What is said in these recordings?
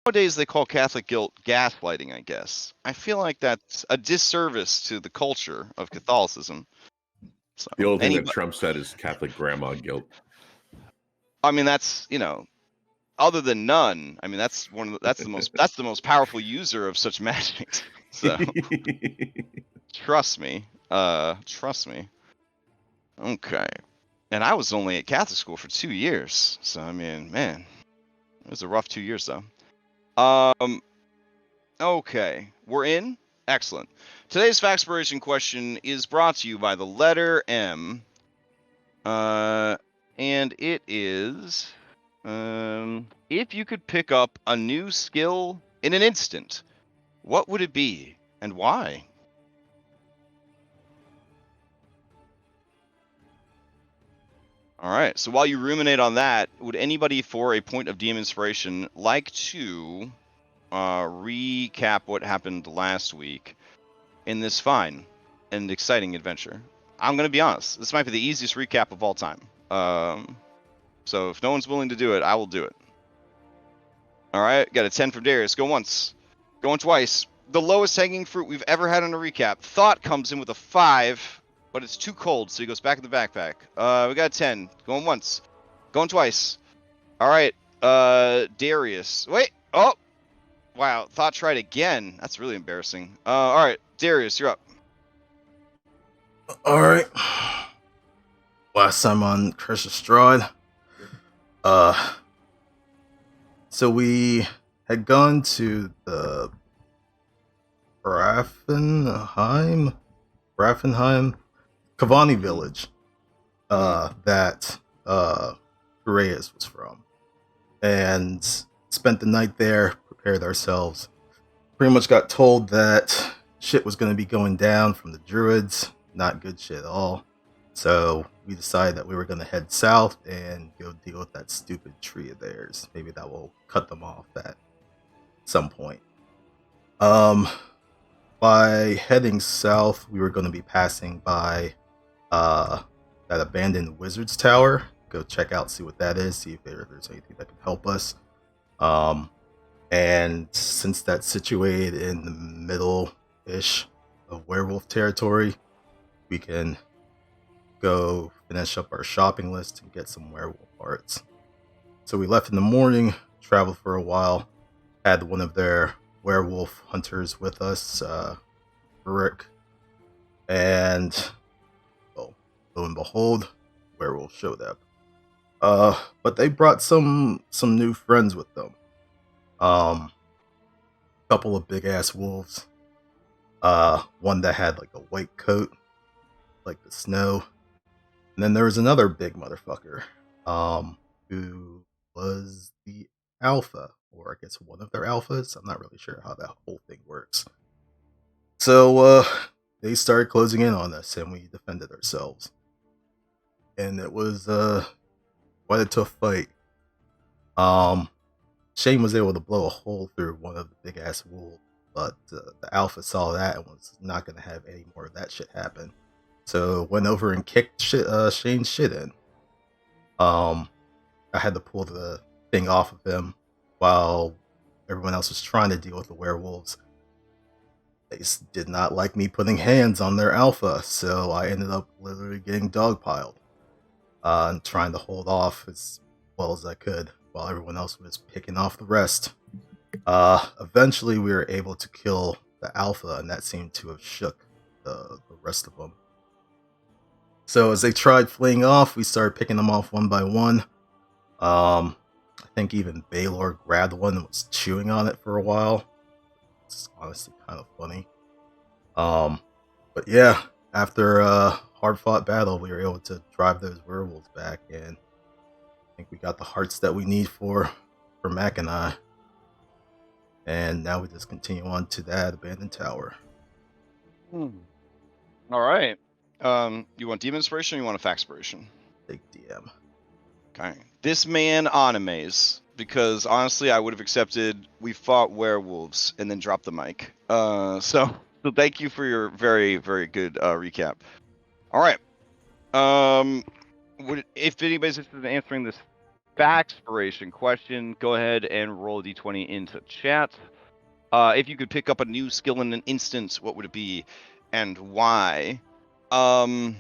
nowadays they call Catholic guilt gaslighting, I guess. I feel like that's a disservice to the culture of Catholicism. So, The only thing that Trump said is Catholic grandma guilt. I mean, that's, you know, other than none. I mean, that's the most powerful user of such magic. So trust me. Trust me. Okay. And I was only at Catholic school for 2 years. So I mean, man, it was a rough 2 years though. Okay, we're in. Excellent. Today's Factspiration question is brought to you by the letter M. And it is, if you could pick up a new skill in an instant, what would it be and why? All right, so while you ruminate on that, would anybody for a point of DM inspiration like to recap what happened last week in this fine and exciting adventure? I'm going to be honest, this might be the easiest recap of all time. So if no one's willing to do it, I will do it. All right, got a 10 from Darius. Go once. Going twice. The lowest hanging fruit we've ever had on a recap. Thought comes in with a 5, but it's too cold, so he goes back in the backpack. We got a 10. Going once. Going twice. All right, Darius. Wait. Oh, wow. Thought tried again. That's really embarrassing. All right, Darius, you're up. All right. Last time on Curse of Strahd. So we had gone to the Raffenheim Kavani village that Reyes was from, and spent the night there, prepared ourselves. Pretty much got told that shit was going to be going down from the druids. Not good shit at all. So we decided that we were going to head south and go deal with that stupid tree of theirs. Maybe that will cut them off at some point. By heading south, we were going to be passing by that abandoned wizard's tower. Go check out, see what that is, see if there's anything that can help us. And since that's situated in the middle-ish of werewolf territory, we can go finish up our shopping list and get some werewolf parts. So we left in the morning, traveled for a while, had one of their werewolf hunters with us, Rick, and well, lo and behold, werewolf showed up. But they brought some new friends with them. Couple of big ass wolves. One that had like a white coat, like the snow. And then there was another big motherfucker, who was the alpha, or I guess one of their alphas. I'm not really sure how that whole thing works. So, they started closing in on us, and we defended ourselves. And it was, quite a tough fight. Shane was able to blow a hole through one of the big ass wolves, but the alpha saw that and was not going to have any more of that shit happen. So went over and kicked Shane's shit in. I had to pull the thing off of him while everyone else was trying to deal with the werewolves. They did not like me putting hands on their alpha, so I ended up literally getting dogpiled and trying to hold off as well as I could while everyone else was picking off the rest. Eventually, we were able to kill the alpha, and that seemed to have shook the rest of them. So as they tried fleeing off, we started picking them off one by one. I think even Baylor grabbed one and was chewing on it for a while. It's honestly kind of funny. But yeah, after a hard-fought battle, we were able to drive those werewolves back, and I think we got the hearts that we need for Mac and I. And now we just continue on to that abandoned tower. All right. You want DM inspiration or you want a Factspiration? Big DM. Okay. This man animes, because honestly, I would have accepted we fought werewolves and then dropped the mic. So thank you for your very, very good recap. All right. If anybody's interested in answering this Backspiration question. Go ahead and roll a d20 into chat. If you could pick up a new skill in an instant, what would it be, and why? All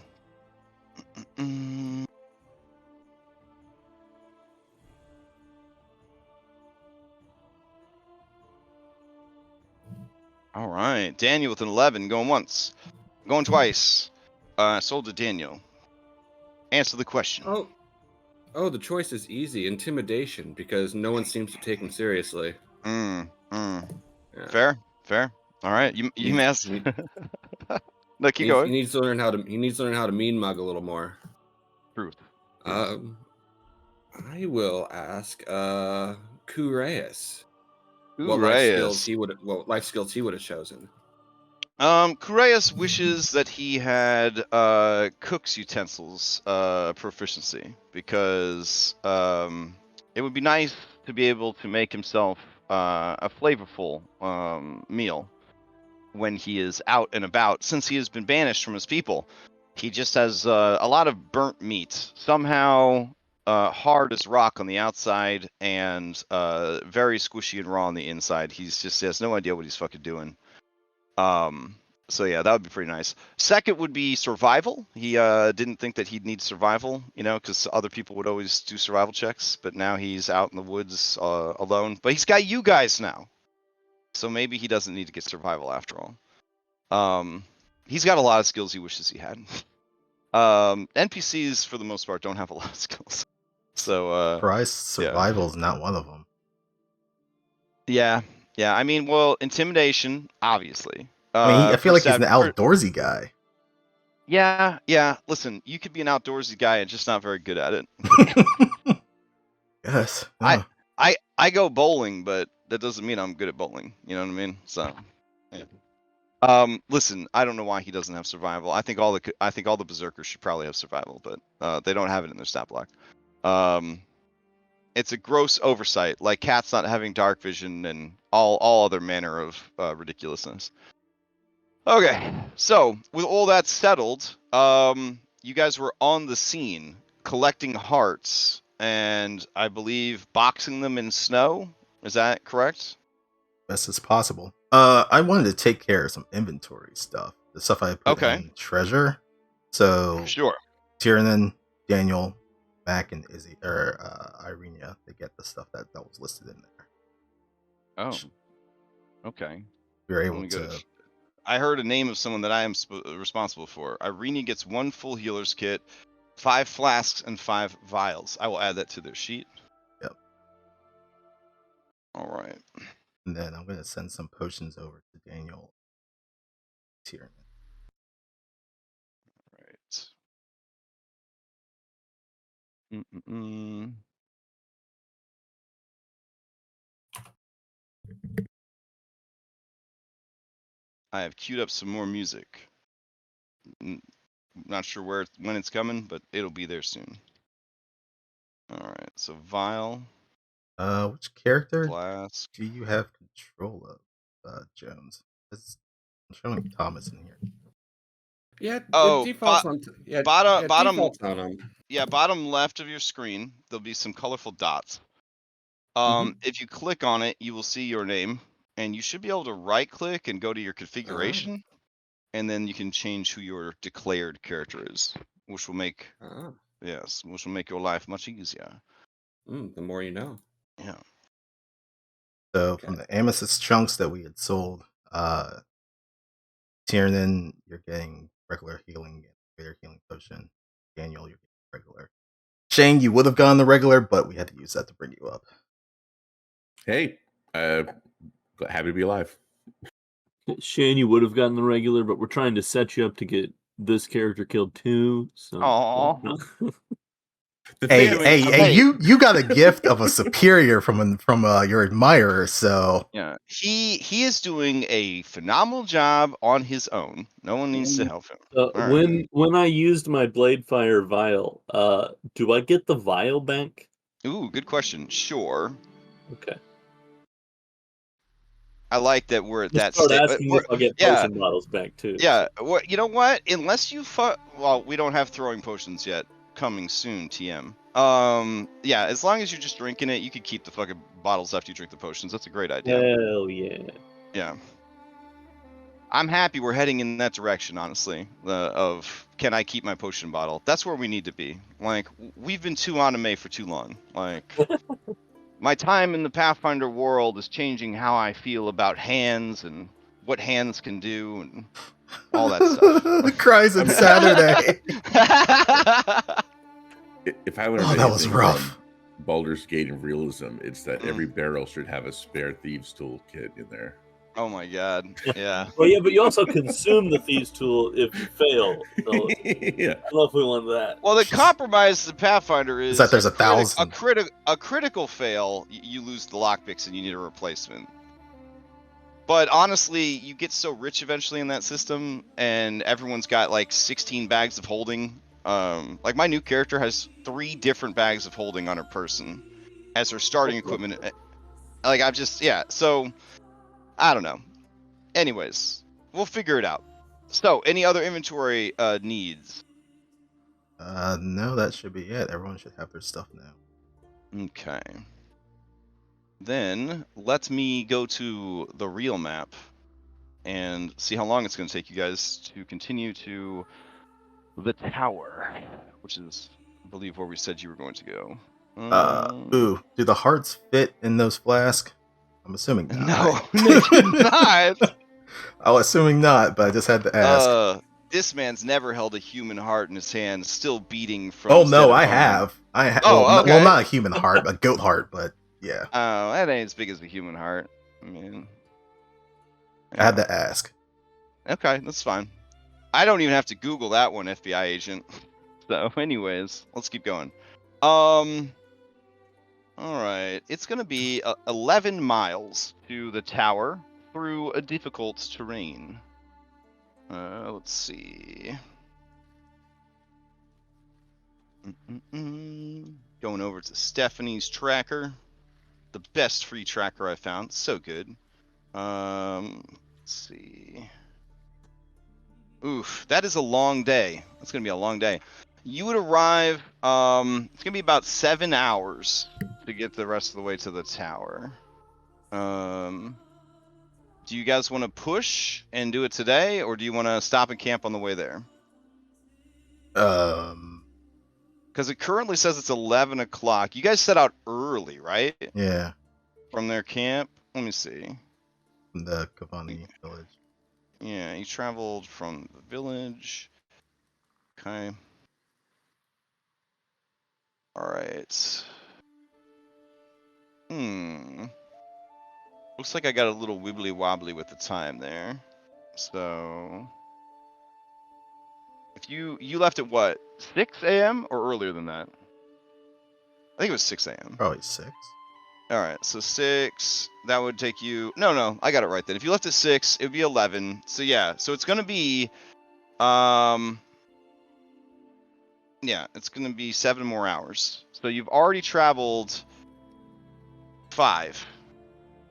right, Daniel with an 11, going once, going twice. Sold to Daniel. Answer the question. Oh, the choice is easy. Intimidation, because no one seems to take him seriously. Yeah. Fair. All right, you messed. No, keep going. He needs to learn how to mean mug a little more. Truth. I will ask Kureus. What life skills he would have chosen. Kureus wishes that he had cook's utensils proficiency, because it would be nice to be able to make himself a flavorful meal when he is out and about. Since he has been banished from his people, he just has a lot of burnt meat, somehow hard as rock on the outside and very squishy and raw on the inside. He has no idea what he's fucking doing. So yeah, that would be pretty nice. Second would be survival. He didn't think that he'd need survival, because other people would always do survival checks, but now he's out in the woods alone. But he's got you guys now, so maybe he doesn't need to get survival after all. He's got a lot of skills he wishes he had. NPCs for the most part don't have a lot of skills, so survival is not one of them. Yeah. I mean, well, intimidation, obviously. I feel like he's an outdoorsy guy. Yeah. Listen, you could be an outdoorsy guy and just not very good at it. Yes. I go bowling, but that doesn't mean I'm good at bowling. You know what I mean? So, yeah. Listen, I don't know why he doesn't have survival. I think all the berserkers should probably have survival, but they don't have it in their stat block. It's a gross oversight, like Cat's not having dark vision and all other manner of ridiculousness. Okay, so with all that settled, you guys were on the scene collecting hearts and I believe boxing them in snow. Is that correct? Best as possible. I wanted to take care of some inventory stuff, the stuff I put in treasure. So sure, Tiernan, Daniel, Mac, and Izzy or Irenia, they get the stuff that was listed in there. Oh, okay. We were able to. I heard a name of someone that I am responsible for. Irenia gets 1 full healer's kit, 5 flasks, and 5 vials. I will add that to their sheet. Yep. All right. And then I'm going to send some potions over to Daniel. Tiernan. All right. I have queued up some more music. Not sure when it's coming, but it'll be there soon. All right, so vial. Which character Flask. do you have control of, Jones? I'm showing Thomas in here. Yeah. Bottom left of your screen, there'll be some colorful dots. If you click on it, you will see your name, and you should be able to right-click and go to your configuration, and then you can change who your declared character is, which will make your life much easier. The more you know. Yeah. So from the amethyst chunks that we had sold, Tiernan, you're getting regular healing, greater healing potion. Daniel, you're getting regular. Shane, you would have gone the regular, but we had to use that to bring you up. Hey, happy to be alive. Shane, you would have gotten the regular, but we're trying to set you up to get this character killed too. So. Aww. Hey! You got a gift of a superior from your admirer, so yeah, he is doing a phenomenal job on his own. No one needs to help him. When I used my Bladefire vial, do I get the vial back? Ooh, good question. Sure. Okay. I like that we're at that stage. If I'll get potion bottles back too. Yeah. Well, you know what? Unless you we don't have throwing potions yet. coming soon, TM. Yeah, as long as you're just drinking it, you could keep the fucking bottles after you drink the potions. That's a great idea. Hell yeah. Yeah. I'm happy we're heading in that direction, honestly, of can I keep my potion bottle? That's where we need to be. Like, we've been too anime for too long. Like, my time in the Pathfinder world is changing how I feel about hands and what hands can do and all that stuff. Cries on Saturday. If I learned Oh, that anything was rough. from Baldur's Gate and realism, it's that every barrel should have a spare thieves tool kit in there. Oh my god. Yeah. Well, yeah, but you also consume the thieves tool if you fail. So Yeah. I don't know if we want that. Well, the compromise of the Pathfinder is that there's a 1,000. critical fail, you lose the lockpicks and you need a replacement. But honestly, you get so rich eventually in that system, and everyone's got like 16 bags of holding. Like my new character has 3 different bags of holding on her person as her starting equipment. Like I've just so I don't know. Anyways, we'll figure it out. So, any other inventory needs? No, that should be it. Everyone should have their stuff now. Okay. Then let me go to the real map and see how long it's going to take you guys to continue to the tower, which is, I believe, where we said you were going to go. Ooh, do the hearts fit in those flasks? I'm assuming not. No, they do not. I'm assuming not, but I just had to ask. This man's never held a human heart in his hand, still beating from. Oh no, I have. Oh, okay. Well, not a human heart, a goat heart, but yeah. Oh, that ain't as big as a human heart. I mean, I had to ask. Okay, that's fine. I don't even have to Google that one, FBI agent. So, anyways, let's keep going. All right, it's gonna be 11 miles to the tower through a difficult terrain. Let's see. Going over to Stephanie's tracker, the best free tracker I found. So good. Let's see. Oof, that is a long day. That's gonna be a long day. You would arrive. It's gonna be about 7 hours to get the rest of the way to the tower. Do you guys want to push and do it today, or do you want to stop and camp on the way there? Because it currently says it's 11 o'clock. You guys set out early, right? Yeah. From their camp? Let me see. From the Kavani village. Yeah, you traveled from the village. Okay. Alright. Looks like I got a little wibbly wobbly with the time there. So if you left at what, 6 a.m. or earlier than that? I think it was 6 a.m. Probably 6. Alright, so 6, that would take you, no, I got it right then. If you left at 6, it would be 11. So yeah, so it's gonna be yeah, it's gonna be 7 more hours. So you've already traveled 5.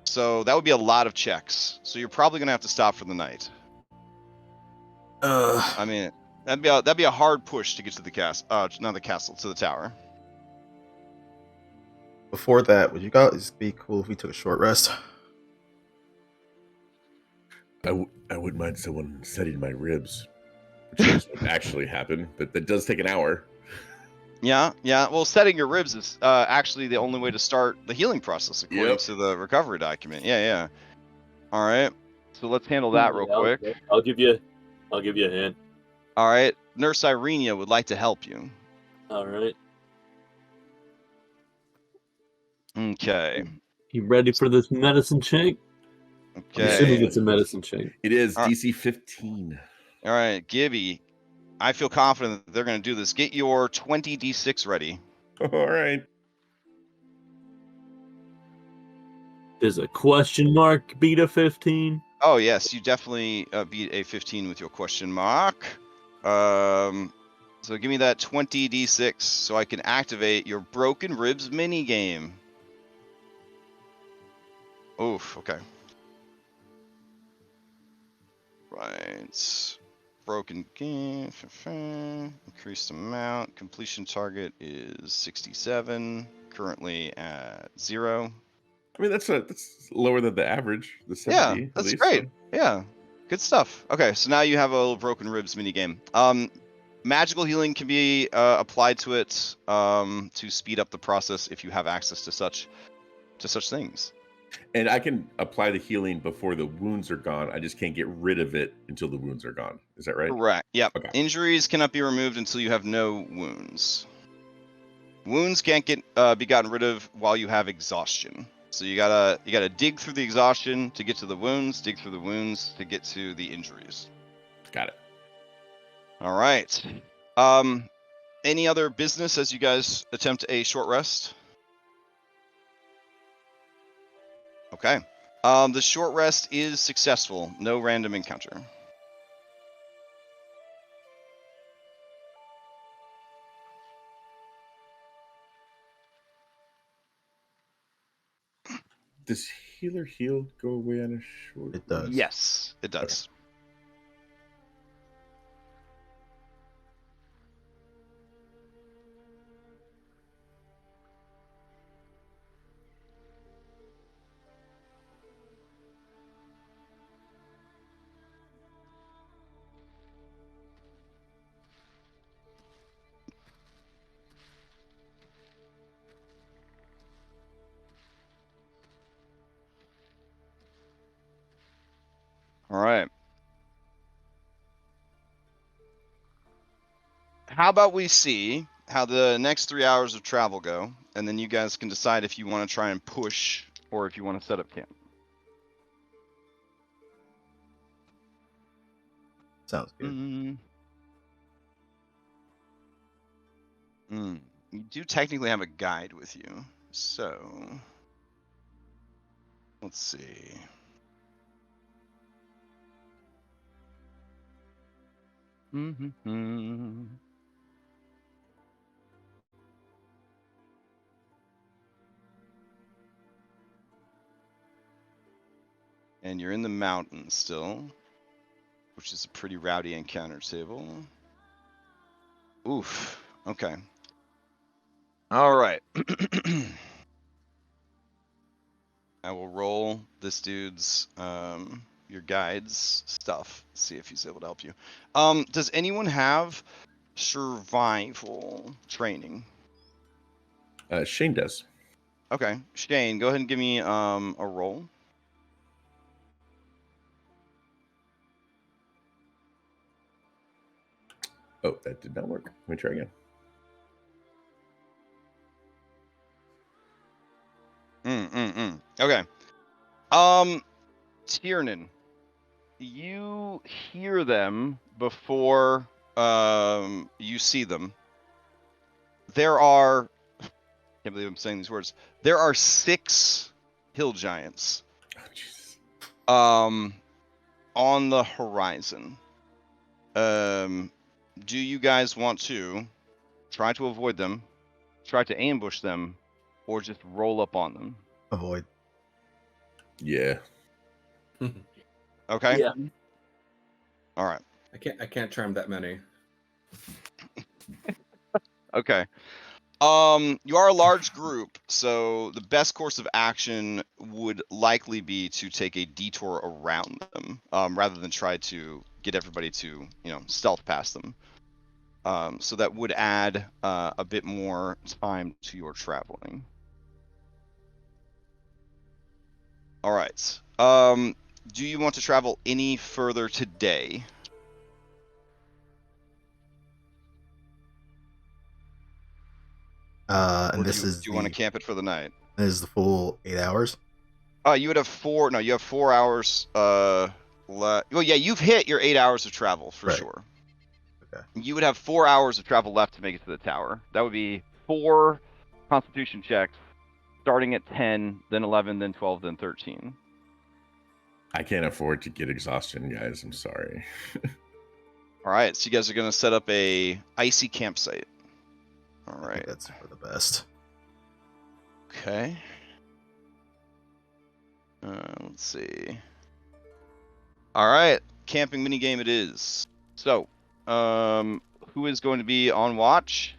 So that would be a lot of checks. So you're probably gonna have to stop for the night. I mean, that'd be a hard push to get to the castle. Not the castle, to the tower. Before that, would you guys be cool if we took a short rest? I wouldn't mind someone setting my ribs, which doesn't actually happen, but that does take an hour. Yeah. Well, setting your ribs is actually the only way to start the healing process, according to the recovery document. Yeah. All right. So let's handle that real quick. I'll give you a hand. All right. Nurse Irenia would like to help you. All right. Okay. You ready for this medicine check? Okay. I'm assuming it's a medicine check. It is DC 15. All right, Gibby. I feel confident that they're going to do this. Get your 20d6 ready. All right. Does a question mark beat a 15? Oh, yes. You definitely beat a 15 with your question mark. So give me that 20d6 so I can activate your Broken Ribs minigame. Oof, okay. Right. broken game. Increased amount. Completion target is 67. Currently at 0. I mean, that's lower than the average, the 70 Yeah, at that's least. great. So. Yeah, good stuff. Okay, so now you have a little broken ribs mini game. Magical healing can be applied to it to speed up the process if you have access to such things. And I can apply the healing before the wounds are gone. I just can't get rid of it until the wounds are gone. Is that right? Correct. Yep. Okay. Injuries cannot be removed until you have no wounds. Wounds can't be gotten rid of while you have exhaustion. So you gotta dig through the exhaustion to get to the wounds, dig through the wounds to get to the injuries. Got it. All right. Any other business as you guys attempt a short rest? Okay. The short rest is successful. No random encounter. Does healer heal go away on a short? It does. Yes, it does. All right. How about we see how the next 3 hours of travel go, and then you guys can decide if you want to try and push or if you want to set up camp. Sounds good. You do technically have a guide with you, so let's see. And you're in the mountains still, which is a pretty rowdy encounter table. Oof. Okay. All right. I will roll this dude's your guide's stuff. See if he's able to help you. Does anyone have survival training? Shane does. Okay, Shane, go ahead and give me a roll. Oh, that did not work. Let me try again. Okay. Tiernan, you hear them before you see them. There are, I can't believe I'm saying these words. There are 6 hill giants Oh, Jesus. on the horizon. Do you guys want to try to avoid them, try to ambush them, or just roll up on them? Avoid. Yeah. Okay. Yeah. All right. I can't charm that many. Okay. You are a large group, so the best course of action would likely be to take a detour around them, rather than try to get everybody to, stealth past them. So that would add a bit more time to your traveling. All right. Do you want to travel any further today? And Or this do is you want to camp it for the night? this is the full 8 hours. You would have 4. No, you have 4 hours. Well, yeah, you've hit your 8 hours of travel for Right. sure. Okay. You would have 4 hours of travel left to make it to the tower. That would be 4 Constitution checks, starting at 10, then 11, then 12, then 13. I can't afford to get exhaustion, guys. I'm sorry. All right, so you guys are gonna set up a icy campsite. All I right. think that's for the best. Okay. Let's see. All right, camping minigame it is. So, who is going to be on watch?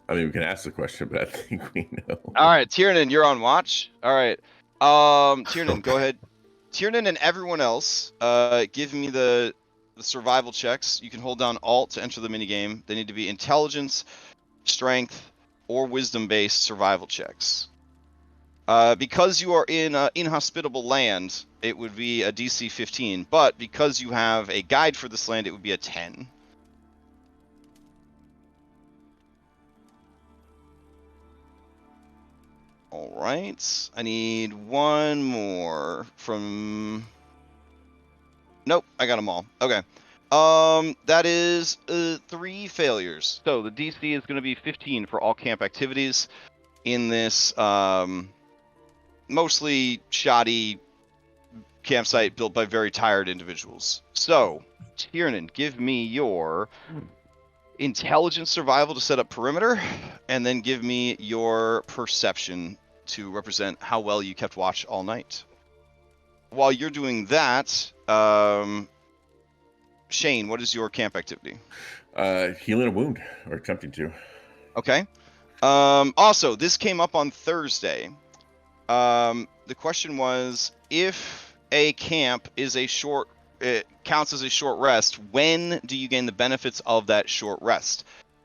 I mean, we can ask the question, but I think we know. All right, Tiernan, you're on watch. All right. Tiernan, go ahead. Tiernan and everyone else, give me the survival checks. You can hold down Alt to enter the minigame. They need to be intelligence, strength, or wisdom-based survival checks. Because you are in inhospitable land, it would be a DC 15. But because you have a guide for this land, it would be a 10. All right. I need one more from... Nope, I got them all. Okay. That is 3 failures. So the DC is going to be 15 for all camp activities in this mostly shoddy campsite built by very tired individuals. So, Tiernan, give me your intelligence survival to set up perimeter, and then give me your perception to represent how well you kept watch all night. While you're doing that, Shane, what is your camp activity? Healing a wound, or attempting to. Okay. Also, this came up on Thursday. The question was, if a camp is it counts as a short rest, when do you gain the benefits of that short rest?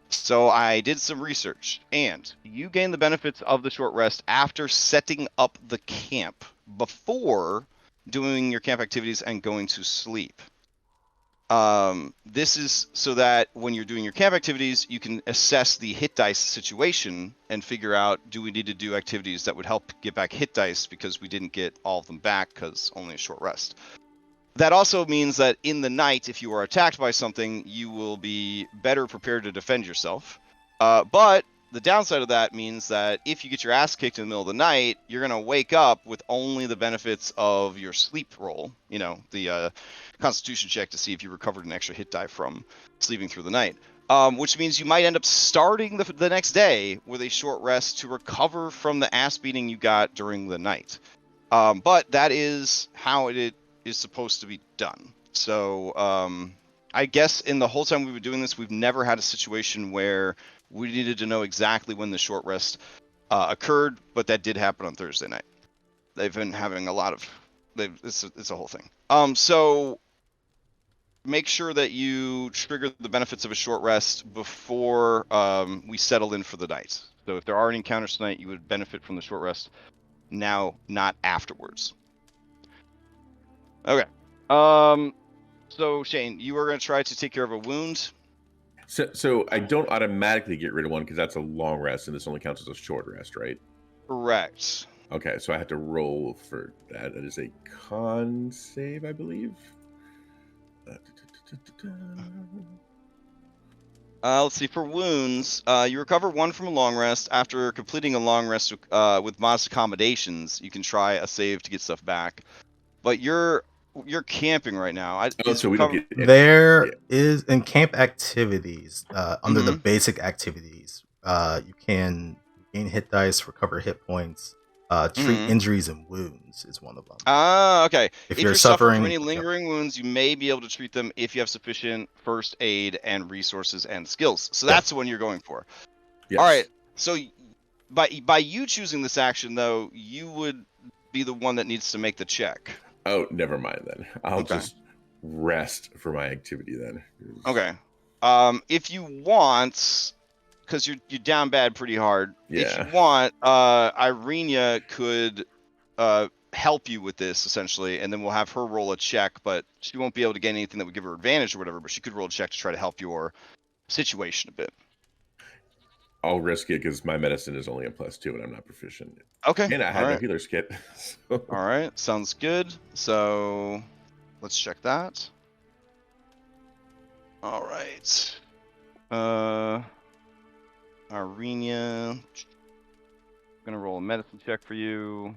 So I did some research, and you gain the benefits of the short rest after setting up the camp, before doing your camp activities and going to sleep. This is so that when you're doing your camp activities, you can assess the hit dice situation and figure out, do we need to do activities that would help get back hit dice because we didn't get all of them back because only a short rest. That also means that in the night, if you are attacked by something, you will be better prepared to defend yourself. But the downside of that means that if you get your ass kicked in the middle of the night, you're going to wake up with only the benefits of your sleep roll, the constitution check to see if you recovered an extra hit die from sleeping through the night. Which means you might end up starting the next day with a short rest to recover from the ass beating you got during the night. But that is how it is supposed to be done. So I guess in the whole time we've been doing this, we've never had a situation where we needed to know exactly when the short rest occurred, but that did happen on Thursday night. They've been having a lot of... It's a whole thing. So make sure that you trigger the benefits of a short rest before we settle in for the night. So if there are any encounters tonight, you would benefit from the short rest now, not afterwards. Okay. So Shane, you are going to try to take care of a wound. So I don't automatically get rid of one because that's a long rest, and this only counts as a short rest, right? Correct. Okay, so I have to roll for that. That is a con save, I believe. Let's see. For wounds, you recover 1 from a long rest. After completing a long rest with modest accommodations, you can try a save to get stuff back. But you're camping right now. So we don't get There is in camp activities under the basic activities. You can gain hit dice, recover hit points, treat injuries and wounds is one of them. Okay. If you're suffering from any lingering wounds, you may be able to treat them if you have sufficient first aid and resources and skills. So that's the one you're going for. Yes. All right. So by you choosing this action, though, you would be the one that needs to make the check. Oh, never mind then. I'll just rest for my activity then. Okay. If you want, because you're down bad pretty hard. Yeah. If you want, Irenia could help you with this essentially, and then we'll have her roll a check. But she won't be able to get anything that would give her advantage or whatever. But she could roll a check to try to help your situation a bit. I'll risk it because my medicine is only a +2 and I'm not proficient. Okay. And I had no healer's kit. So. All right. Sounds good. So let's check that. All right. Irenia. Gonna roll a medicine check for you.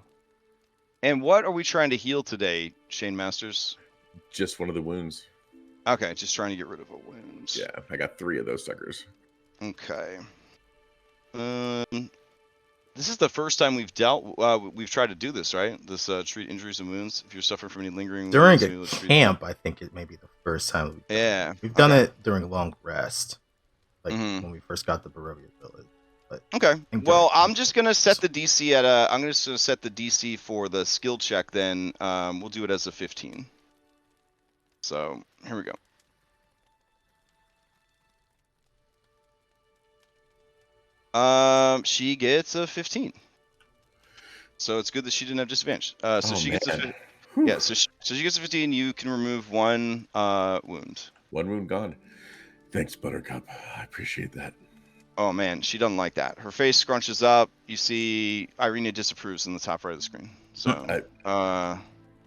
And what are we trying to heal today, Shane Masters? Just one of the wounds. Okay, just trying to get rid of a wound. Yeah, I got 3 of those suckers. Okay. This is the first time we've we've tried to do this, right? This treat injuries and wounds. If you're suffering from any lingering During wounds, a maybe let's treat camp, I think it may be the first time we've done Yeah. it. We've done okay. it during a long rest, like Mhm. when we first got the Barovia village. But Okay. think Well, during I'm just gonna set the DC at I'm just gonna set the DC for the skill check. Then we'll do it as a 15. So here we go. She gets a 15. So it's good that she didn't have disadvantage. So she gets a yeah. So she gets a 15. You can remove 1 wound. 1 wound gone. Thanks, Buttercup. I appreciate that. Oh man, she doesn't like that. Her face scrunches up. You see Irina disapproves in the top right of the screen. So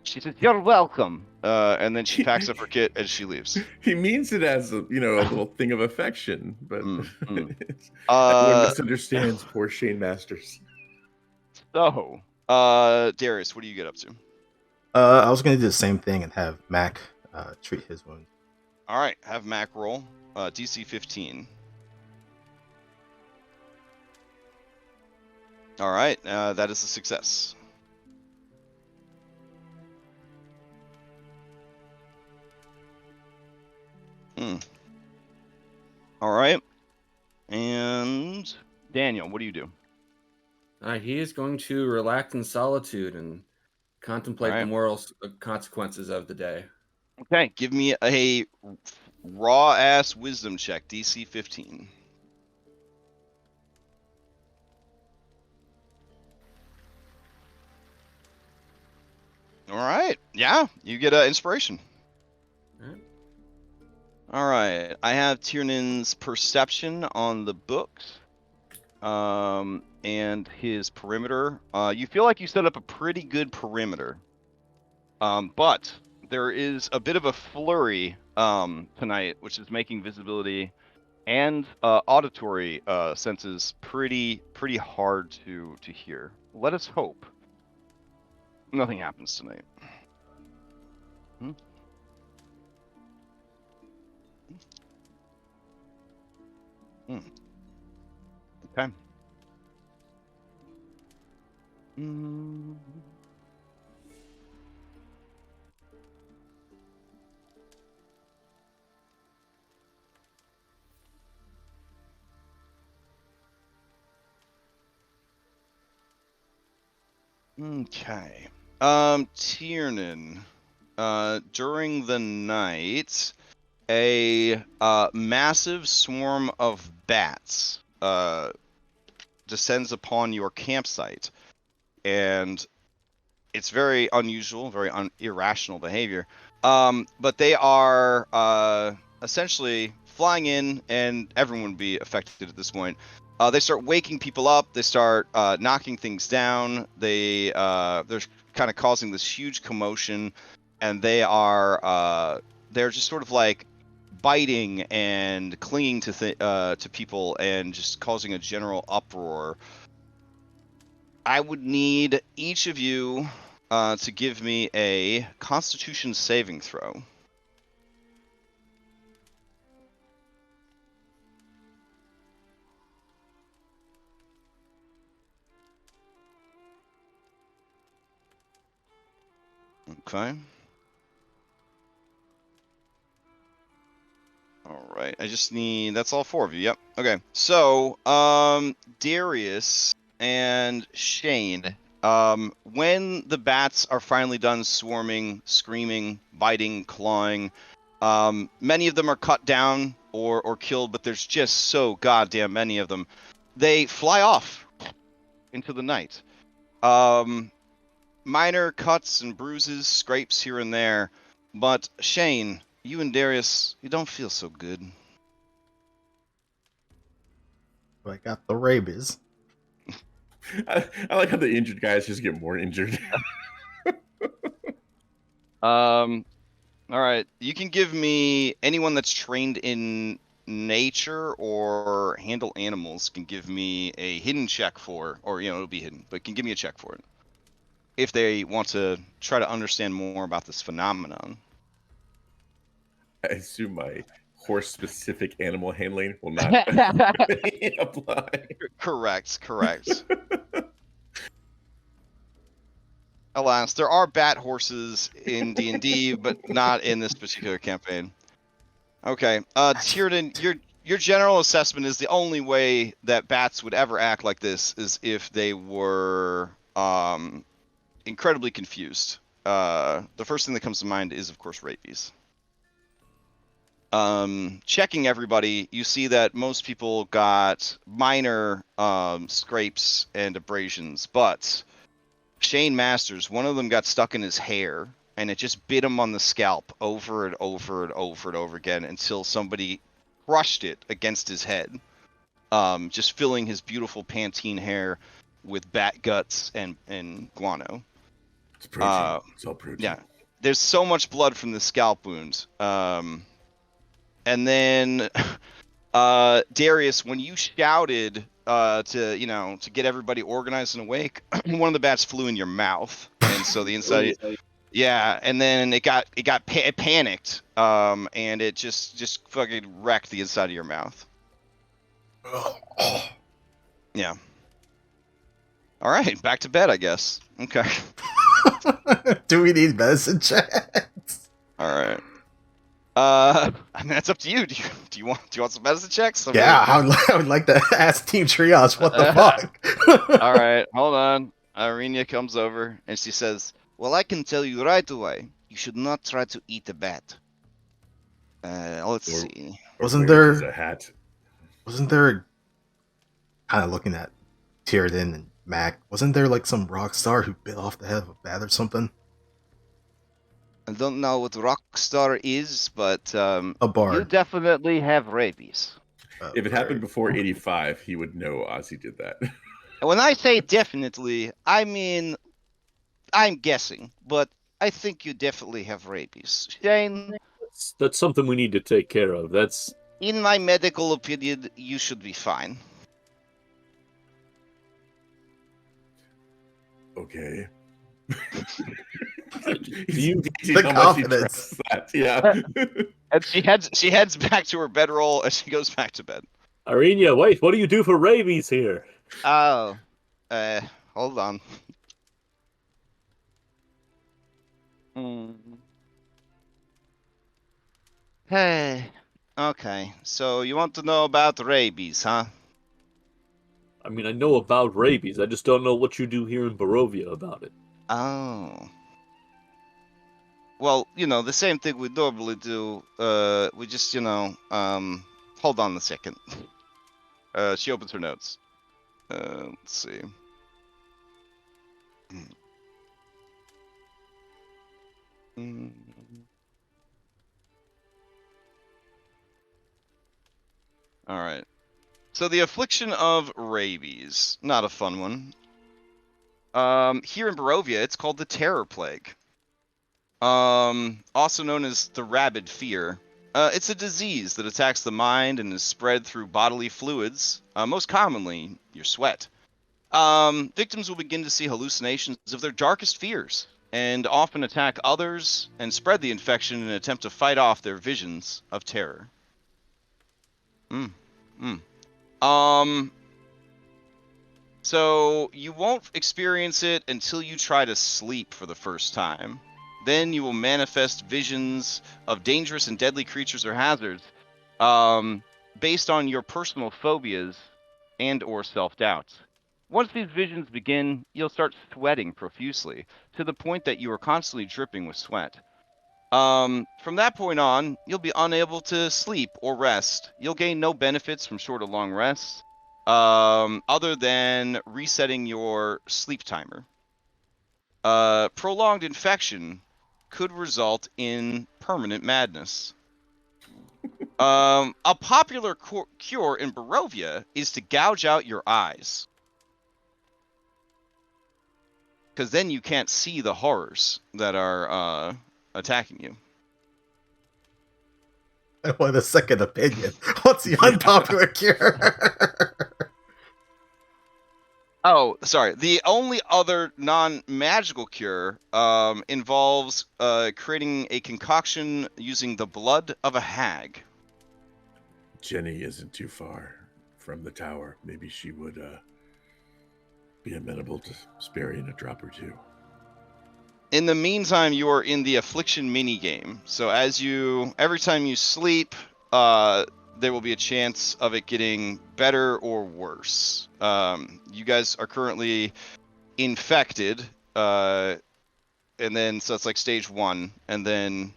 she says, "You're welcome." And then she packs up her kit and she leaves. He means it as a little thing of affection, but everyone misunderstands poor Shane Masters. So, Darius, what do you get up to? I was gonna do the same thing and have Mac treat his wound. All right, have Mac roll DC 15. All right, that is a success. All right, and Daniel, what do you do? He is going to relax in solitude and contemplate the moral consequences of the day. Okay, give me a raw ass wisdom check, DC 15. All right, yeah, you get inspiration. All right, I have Tiernan's perception on the books, and his perimeter. You feel like you set up a pretty good perimeter, but there is a bit of a flurry tonight, which is making visibility and auditory senses pretty hard to hear. Let us hope nothing happens tonight. Okay. Okay. Tiernan. During the night, a massive swarm of bats descends upon your campsite, and it's very unusual, very irrational behavior. But they are essentially flying in, and everyone would be affected at this point. They start waking people up. They start knocking things down. They're kind of causing this huge commotion, and they're just sort of like biting and clinging to people and just causing a general uproar. I would need each of you to give me a Constitution saving throw. Okay. All right. I just need. That's all 4 of you. Yep. Okay. So, Darius and Shane. When the bats are finally done swarming, screaming, biting, clawing, many of them are cut down or killed, but there's just so goddamn many of them. They fly off into the night. Minor cuts and bruises, scrapes here and there, but Shane, you and Darius, you don't feel so good. I got the rabies. I like how the injured guys just get more injured. All right. You can give me anyone that's trained in nature or handle animals can give me a hidden check for, or it'll be hidden, but can give me a check for it if they want to try to understand more about this phenomenon. I assume my horse-specific animal handling will not apply. Correct. Alas, there are bat horses in D&D, but not in this particular campaign. Okay, Tiernan, your general assessment is the only way that bats would ever act like this is if they were incredibly confused. The first thing that comes to mind is, of course, rabies. Checking everybody, you see that most people got minor scrapes and abrasions, but Shane Masters, one of them got stuck in his hair, and it just bit him on the scalp over and over and over and over again until somebody crushed it against his head, just filling his beautiful Pantene hair with bat guts and guano. It's protein. It's all protein. Yeah, there's so much blood from the scalp wound. And then, Darius, when you shouted to get everybody organized and awake, one of the bats flew in your mouth, and so the inside, yeah, and then it panicked, and it just fucking wrecked the inside of your mouth. Yeah. All right, back to bed, I guess. Okay. Do we need medicine checks? All right. I mean, that's up to you. Do you want some medicine checks? Yeah, I would like to ask Team Triage what the fuck. All right, hold on. Irina comes over and she says, "Well, I can tell you right away. You should not try to eat a bat." Let's see. Wasn't there a hat? Wasn't there? Kind of looking at Tiernan and Mac. Wasn't there like some rock star who bit off the head of a bat or something? I don't know what Rockstar is, but a bard. You definitely have rabies. If it happened before 85, he would know Ozzy did that. When I say definitely, I mean, I'm guessing, but I think you definitely have rabies. Shane? That's something we need to take care of. That's... In my medical opinion, you should be fine. Okay. The confidence. Yeah. And she heads back to her bedroll and she goes back to bed. Irina, wait, what do you do for rabies here? Oh, hold on. Hey, okay, so you want to know about rabies, huh? I mean, I know about rabies, I just don't know what you do here in Barovia about it. Oh. Well, the same thing we normally do. We just, hold on a second. She opens her notes. Let's see. All right. So the affliction of rabies, not a fun one. Here in Barovia, it's called the Terror Plague. Also known as the Rabid Fear. It's a disease that attacks the mind and is spread through bodily fluids, most commonly your sweat. Victims will begin to see hallucinations of their darkest fears, and often attack others and spread the infection in an attempt to fight off their visions of terror. So you won't experience it until you try to sleep for the first time. Then you will manifest visions of dangerous and deadly creatures or hazards, based on your personal phobias and or self-doubts. Once these visions begin, you'll start sweating profusely, to the point that you are constantly dripping with sweat. From that point on, you'll be unable to sleep or rest. You'll gain no benefits from short or long rests, other than resetting your sleep timer. Prolonged infection could result in permanent madness. A popular cure in Barovia is to gouge out your eyes, because then you can't see the horrors that are attacking you. I want a second opinion. What's the unpopular cure? Oh, sorry. The only other non-magical cure involves creating a concoction using the blood of a hag. Jenny isn't too far from the tower. Maybe she would be amenable to sparing a drop or two. In the meantime, you are in the affliction mini game. So every time you sleep, there will be a chance of it getting better or worse. You guys are currently infected, and then so it's like stage 1, and then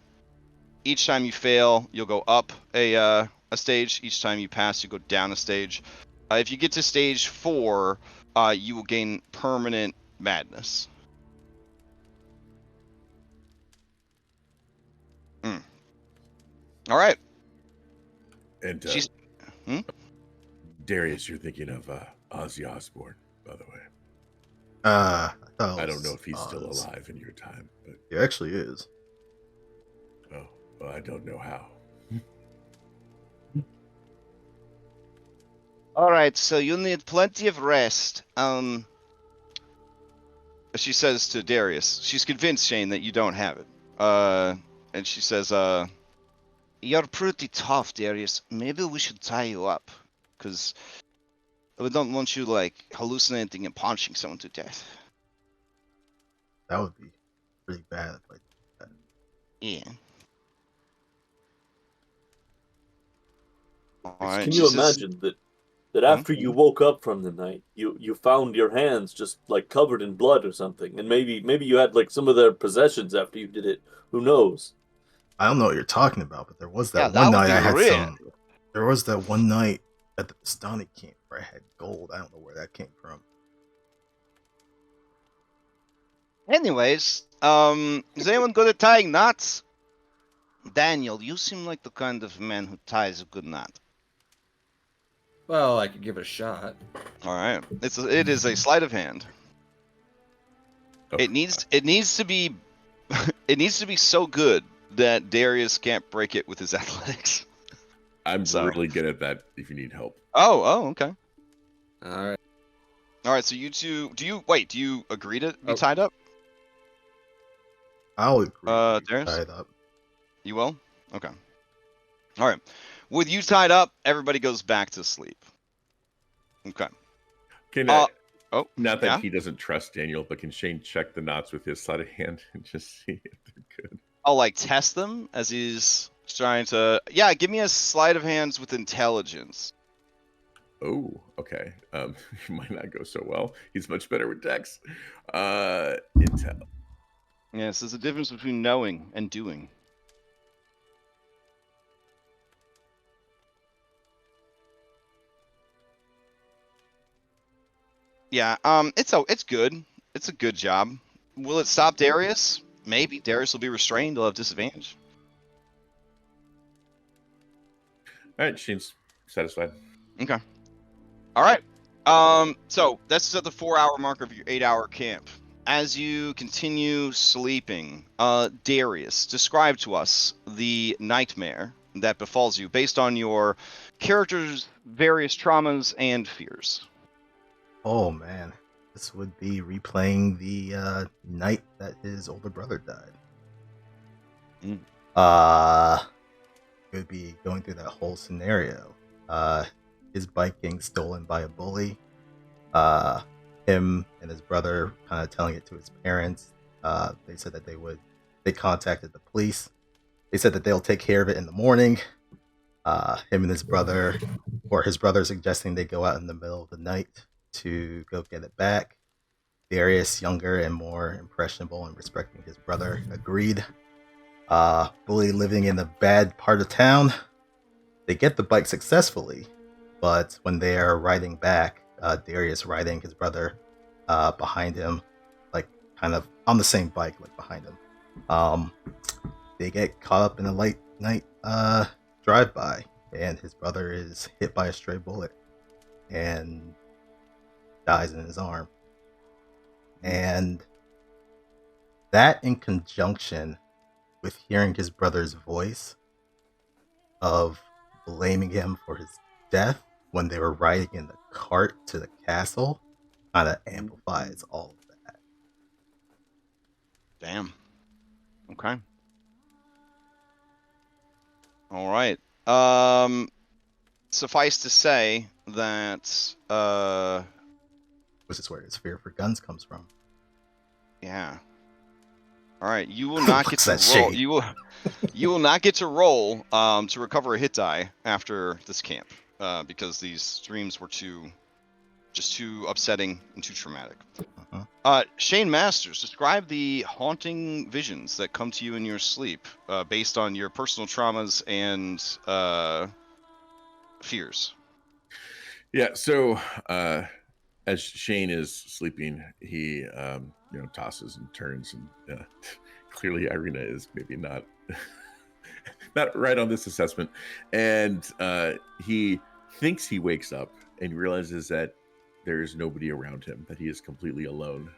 each time you fail, you'll go up a stage. Each time you pass, you go down a stage. If you get to stage 4, you will gain permanent madness. All right. And Darius, you're thinking of Ozzy Osbourne, by the way. I don't know if he's still alive in your time, but he actually is. Oh, well, I don't know how. All right, so you need plenty of rest. She says to Darius. She's convinced, Shane, that you don't have it. And she says, "You're pretty tough, Darius. Maybe we should tie you up, because we don't want you like hallucinating and punching someone to death." That would be pretty bad if I did that. Yeah. Right. Can you imagine that after you woke up from the night, you found your hands just like covered in blood or something, and maybe you had like some of their possessions after you did it. Who knows? I don't know what you're talking about, but there was that one night I had some. There was that one night at the Bastani camp where I had gold. I don't know where that came from. Anyways, is anyone good at tying knots? Daniel, you seem like the kind of man who ties a good knot. Well, I could give it a shot. All right, it is a sleight of hand. Oh. It needs to be so good that Darius can't break it with his athletics. I'm really good at that. If you need help. Oh, okay. All right. So you two, do you agree to be tied up? I'll agree. Darius? Tied up. You will? Okay. All right. With you tied up, everybody goes back to sleep. Okay. Not that he doesn't trust Daniel, but can Shane check the knots with his sleight of hand and just see if they're good? I'll like test them as he's trying to. Yeah, give me a sleight of hands with intelligence. Oh, okay. He might not go so well. He's much better with dex. Intel. Yes, there's a difference between knowing and doing. Yeah, it's good. It's a good job. Will it stop Darius? Maybe. Darius will be restrained. He'll have disadvantage. All right, Shane's satisfied. Okay. All right. So that's at the 4-hour mark of your 8-hour camp. As you continue sleeping, Darius, describe to us the nightmare that befalls you based on your character's various traumas and fears. Oh man, this would be replaying the night that his older brother died. It would be going through that whole scenario. His bike getting stolen by a bully. Him and his brother kind of telling it to his parents. They said that they contacted the police. They said that they'll take care of it in the morning. Him and his brother, or his brother suggesting they go out in the middle of the night to go get it back. Darius, younger and more impressionable and respecting his brother, agreed. Bully living in a bad part of town. They get the bike successfully, but when they are riding back, Darius riding his brother behind him, like kind of on the same bike, like behind him. They get caught up in a late night drive-by, and his brother is hit by a stray bullet and dies in his arm. And that, in conjunction with hearing his brother's voice of blaming him for his death when they were riding in the cart to the castle, kind of amplifies all of that. Damn. Okay. All right. Suffice to say that this is where his fear for guns comes from. Yeah. All right, you will not get to roll. Shane? You will not get to roll to recover a hit die after this camp because these streams were too upsetting and too traumatic. Shane Masters, describe the haunting visions that come to you in your sleep based on your personal traumas and fears. Yeah, so as Shane is sleeping, he tosses and turns, and clearly Irina is maybe not right on this assessment, and he thinks he wakes up and realizes that there is nobody around him, that he is completely alone,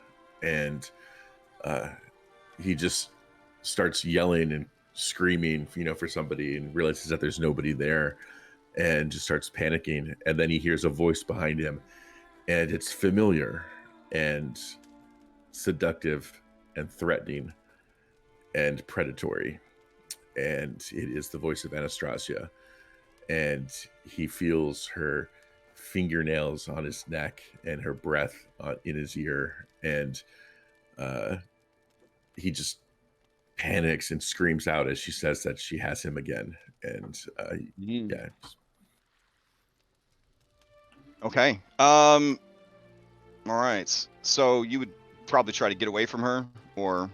and he just starts yelling and screaming, for somebody, and realizes that there's nobody there, and just starts panicking. And then he hears a voice behind him, and it's familiar and seductive and threatening and predatory, and it is the voice of Anastasia. And he feels her fingernails on his neck and her breath in his ear, and he just panics and screams out as she says that she has him again. And yeah. Okay. All right. So you would probably try to get away from her, or?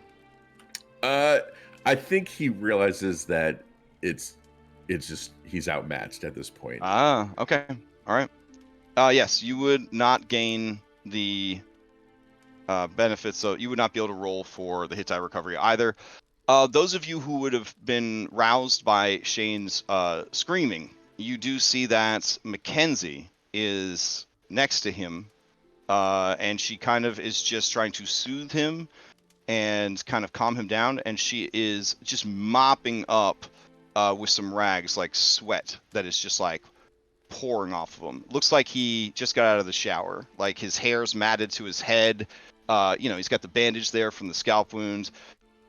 I think he realizes that it's just he's outmatched at this point. Okay. All right. Yes, you would not gain the benefits, so you would not be able to roll for the hit die recovery either. Those of you who would have been roused by Shane's screaming, you do see that Mackenzie is next to him, and she kind of is just trying to soothe him and kind of calm him down, and she is just mopping up with some rags, like sweat that is just like pouring off of him. Looks like he just got out of the shower. Like his hair's matted to his head. He's got the bandage there from the scalp wound.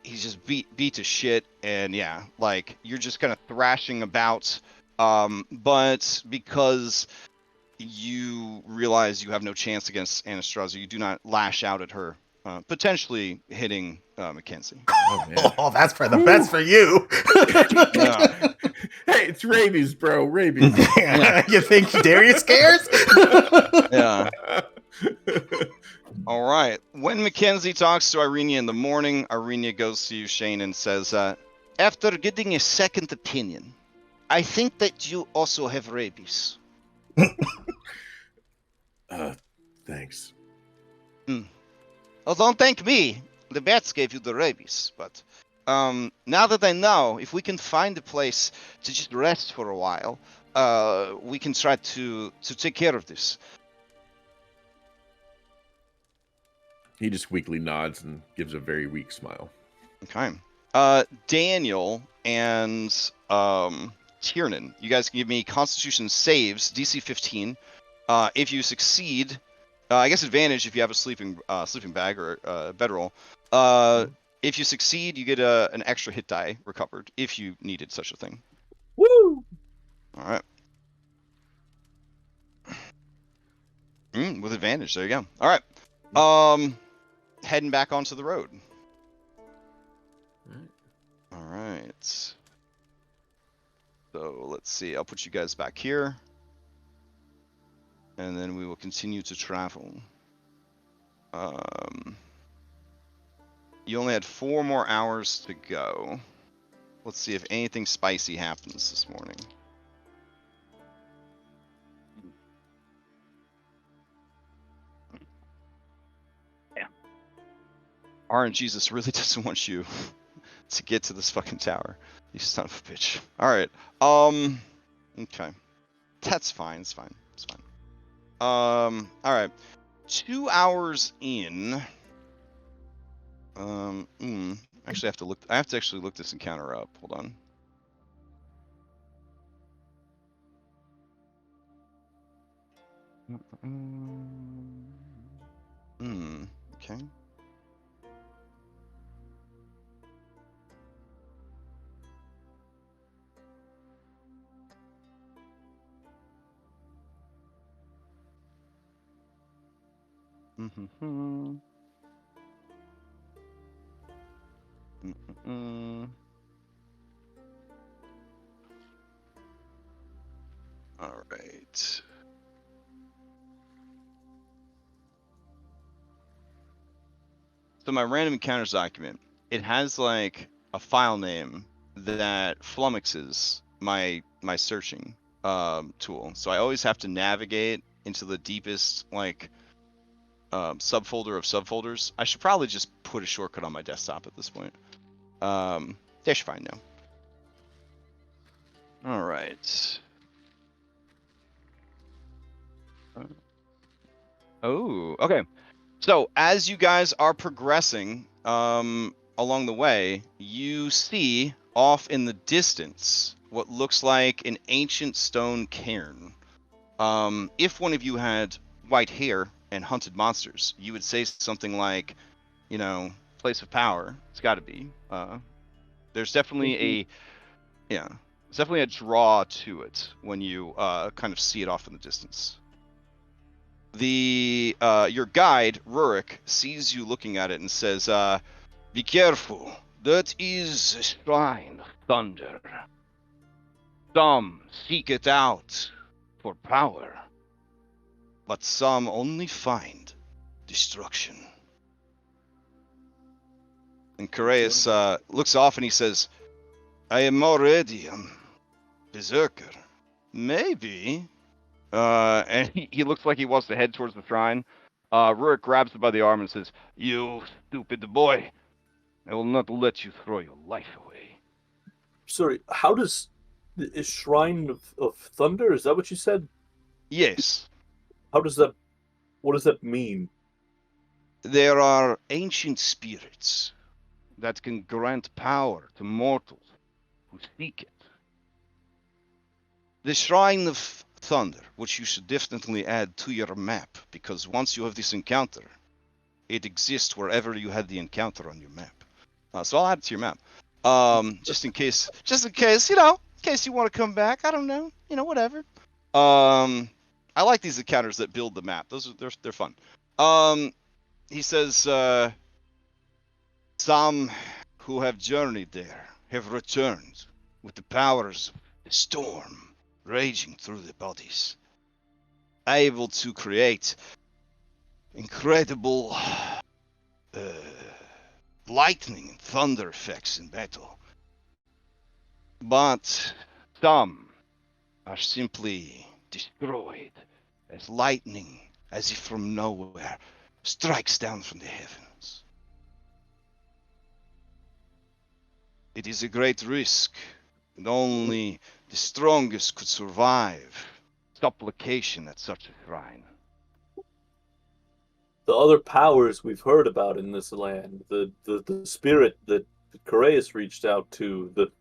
He's just beat to shit, and yeah, like you're just kind of thrashing about. But because you realize you have no chance against Anastasia, you do not lash out at her, potentially hitting Mackenzie. Oh, man. Oh, that's for the best for you. Yeah. Hey, it's rabies, bro. Rabies. Yeah. You think Darius cares? Yeah. All right. When Mackenzie talks to Irina in the morning, Irina goes to you, Shane, and says, after getting a second opinion, I think that you also have rabies. Thanks. Oh, don't thank me. The bats gave you the rabies, but now that I know, if we can find a place to just rest for a while, we can try to take care of this. He just weakly nods and gives a very weak smile. Okay. Daniel and Tiernan, you guys can give me Constitution saves, DC 15. If you succeed, I guess advantage if you have a sleeping bag or bedroll. If you succeed, you get an extra hit die recovered if you needed such a thing. Woo! All right. With advantage, there you go. All right. Heading back onto the road. All right. So let's see. I'll put you guys back here, and then we will continue to travel. You only had 4 more hours to go. Let's see if anything spicy happens this morning. Yeah. RNGesus really doesn't want you to get to this fucking tower. You son of a bitch. Alright. Okay. That's fine. It's fine. It's fine. Alright. 2 hours in. Actually, I have to actually look this encounter up. Hold on. Okay. All right. So my random encounters document, it has like a file name that flummoxes my searching tool. So I always have to navigate into the deepest like subfolder of subfolders. I should probably just put a shortcut on my desktop at this point. They should find now. All right. Oh, okay. So as you guys are progressing along the way, you see off in the distance what looks like an ancient stone cairn. If one of you had white hair and hunted monsters, you would say something like, you know, place of power. It's got to be. There's definitely it's definitely a draw to it when you kind of see it off in the distance. Your guide Rurik sees you looking at it and says, "Be careful. That is a shrine of thunder. Some seek it out for power, but some only find destruction." And Coreus looks off and he says, "I am already a berserker. Maybe." And he looks like he wants to head towards the shrine. Rurik grabs him by the arm and says, "You stupid boy. I will not let you throw your life away." Sorry, how does a shrine of thunder? Is that what you said? Yes. How does that? What does that mean? There are ancient spirits that can grant power to mortals who seek it. The Shrine of Thunder, which you should definitely add to your map, because once you have this encounter, it exists wherever you had the encounter on your map. So I'll add it to your map. Just in case, in case you want to come back. I don't know, whatever. I like these encounters that build the map. They're fun. He says, some who have journeyed there have returned with the powers of the storm raging through their bodies, able to create incredible lightning and thunder effects in battle. But some are simply destroyed as lightning, as if from nowhere, strikes down from the heavens. It is a great risk, and only the strongest could survive supplication at such a shrine. The other powers we've heard about in this land, the spirit that Coreus reached out to, the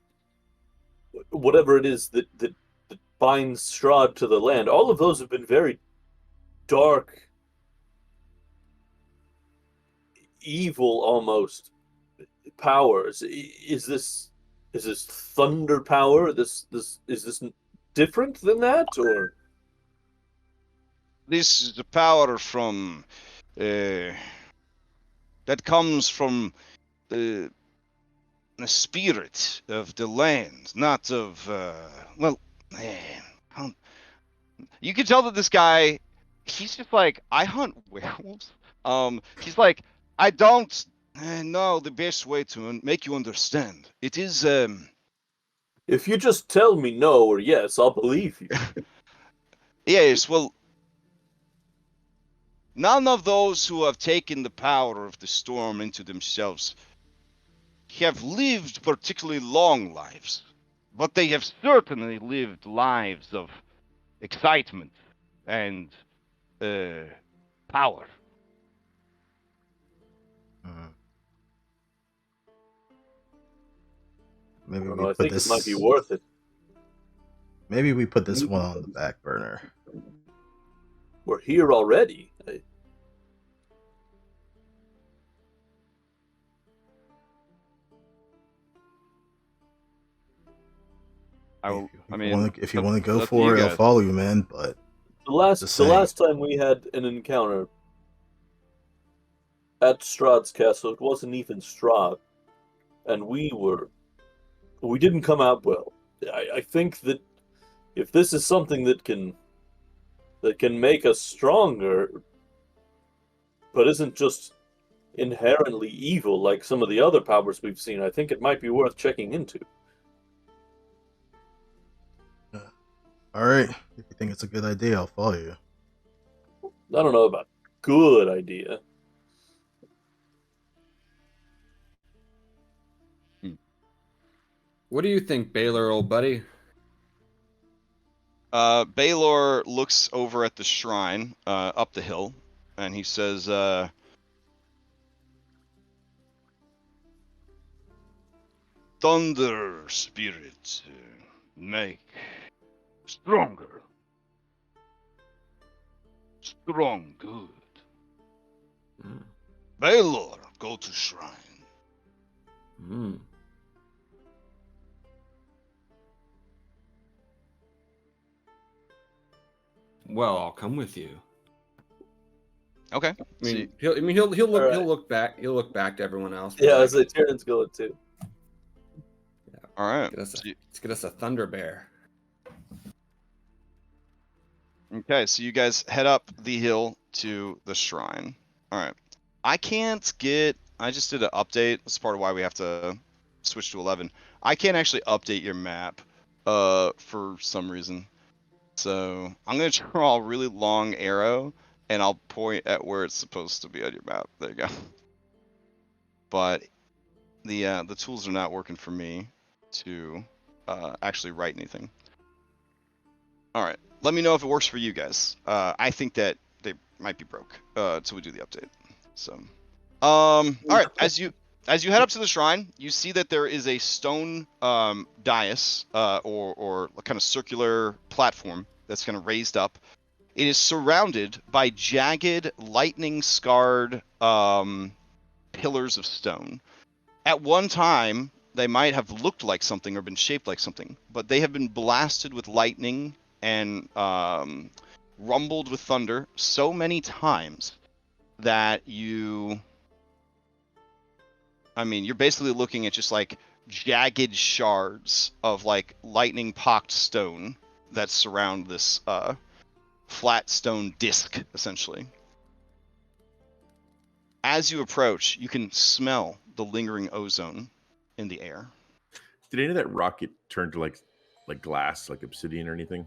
whatever it is that binds Strahd to the land, all of those have been very dark, evil almost powers. Is this thunder power? Is this different than that, or? This is the power from that comes from the spirit of the land, not of you can tell that this guy, he's just like, I hunt werewolves. He's like, I don't know the best way to make you understand. It is If you just tell me no or yes, I'll believe you. Yes, well, none of those who have taken the power of the storm into themselves have lived particularly long lives, but they have certainly lived lives of excitement and power. Maybe I, we know, I put think this. it might be worth it. Maybe we put this one on the back burner. We're here already. If you want to go for it, I'll follow you, man. But the last time we had an encounter at Strahd's castle, it wasn't even Strahd. and we didn't come out well. I think that if this is something that can make us stronger, but isn't just inherently evil like some of the other powers we've seen, I think it might be worth checking into. All right, if you think it's a good idea, I'll follow you. I don't know about good idea. What do you think, Baylor, old buddy? Baylor looks over at the shrine up the hill, and he says, Thunder Spirit, make stronger. Strong good. Mm. Baylor, go to shrine. Mm. Well, I'll come with you. Okay. I mean, he'll look Right. he'll look back to everyone else. Yeah, like, as the Tyrann's going too. All right. let's get us a thunder bear. Okay, so you guys head up the hill to the shrine. All right. I just did an update. That's part of why we have to switch to 11. I can't actually update your map for some reason. So I'm going to draw a really long arrow, and I'll point at where it's supposed to be on your map. There you go. But the tools are not working for me to actually write anything. All right. Let me know if it works for you guys. I think that they might be broke until we do the update. So, all right. As you head up to the shrine, you see that there is a stone dais or kind of circular platform that's kind of raised up. It is surrounded by jagged, lightning-scarred pillars of stone. At one time, they might have looked like something or been shaped like something, but they have been blasted with lightning and rumbled with thunder so many times that you're basically looking at just like jagged shards of like lightning pocked stone that surround this flat stone disc, essentially. As you approach, you can smell the lingering ozone in the air. Did any of that rock get turned to like glass, like obsidian or anything?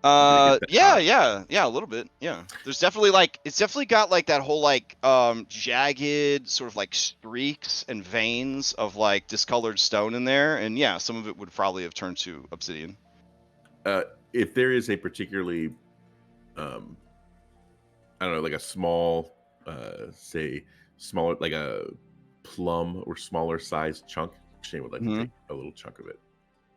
Yeah, a little bit. Yeah. There's definitely it's definitely got like that whole like jagged sort of like streaks and veins of like discolored stone in there, and yeah, some of it would probably have turned to obsidian. If there is a particularly I don't know, like a small say smaller, like a plum or smaller sized chunk, Shane would like to take a little chunk of it.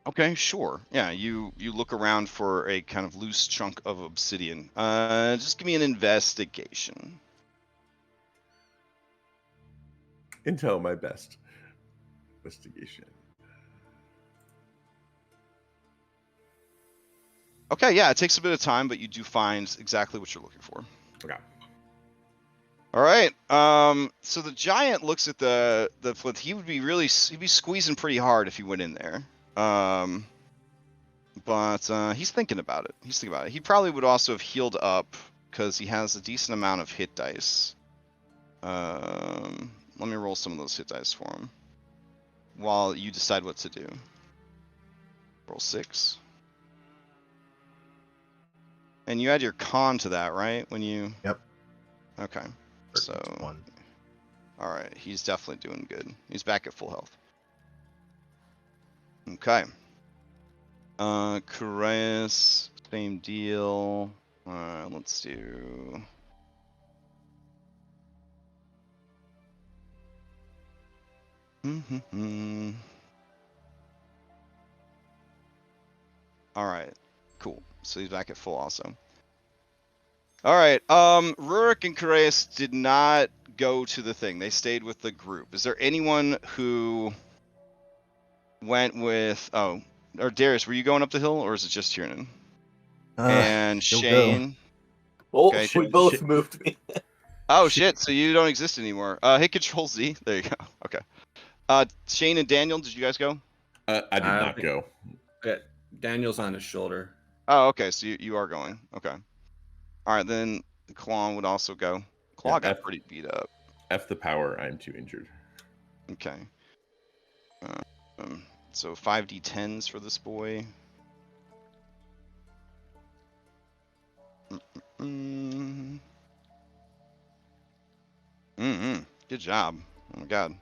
Okay, sure. Yeah, you look around for a kind of loose chunk of obsidian. Just give me an investigation. Intel, my best. Investigation. Okay, yeah, it takes a bit of time, but you do find exactly what you're looking for. Okay. All right. So the giant looks at the flint. He'd be squeezing pretty hard if he went in there. But he's thinking about it. He probably would also have healed up because he has a decent amount of hit dice. Let me roll some of those hit dice for him while you decide what to do. Roll 6. And you add your con to that, right? When you... Yep. Okay. So... 1. All right. He's definitely doing good. He's back at full health. Okay. Chris, same deal. Let's do... All right. Cool. So he's back at full also. All right. Rurik and Correas did not go to the thing. They stayed with the group. Is there anyone who went with... Oh, or Darius, were you going up the hill, or is it just Tiernan? And you'll Shane... Oh, Okay, we both moved me. Oh shit! So you don't exist anymore. Hit Control Z. There you go. Okay. Shane and Daniel, did you guys go? I did not go. Daniel's on his shoulder. Oh, okay. So you are going. Okay. All right, then Claw would also go. Claw Yeah, got pretty beat up. F the power. I'm too injured. Okay. So 5d10s for this boy. Good job. Oh my god.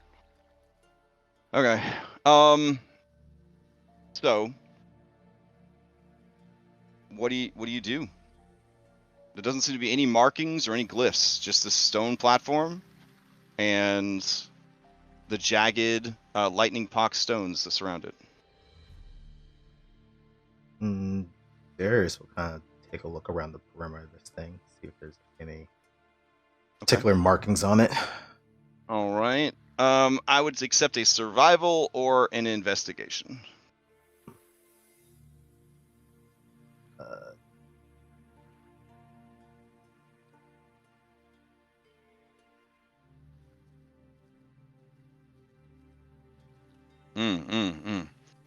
Okay. So what do you do? There doesn't seem to be any markings or any glyphs, just this stone platform and the jagged lightning pox stones that surround it. Darius will kind of take a look around the perimeter of this thing, see if there's any particular markings on it. All right. I would accept a survival or an investigation.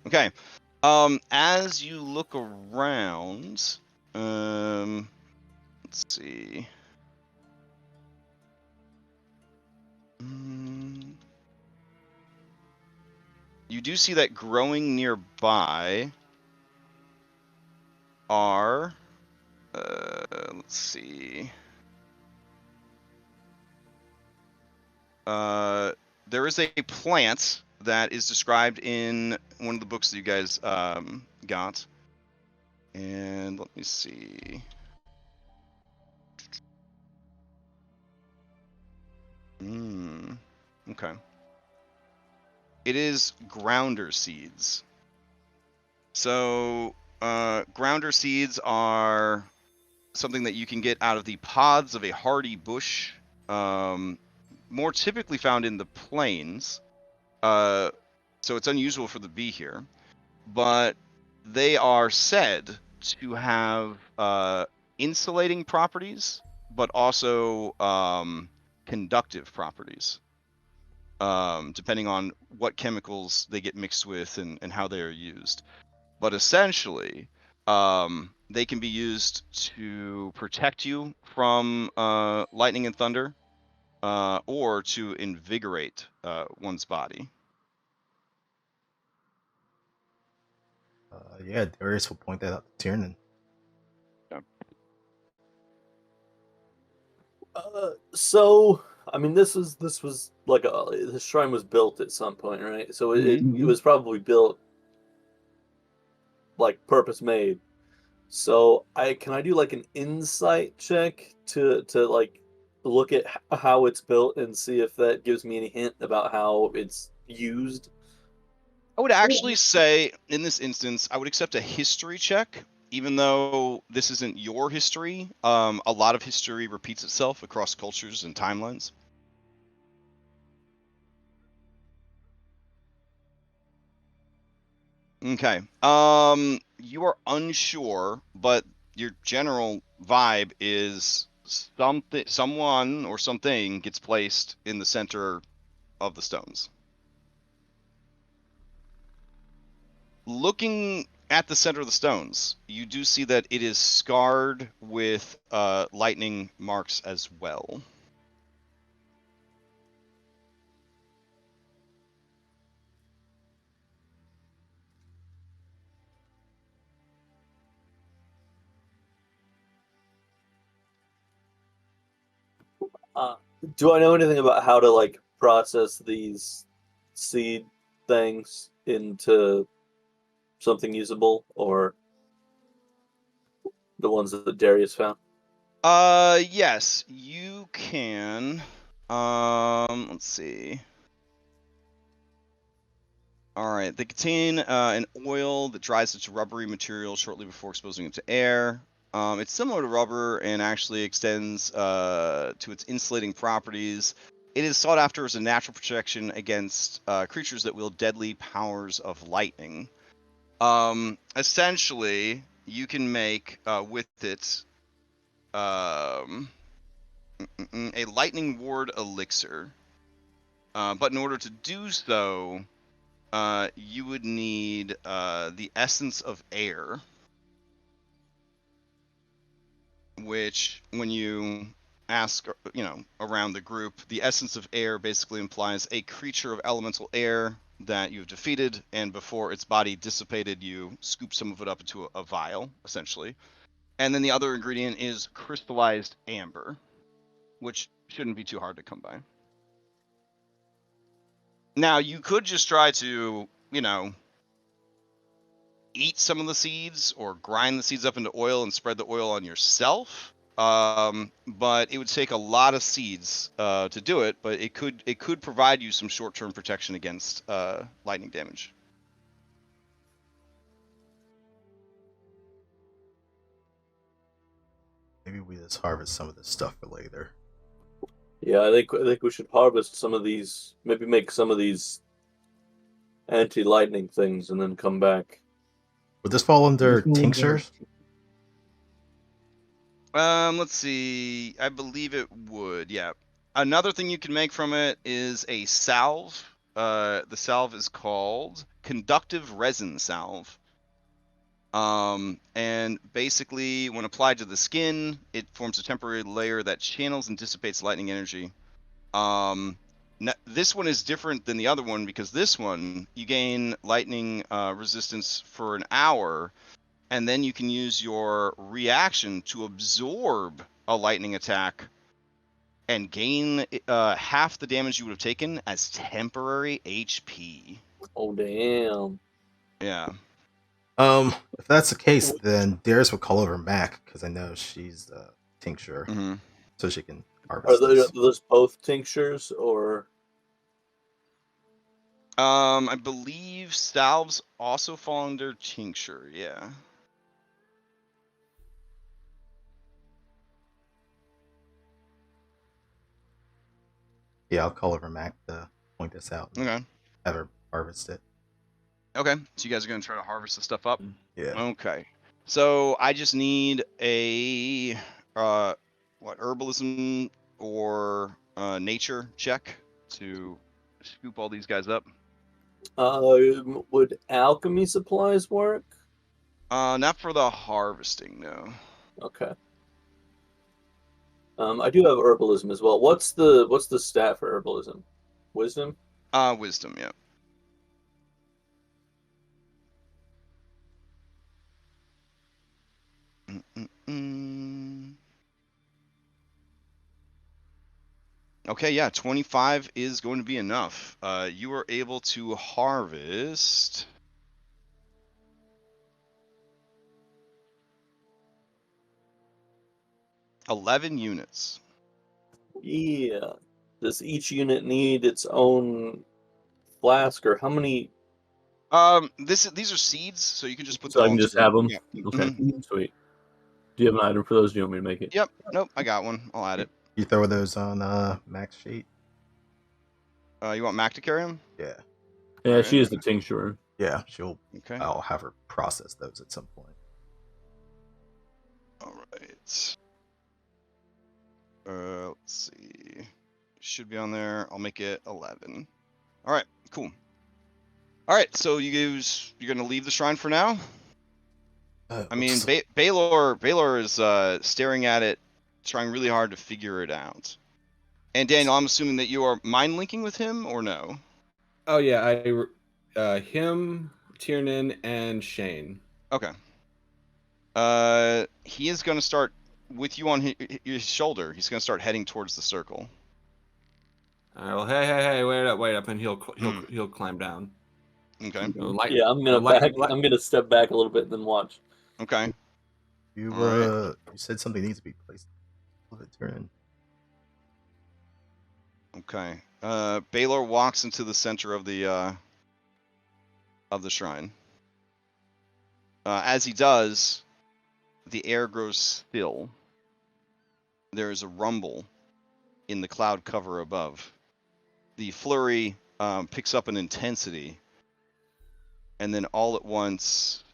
Okay. As you look around, let's see. You do see that growing nearby are, let's see. There is a plant that is described in one of the books that you guys got. And let me see. Okay. It is grounder seeds. So, grounder seeds are something that you can get out of the pods of a hardy bush, more typically found in the plains. So it's unusual for the bee here, but they are said to have insulating properties, but also conductive properties, depending on what chemicals they get mixed with and how they are used. But essentially, they can be used to protect you from lightning and thunder, or to invigorate one's body. Yeah, Darius will point that out to Tiernan. So I mean, this was like the shrine was built at some point, right? So it was probably built like purpose made. So can I do like an insight check to like look at how it's built and see if that gives me any hint about how it's used? I would actually say, in this instance, I would accept a history check, even though this isn't your history. A lot of history repeats itself across cultures and timelines. Okay. You are unsure, but your general vibe is someone or something gets placed in the center of the stones. Looking at the center of the stones, you do see that it is scarred with lightning marks as well. Do I know anything about how to like process these seed things into something usable, or the ones that Darius found? Yes, you can. Let's see. All right, they contain an oil that dries into rubbery material shortly before exposing it to air. It's similar to rubber and actually extends to its insulating properties. It is sought after as a natural protection against creatures that wield deadly powers of lightning. Essentially, you can make with it. a lightning ward elixir. But in order to do so, you would need the essence of air, which, when you ask, around the group, the essence of air basically implies a creature of elemental air that you've defeated, and before its body dissipated, you scoop some of it up into a vial, essentially. And then the other ingredient is crystallized amber, which shouldn't be too hard to come by. Now, you could just try to, eat some of the seeds or grind the seeds up into oil and spread the oil on yourself. But it would take a lot of seeds to do it, but it could provide you some short-term protection against lightning damage. Maybe we just harvest some of this stuff for later. Yeah, I think we should harvest some of these. Maybe make some of these anti-lightning things, and then come back. Would this fall under tinctures? Let's see. I believe it would. Yeah. Another thing you can make from it is a salve. The salve is called Conductive Resin Salve. And basically, when applied to the skin, it forms a temporary layer that channels and dissipates lightning energy. This one is different than the other one because this one, you gain lightning resistance for an hour, and then you can use your reaction to absorb a lightning attack and gain half the damage you would have taken as temporary HP. Oh, damn. Yeah. If that's the case, then Darius will call over Mac because I know she's tincture, so she can harvest Are this. those both tinctures, or? I believe salves also fall under tincture. Yeah. Yeah, I'll call over Mac to point this out. Okay. Have her harvest it. Okay. So you guys are gonna try to harvest the stuff up. Yeah. Okay. So I just need a herbalism or nature check to scoop all these guys up. Would alchemy supplies work? Not for the harvesting, no. Okay. I do have herbalism as well. What's the stat for herbalism? Wisdom? Wisdom, yeah. Okay, yeah, 25 is going to be enough. You are able to harvest 11 units. Yeah. Does each unit need its own flask, or how many? These are seeds, so you can just put So I them can all just together. have them. Yeah. Okay, sweet. Do you have an item for those? Do you want me to make it? Yep. Nope. I got one. I'll add it. You throw those on Mac's sheet? You want Mac to carry them? Yeah. Yeah, Alright. she is the tincture. Yeah, she'll. Okay. I'll have her process those at some point. All right. Let's see. Should be on there. I'll make it 11. All right. Cool. All right. So you're gonna leave the shrine for now. I mean, Baylor is staring at it, trying really hard to figure it out. And Daniel, I'm assuming that you are mind linking with him, or no? Oh yeah, him, Tiernan, and Shane. Okay. He is going to start with you on his shoulder. He's going to start heading towards the circle. All right, well, hey, wait up, and he'll climb down. Okay. Yeah, I'm gonna step back a little bit and then watch. Okay. You you said something needs to be placed. Let it turn. Okay. Baylor walks into the center of the shrine. As he does, the air grows still. There is a rumble in the cloud cover above. The flurry picks up in intensity, and then all at once,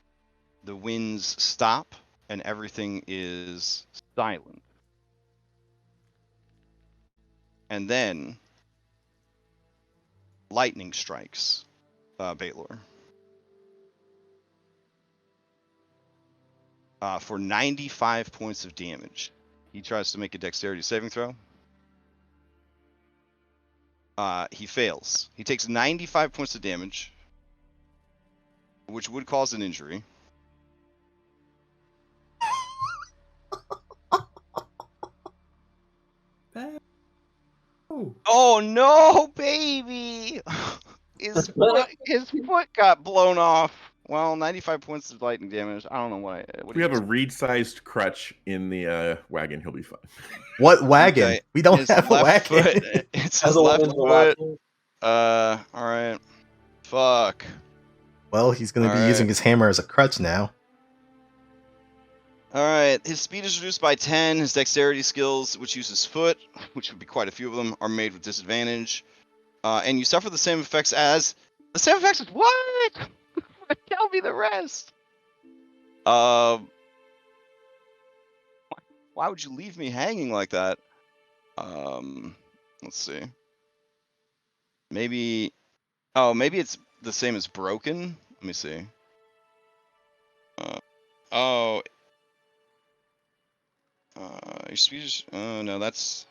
the winds stop and everything is silent. and then lightning strikes Baylor. For 95 points of damage. He tries to make a dexterity saving throw. He fails. He takes 95 points of damage, which would cause an injury. Oh no, baby! His foot got blown off. Well, 95 points of lightning damage. I don't know what. We have a reed-sized crutch in the wagon. He'll be fine. What wagon? Okay. We don't His have a left wagon. foot. It's Has his a left woman in the foot. wagon. All right. Fuck. Well, he's going to be All using right. his hammer as a crutch now. All right. His speed is reduced by 10. His dexterity skills, which uses foot, which would be quite a few of them, are made with disadvantage. And you suffer the same effects as the same effects as what? Tell me the rest. Why would you leave me hanging like that? Let's see. Maybe. Oh, maybe it's the same as broken. Let me see. Oh. Your speed is. Oh no, that's.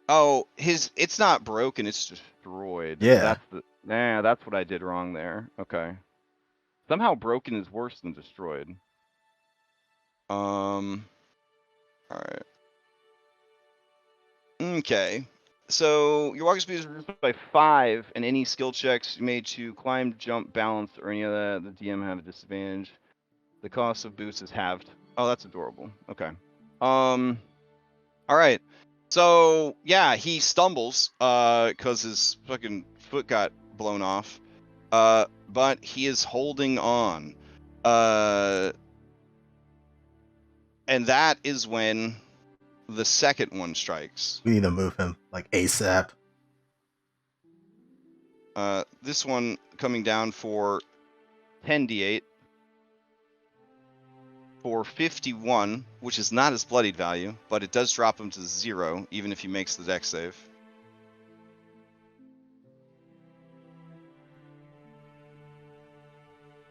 Oh, it's not broken. It's destroyed. Yeah. That's what I did wrong there. Okay. Somehow broken is worse than destroyed. All right. Okay. So your walking speed is reduced by 5, and any skill checks made to climb, jump, balance, or any of that, the DM have a disadvantage. The cost of boots is halved. Oh, that's adorable. Okay. All right. So yeah, he stumbles because his fucking foot got blown off. But he is holding on. And that is when the second one strikes. We need to move him like ASAP. This one coming down for 10d8 for 51, which is not his bloodied value, but it does drop him to 0, even if he makes the dex save.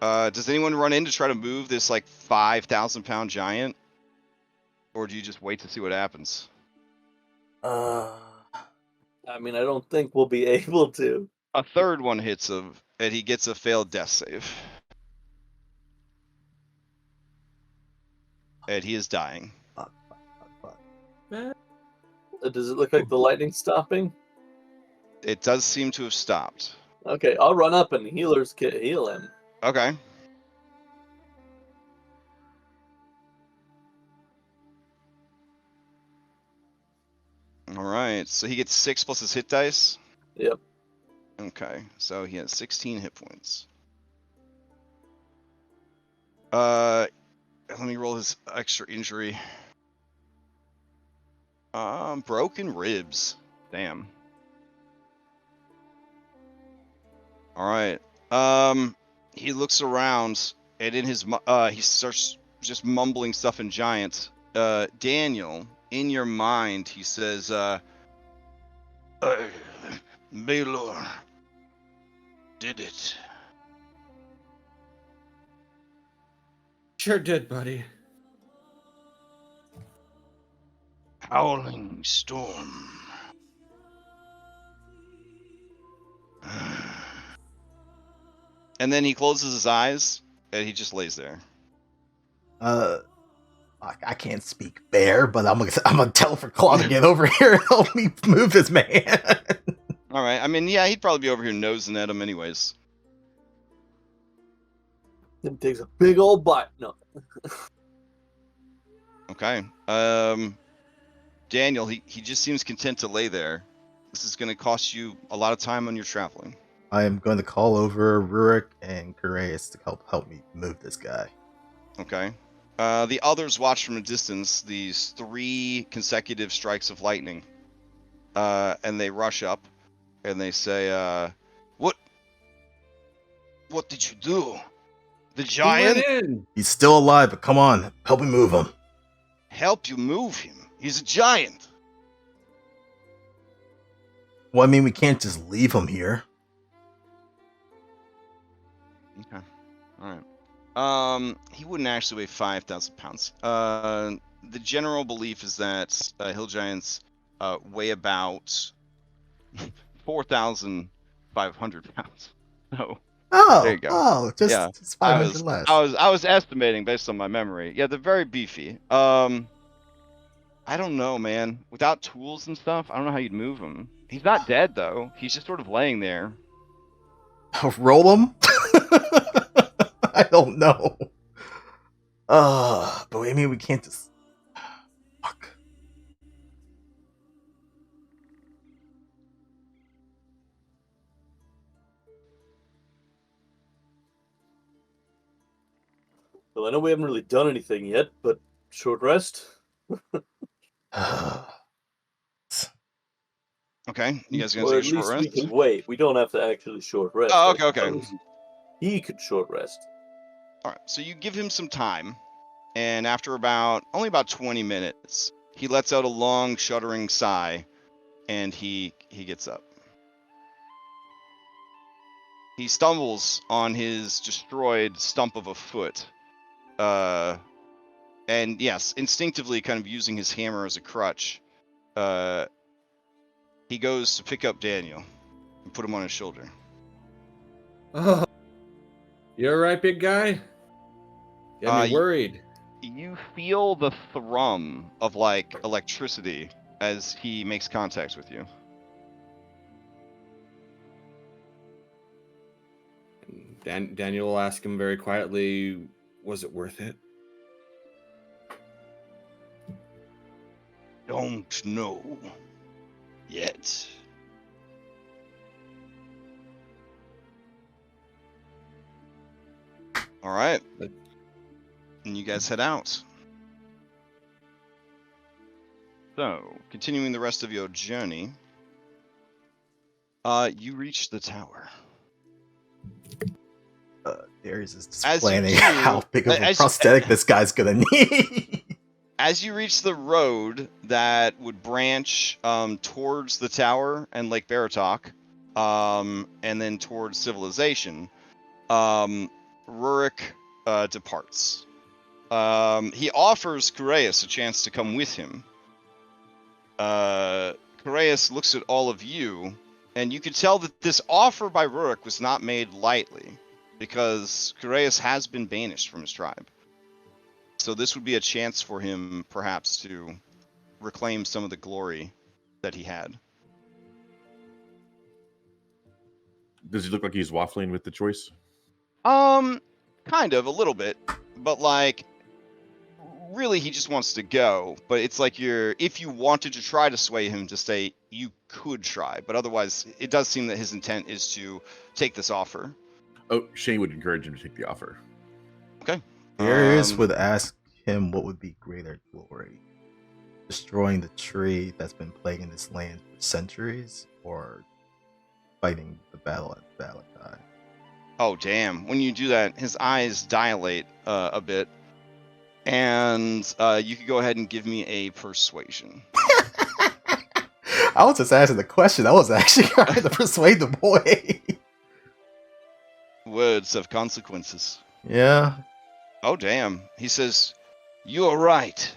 Does anyone run in to try to move this like 5,000-pound giant? Or do you just wait to see what happens? I mean, I don't think we'll be able to. A third one hits him, and he gets a failed death save. And he is dying. Does it look like the lightning stopping? It does seem to have stopped. Okay, I'll run up and heal him. Okay. All right, so he gets 6 plus his hit dice? Yep. Okay, so he has 16 hit points. Let me roll his extra injury. Broken ribs. Damn. All right. He looks around, and in his he starts just mumbling stuff in giant. Daniel, in your mind, he says, Baylor did it. Sure did, buddy. Howling storm. And then he closes his eyes, and he just lays there. I can't speak bear, but I'm gonna tell for Claw to get over here and help me move this man. All right. I mean, yeah, he'd probably be over here nosing at him anyways. Then takes a big old bite. No. Okay. Daniel, he just seems content to lay there. This is going to cost you a lot of time on your traveling. I am going to call over Rurik and Garaeus to help me move this guy. Okay. The others watch from a distance these 3 consecutive strikes of lightning. And they rush up and they say, What did you do? The giant? He went in. He's still alive, but come on, help me move him. Help you move him. He's a giant. Well, I mean, we can't just leave him here. Okay. All right. He wouldn't actually weigh 5,000 pounds. The general belief is that hill giants weigh about 4,500 pounds. So there you go. Yeah, Just 500 less. I was estimating based on my memory. Yeah, they're very beefy. I don't know, man. Without tools and stuff, I don't know how you'd move him. He's not dead though. He's just sort of laying there. Roll him? I don't know. But I mean, we can't just. Fuck. Well, I know we haven't really done anything yet, but short rest. Okay, you guys gonna Or take at a short least rest? we can wait. We don't have to actually short rest. Oh, I okay, okay. suppose. He could short rest. All right, so you give him some time, and after only about 20 minutes, he lets out a long, shuddering sigh, and he gets up. He stumbles on his destroyed stump of a foot, and yes, instinctively, kind of using his hammer as a crutch, he goes to pick up Daniel and put him on his shoulder. Oh, you all right, big guy? Got me worried. You feel the thrum of like electricity as he makes contact with you. Daniel will ask him very quietly, was it worth it? Don't know yet. All right. And you guys head out. So, continuing the rest of your journey, you reach the tower. Darius is just As you planning do- how big of a as- prosthetic this guy's gonna need. As you reach the road that would branch towards the tower and Lake Baratok, and then towards civilization, Rurik departs. He offers Kureus a chance to come with him. Kureus looks at all of you, and you can tell that this offer by Rurik was not made lightly, because Kureus has been banished from his tribe. So this would be a chance for him, perhaps, to reclaim some of the glory that he had. Does he look like he's waffling with the choice? Kind of, a little bit. But, like, really he just wants to go. But it's like if you wanted to try to sway him to stay, you could try. But otherwise, it does seem that his intent is to take this offer. Oh, Shane would encourage him to take the offer. Okay. Darius would ask him what would be greater glory: destroying the tree that's been plaguing this land for centuries, or fighting the battle at Valentine. Oh, damn. When you do that, his eyes dilate a bit. And you could go ahead and give me a persuasion. I was just asking the question. I was actually trying to persuade the boy. Words have consequences. Yeah. Oh, damn. He says, "You are right.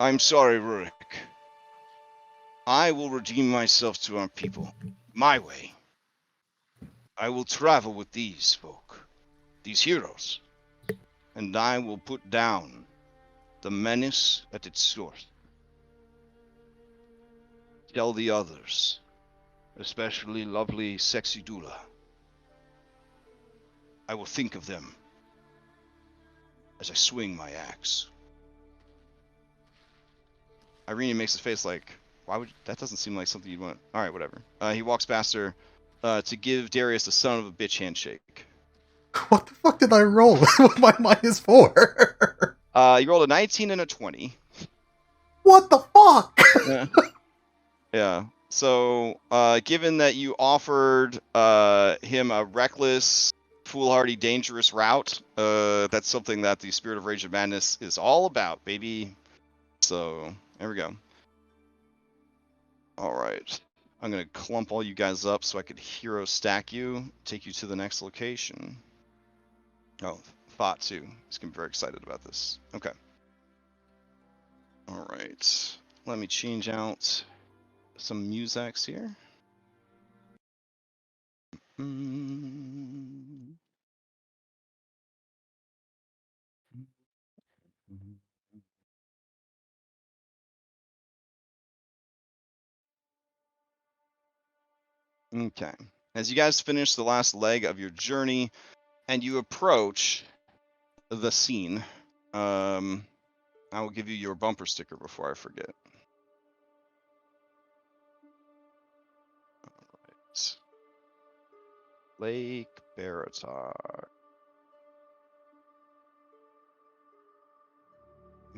I'm sorry, Rurik. I will redeem myself to our people, my way. I will travel with these folk, these heroes, and I will put down the menace at its source. Tell the others, especially lovely sexy Dula. I will think of them as I swing my axe." Irene makes his face like, that doesn't seem like something you'd want. All right, whatever. He walks past her to give Darius a son of a bitch handshake. What the fuck did I roll? What my minus 4? You rolled a 19 and a 20. What the fuck? Yeah. So, given that you offered him a reckless, foolhardy, dangerous route, that's something that the Spirit of Rage of Madness is all about, baby. So, there we go. All right. I'm going to clump all you guys up so I could hero stack you, take you to the next location. Oh, Thought too. He's going to be very excited about this. Okay. All right. Let me change out some musics here. Okay. As you guys finish the last leg of your journey and you approach the scene, I will give you your bumper sticker before I forget. All right. Lake Baratok.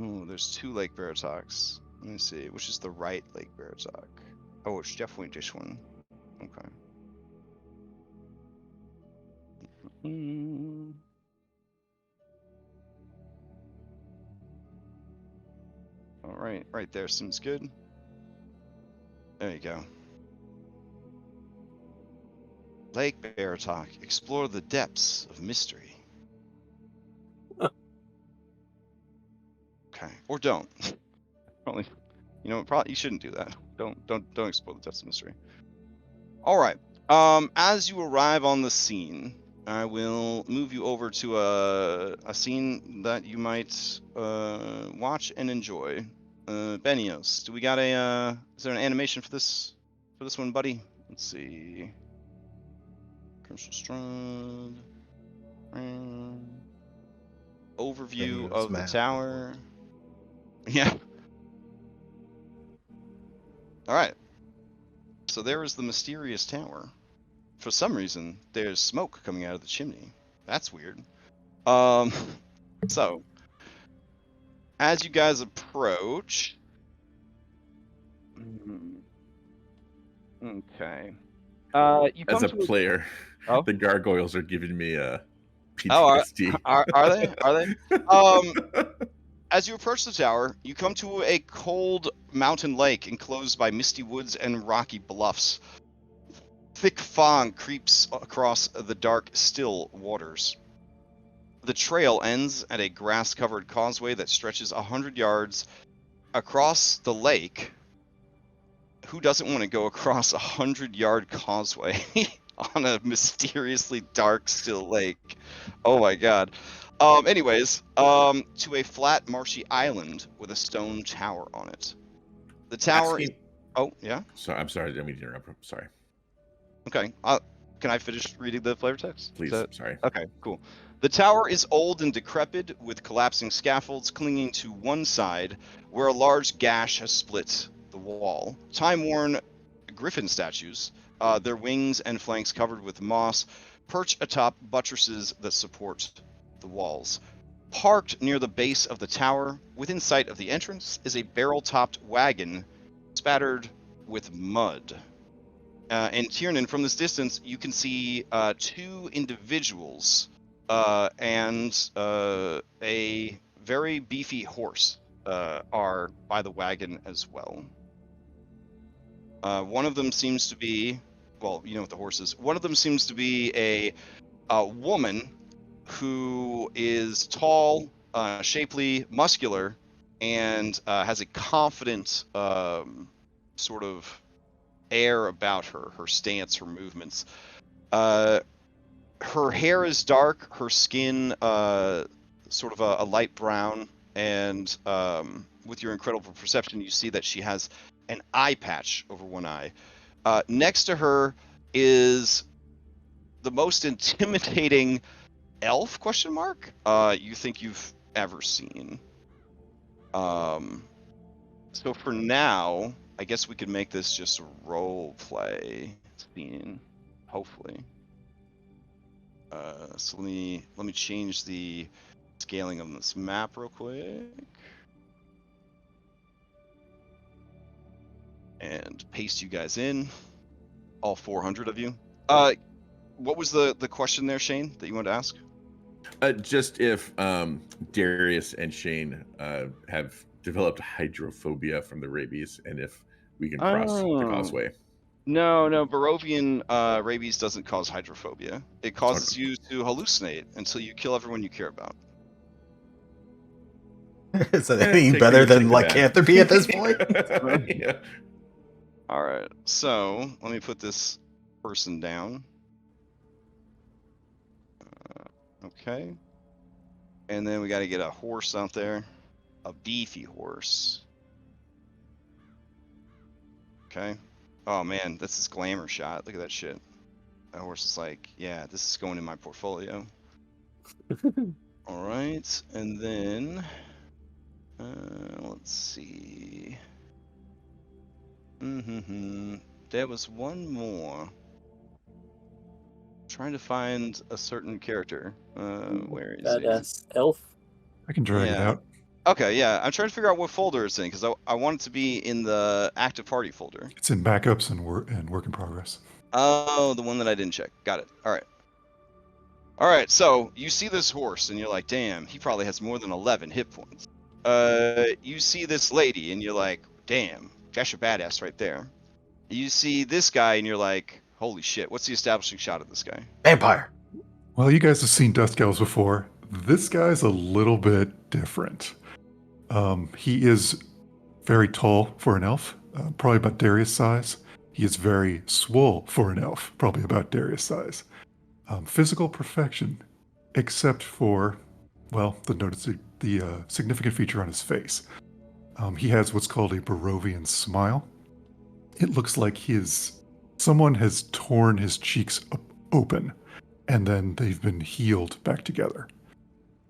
Ooh, there's 2 Lake Baratoks. Let me see, which is the right Lake Baratok? Oh, it's definitely this one. Okay. All right, right there seems good. There you go. Lake Baratok, explore the depths of mystery. Okay, or don't. Probably, probably you shouldn't do that. Don't explore the depths of mystery. All right. As you arrive on the scene, I will move you over to a scene that you might watch and enjoy. Benios, do we got is there an animation for this one, buddy? Let's see. Curse of Strahd. Overview Benios of the map. tower. Yeah. All right. So there is the mysterious tower. For some reason, there's smoke coming out of the chimney. That's weird. So as you guys approach, okay. You come As a to player, Oh? the gargoyles are giving me a Oh, PTSD. are they? Are they? As you approach the tower, you come to a cold mountain lake enclosed by misty woods and rocky bluffs. Thick fog creeps across the dark, still waters. The trail ends at a grass-covered causeway that stretches 100 yards across the lake. Who doesn't want to go across a 100-yard causeway on a mysteriously dark, still lake? Oh my god. Anyways, to a flat, marshy island with a stone tower on it. The tower is... Oh, yeah? Sorry, I'm sorry. I didn't mean to interrupt. I'm sorry. Okay. Can I finish reading the flavor text? Please. Sorry. Okay, cool. The tower is old and decrepit, with collapsing scaffolds clinging to one side, where a large gash has split the wall. Time-worn griffin statues, their wings and flanks covered with moss, perch atop buttresses that support the walls. Parked near the base of the tower, within sight of the entrance, is a barrel-topped wagon spattered with mud. And Tiernan, from this distance, you can see 2 individuals and a very beefy horse are by the wagon as well. One of them seems to be, well, you know what the horse is. One of them seems to be a woman who is tall, shapely, muscular, and has a confident sort of air about her stance, her movements. Her hair is dark, her skin sort of a light brown, and with your incredible perception, you see that she has an eye patch over one eye. Next to her is the most intimidating elf, question mark, you think you've ever seen. So for now, I guess we could make this just a role play scene, hopefully. So let me change the scaling of this map real quick. And paste you guys in, all 400 of you. What was the question there, Shane, that you wanted to ask? Just if Darius and Shane have developed hydrophobia from the rabies, and if we can cross the causeway. No, Barovian rabies doesn't cause hydrophobia. It causes you to hallucinate until you kill everyone you care about. Is it any better than lycanthropy at this point? Yeah. All right, so let me put this person down. Okay. And then we got to get a horse out there. A beefy horse. Okay. Oh man, this is glamour shot. Look at that shit. That horse is like, yeah, this is going in my portfolio. All right, and then let's see. There was one more. Trying to find a certain character. Where is it? Badass elf. I can drag it out. Okay, yeah. I'm trying to figure out what folder it's in because I want it to be in the active party folder. It's in backups and work in progress. Oh, the one that I didn't check. Got it. All right. All right. So you see this horse and you're like, damn, he probably has more than 11 hit points. You see this lady and you're like, damn, that's a badass right there. You see this guy and you're like, holy shit, what's the establishing shot of this guy? Vampire. Well, you guys have seen Dust Elves before. This guy's a little bit different. He is very tall for an elf, probably about Darius' size. He is very swole for an elf, probably about Darius' size. Physical perfection, except for, well, the significant feature on his face. He has what's called a Barovian smile. It looks like someone has torn his cheeks open, and then they've been healed back together.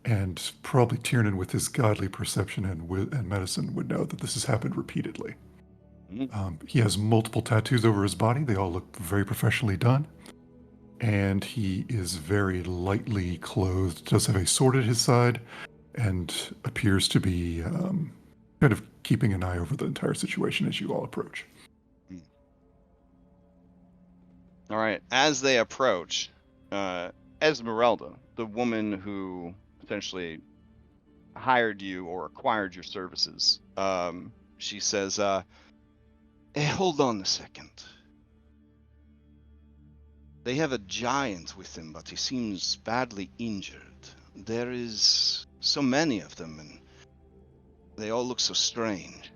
And probably Tiernan, with his godly perception and medicine, would know that this has happened repeatedly. He has multiple tattoos over his body. They all look very professionally done. And he is very lightly clothed, does have a sword at his side, and appears to be kind of keeping an eye over the entire situation as you all approach. All right. As they approach, Esmeralda, the woman who essentially hired you or acquired your services, she says, hey, hold on a second. They have a giant with them, but he seems badly injured. There is so many of them, and they all look so strange.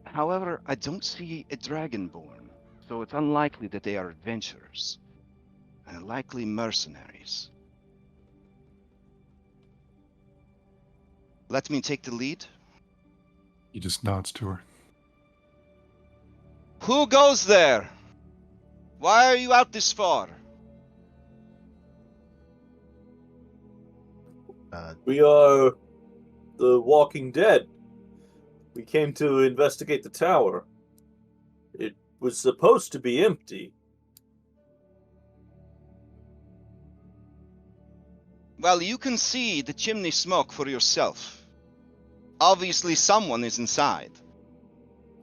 However, I don't see a dragonborn, so it's unlikely that they are adventurers. And likely mercenaries. Let me take the lead. He just nods to her. Who goes there? Why are you out this far? We are the Walking Dead. We came to investigate the tower. It was supposed to be empty. Well, you can see the chimney smoke for yourself. Obviously, someone is inside.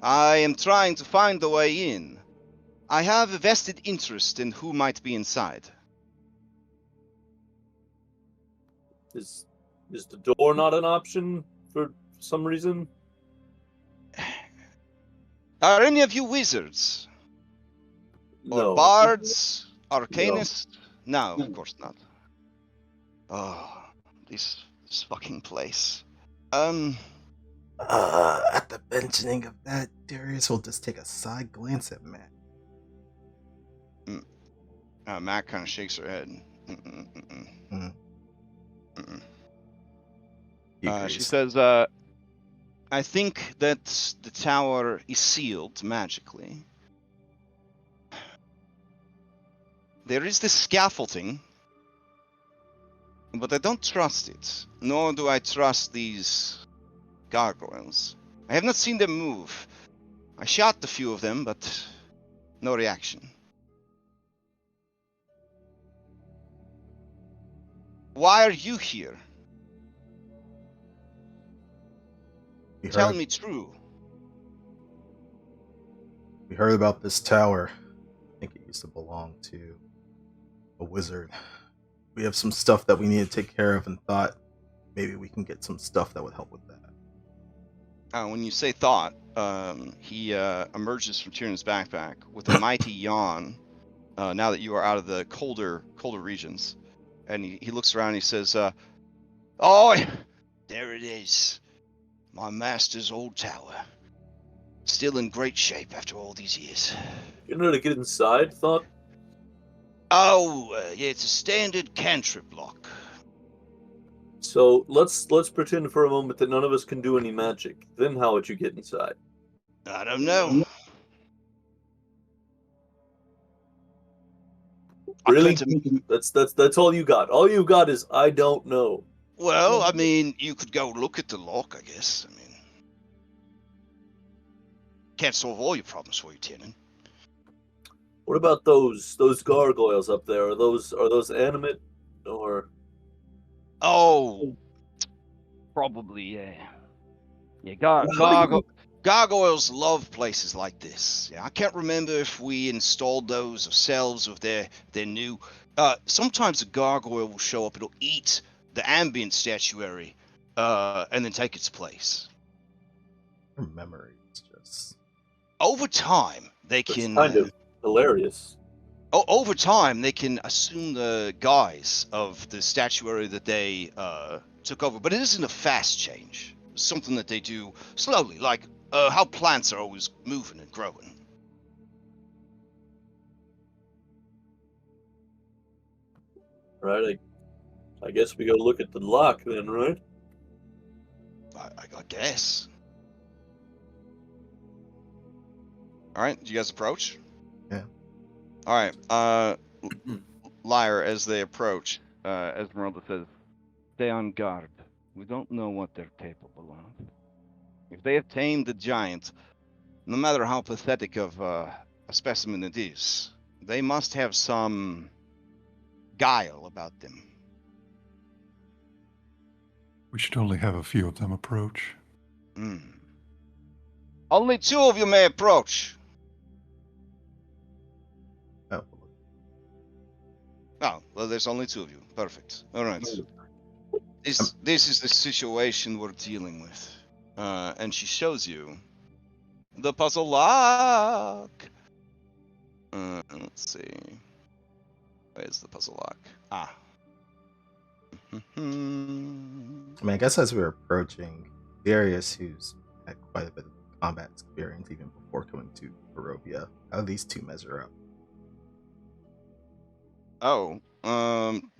I am trying to find a way in. I have a vested interest in who might be inside. Is the door not an option for some reason? Are any of you wizards? Or bards? Arcanists? No, of course not. Oh, this fucking place. At the mentioning of that, Darius will just take a side glance at Matt. Matt kind of shakes her head. She says, I think that the tower is sealed magically. There is this scaffolding, but I don't trust it, nor do I trust these gargoyles. I have not seen them move. I shot a few of them, but no reaction. Why are you here? Tell me true. We heard about this tower. I think it used to belong to a wizard. We have some stuff that we need to take care of and thought maybe we can get some stuff that would help with that. When you say thought, he emerges from Tyrion's backpack with a mighty yawn. Now that you are out of the colder regions, and he looks around and he says, "Oh, there it is, my master's old tower, still in great shape after all these years." You know to get inside, thought? Oh, yeah, it's a standard cantrip lock. So let's pretend for a moment that none of us can do any magic. Then how would you get inside? I don't know. Really? That's all you got. All you got is I don't know. Well, I mean, you could go look at the lock, I guess. I mean, can't solve all your problems for you, Tiernan. What about those gargoyles up there? Are those animate or? Oh, probably, yeah. Yeah, gargoyles love places like this. Yeah, I can't remember if we installed those ourselves or if they're new. Sometimes a gargoyle will show up. It'll eat the ambient statuary, and then take its place. Your memory is just. Over time, they can. It's kind of hilarious. Over time, they can assume the guise of the statuary that they took over, but it isn't a fast change. It's something that they do slowly, like how plants are always moving and growing. Right. I guess we go look at the lock then, right? I guess. All right, do you guys approach? Yeah. All right. Liar, as they approach, Esmeralda says, "Stay on guard. We don't know what they're capable of. If they have tamed the giant, no matter how pathetic of a specimen it is, they must have some guile about them." We should only have a few of them approach. Only 2 of you may approach. Oh, well, there's only 2 of you. Perfect. All right. This is the situation we're dealing with. And she shows you the puzzle lock. Let's see. Where's the puzzle lock? Ah. I mean, I guess as we were approaching, Darius, who's had quite a bit of combat experience even before coming to Barovia, how do these 2 measure up? Oh,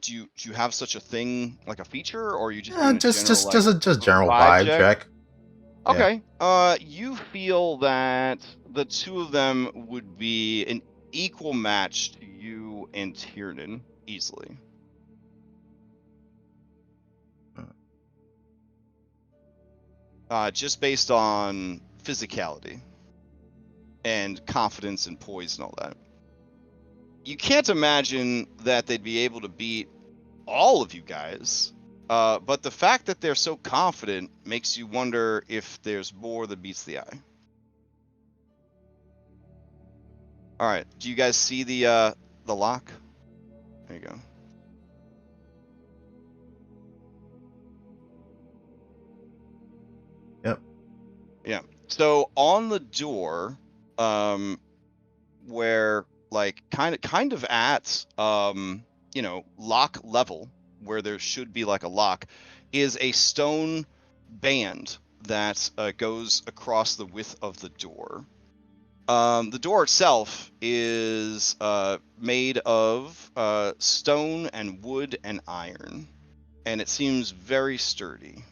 do you have such a thing, like a feature, or are you just Yeah, doing a general, just general vibe vibe check. Okay. You feel that the 2 of them would be an equal match to you and Tiernan easily. Just based on physicality and confidence and poise and all that. You can't imagine that they'd be able to beat all of you guys, but the fact that they're so confident makes you wonder if there's more that beats the eye. All right, do you guys see the lock? There you go. Yep. Yeah. So on the door, where like kind of at lock level, where there should be like a lock, is a stone band that goes across the width of the door. The door itself is made of stone and wood and iron, and it seems very sturdy.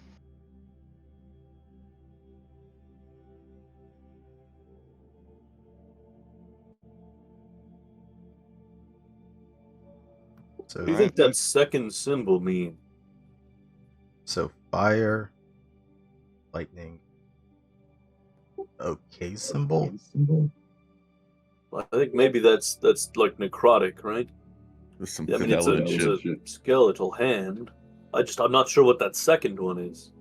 What do you think that second symbol mean? So fire, lightning, okay symbol? I think maybe that's like necrotic, right? There's some I mean, it's a skeletal hand. I'm not sure what that second one is.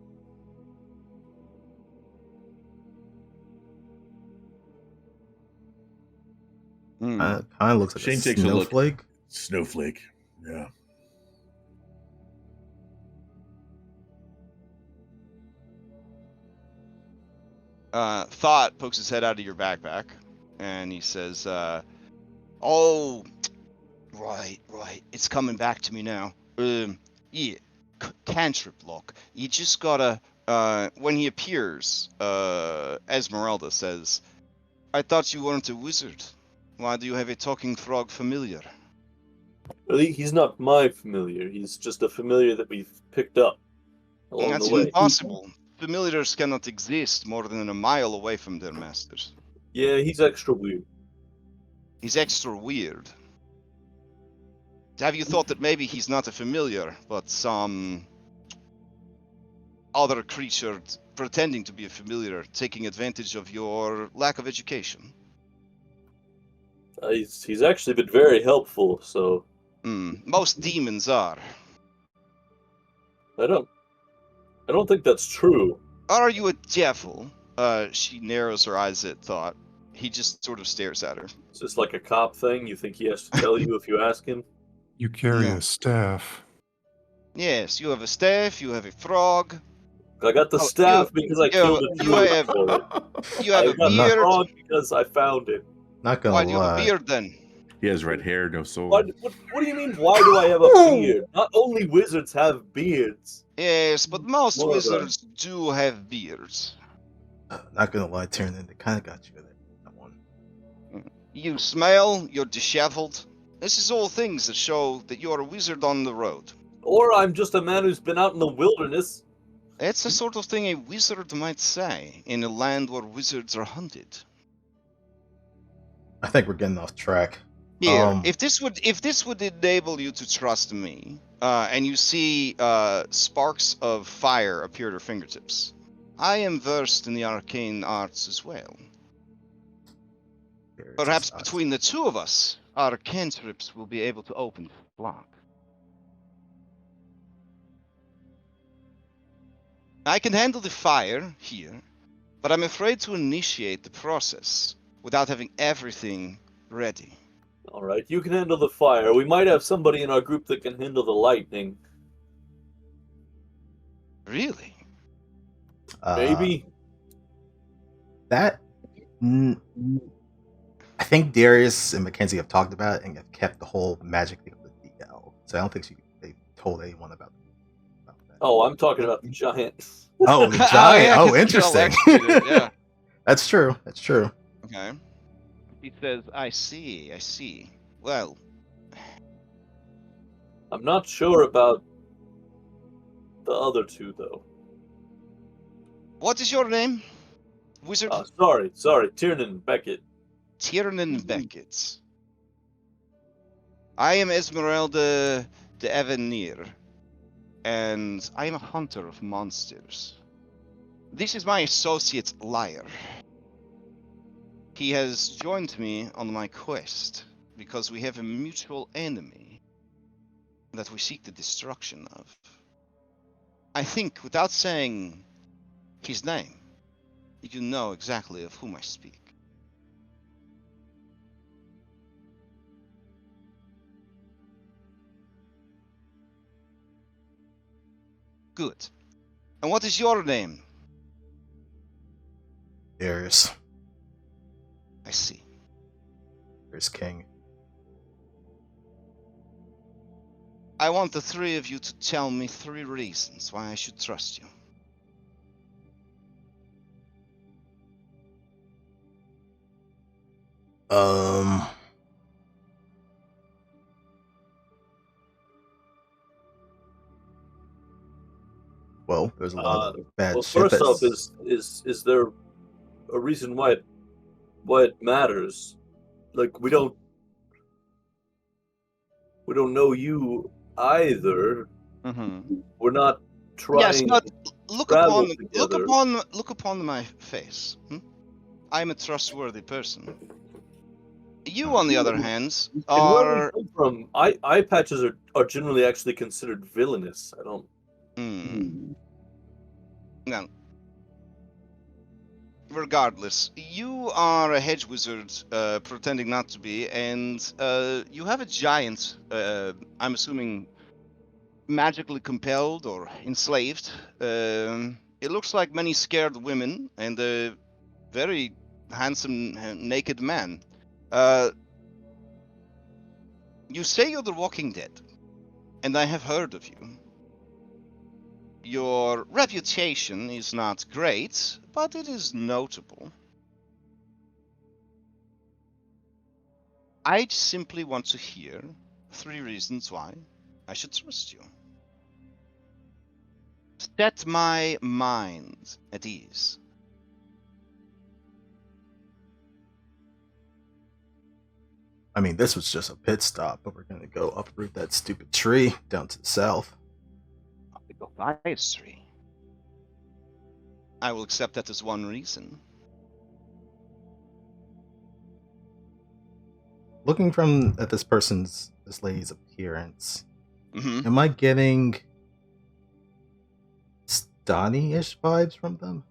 Kind of looks like Shane a takes snowflake. A look. Snowflake. Yeah. Thought pokes his head out of your backpack, and he says, "Oh, right. It's coming back to me now. Yeah, cantrip lock. You just gotta." When he appears, Esmeralda says, "I thought you weren't a wizard. Why do you have a talking frog familiar?" Well, he's not my familiar. He's just a familiar that we've picked up along That's the way. impossible. Familiars cannot exist more than a mile away from their masters. Yeah, he's extra weird. He's extra weird. Have you thought that maybe he's not a familiar, but some other creature pretending to be a familiar, taking advantage of your lack of education? He's actually been very helpful, so Most demons are. I don't think that's true. Are you a devil? She narrows her eyes at Thought. He just sort of stares at her. Is this like a cop thing? You think he has to tell you if you ask him? You carry No. a staff. Yes, you have a staff, you have a frog, I got the Oh, staff because I killed a you druid have- for it. you have I a got the beard. frog because I found it. Not gonna Why do you have a lie. beard then? He has red hair, no soul. What do you mean, why do I have a beard? Not only wizards have beards. Yes, but most More of a- wizards do have beards. Not gonna lie, Tyrion, they kind of got you there. That one. You smell, you're disheveled. This is all things that show that you're a wizard on the road. Or I'm just a man who's been out in the wilderness. It's the sort of thing a wizard might say in a land where wizards are hunted. I think we're getting off track. Here, if this would enable you to trust me, and you see sparks of fire appear at her fingertips, I am versed in the arcane arts as well. Perhaps between the two of us, our cantrips will be able to open the block. I can handle the fire here, but I'm afraid to initiate the process without having everything ready. All right, you can handle the fire. We might have somebody in our group that can handle the lightning. Really? Maybe. That. I think Darius and Mackenzie have talked about it and have kept the whole magic thing with DL. So I don't think they told anyone about that. Oh, I'm talking about the giant. Oh, the giant. yeah, 'cause Oh, Michelle interesting. executed it, yeah. That's true. That's true. Okay. He says, I see. Well, I'm not sure about the other two, though. what is your name? Wizard Sorry, Tiernan Beckett. Tiernan Beckett. I am Esmeralda de Avenir, and I am a hunter of monsters. This is my associate, Liar. He has joined me on my quest because we have a mutual enemy that we seek the destruction of. I think, without saying his name, you know exactly of whom I speak. Good. And what is your name? Darius. I see. Darius King. I want the three of you to tell me 3 reasons why I should trust you. Well, there's a lot of bad Well, shit. first off, that's- is there a reason why it matters? Like we don't know you either. Mm-hmm. We're not trying. Yes, but look travel upon together. my face. I am a trustworthy person. You, on the other hand, And where we are. come from, eye patches are generally actually considered villainous. I don't. No. Regardless, you are a hedge wizard, pretending not to be, and you have a giant. I'm assuming magically compelled or enslaved. It looks like many scared women and a very handsome, naked man. You say you're the Walking Dead, and I have heard of you. Your reputation is not great, but it is notable. I simply want to hear 3 reasons why I should trust you. Set my mind at ease. I mean, this was just a pit stop, but we're gonna go uproot that stupid tree down to the south. Tropical Forestry. I will accept that as one reason. Looking at this lady's appearance, Mm-hmm. am I getting Stani-ish vibes from them?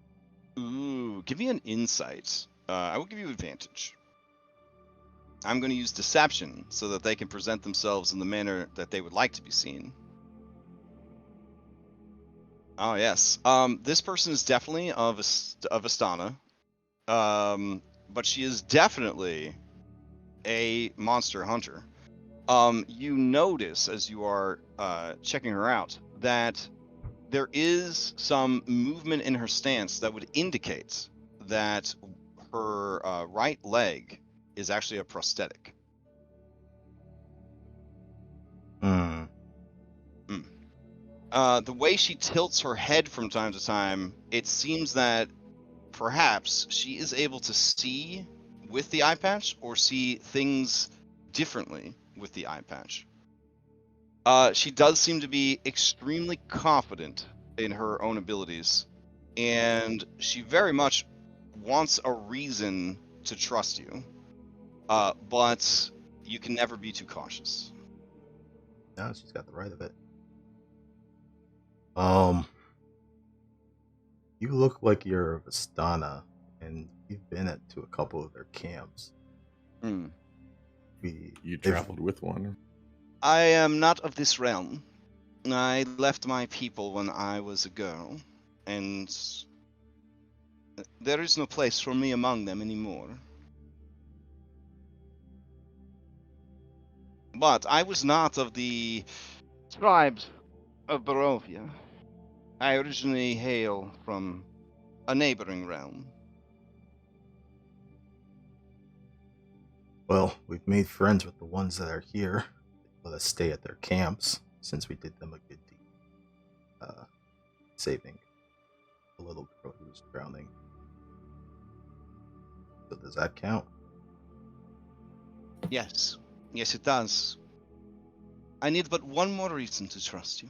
Ooh, give me an insight. I will give you advantage. I'm going to use deception so that they can present themselves in the manner that they would like to be seen. Oh yes. This person is definitely of Astana, but she is definitely a monster hunter. You notice as you are checking her out that there is some movement in her stance that would indicate that her right leg is actually a prosthetic. Hmm. The way she tilts her head from time to time, it seems that perhaps she is able to see with the eye patch or see things differently with the eye patch. She does seem to be extremely confident in her own abilities, and she very much wants a reason to trust you. But you can never be too cautious. No, she's got the right of it. You look like you're of Astana, and you've been to a couple of their camps. Mm. You traveled with one? I am not of this realm. I left my people when I was a girl, and there is no place for me among them anymore. But I was not of the tribes of Barovia. I originally hail from a neighboring realm. Well, we've made friends with the ones that are here. They let us stay at their camps since we did them a good deed. Saving the little girl who was drowning. So does that count? Yes. Yes, it does. I need but one more reason to trust you.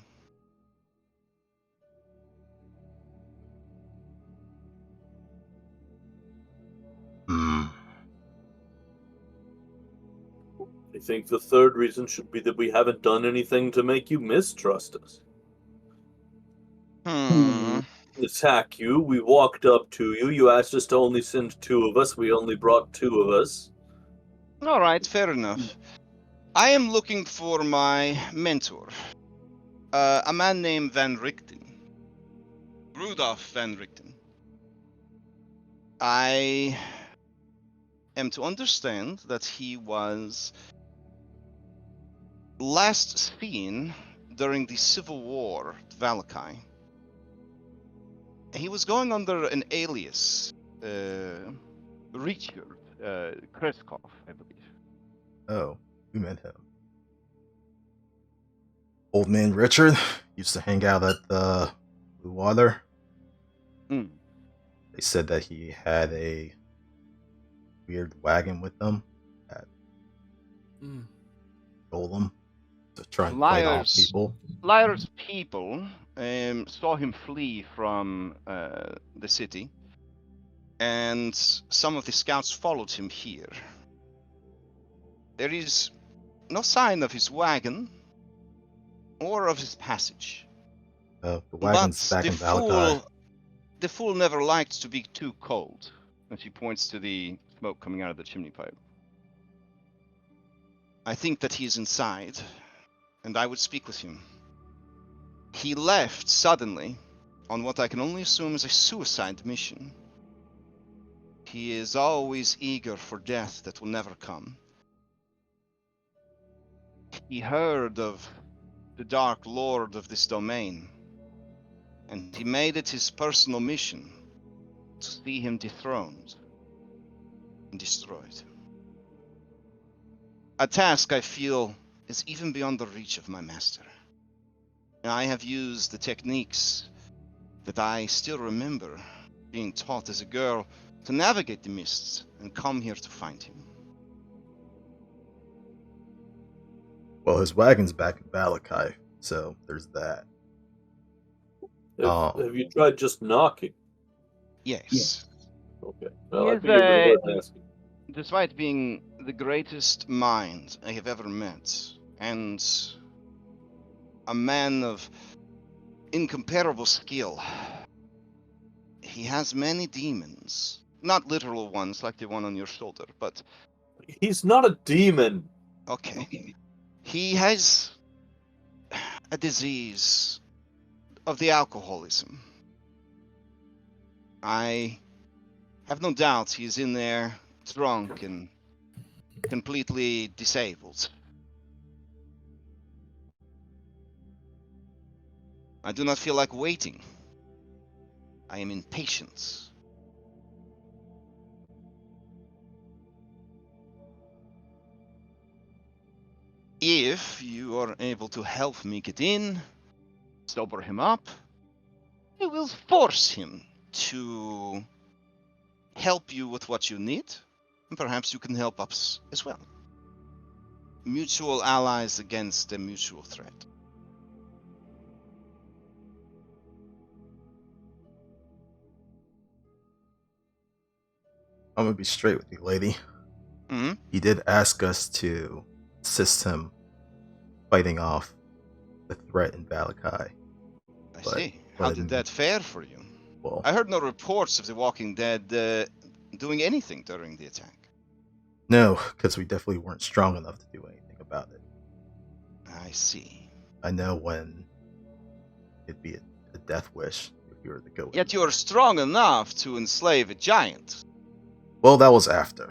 Hmm. I think the third reason should be that we haven't done anything to make you mistrust us. Attack you, we walked up to you, you asked us to only send 2 of us, we only brought 2 of us. All right, fair enough. I am looking for my mentor, a man named Van Richten. Rudolf Van Richten. I am to understand that he was last seen during the Civil War at Valakai. He was going under an alias, Richard Kreskov, I believe. Oh, we met him. Old man Richard used to hang out at the Blue Water. Mm. They said that he had a weird wagon with them that stole him to try and fight off people. Liar's people saw him flee from the city, and some of the scouts followed him here. There is no sign of his wagon or of his passage. The wagon's back in Valakai. The fool never liked to be too cold. And she points to the smoke coming out of the chimney pipe. I think that he is inside, and I would speak with him. He left suddenly on what I can only assume is a suicide mission. He is always eager for death that will never come. He heard of the Dark Lord of this domain, and he made it his personal mission to see him dethroned and destroyed. A task I feel is even beyond the reach of my master. And I have used the techniques that I still remember being taught as a girl to navigate the mists and come here to find him. Well, his wagon's back in Valakai, so there's that. Have you tried just knocking? Yes. Okay. Well, He I is figured it was worth asking. Despite being the greatest mind I have ever met, and a man of incomparable skill, he has many demons. Not literal ones like the one on your shoulder, but... He's not a demon. Okay. He has a disease of the alcoholism. I have no doubt he's in there drunk and completely disabled. I do not feel like waiting. I am impatient. If you are able to help me get in, sober him up, I will force him to help you with what you need, and perhaps you can help us as well. Mutual allies against a mutual threat. I'm gonna be straight with you, lady. Mm-hmm. He did ask us to assist him fighting off the threat in Valakai. I see. How did that fare for you? Well, I heard no reports of the Walking Dead doing anything during the attack. no, because we definitely weren't strong enough to do anything about it. I see. I know when it'd be a death wish if you were to go in. Yet you are strong enough to enslave a giant. Well, that was after.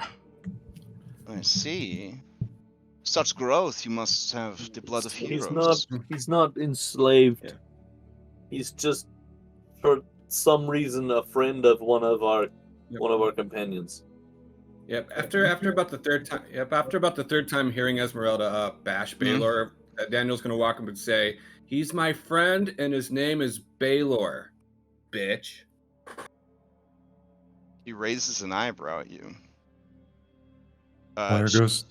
I see. Such growth, you must have the blood of heroes. He's not enslaved. Yeah. He's just, for some reason, a friend of one of our companions. Yep. After about the third time. Yep. After about the third time hearing Esmeralda bash Baylor, Daniel's gonna walk up and say, "He's my friend, and his name is Baylor, bitch." He raises an eyebrow at you. There goes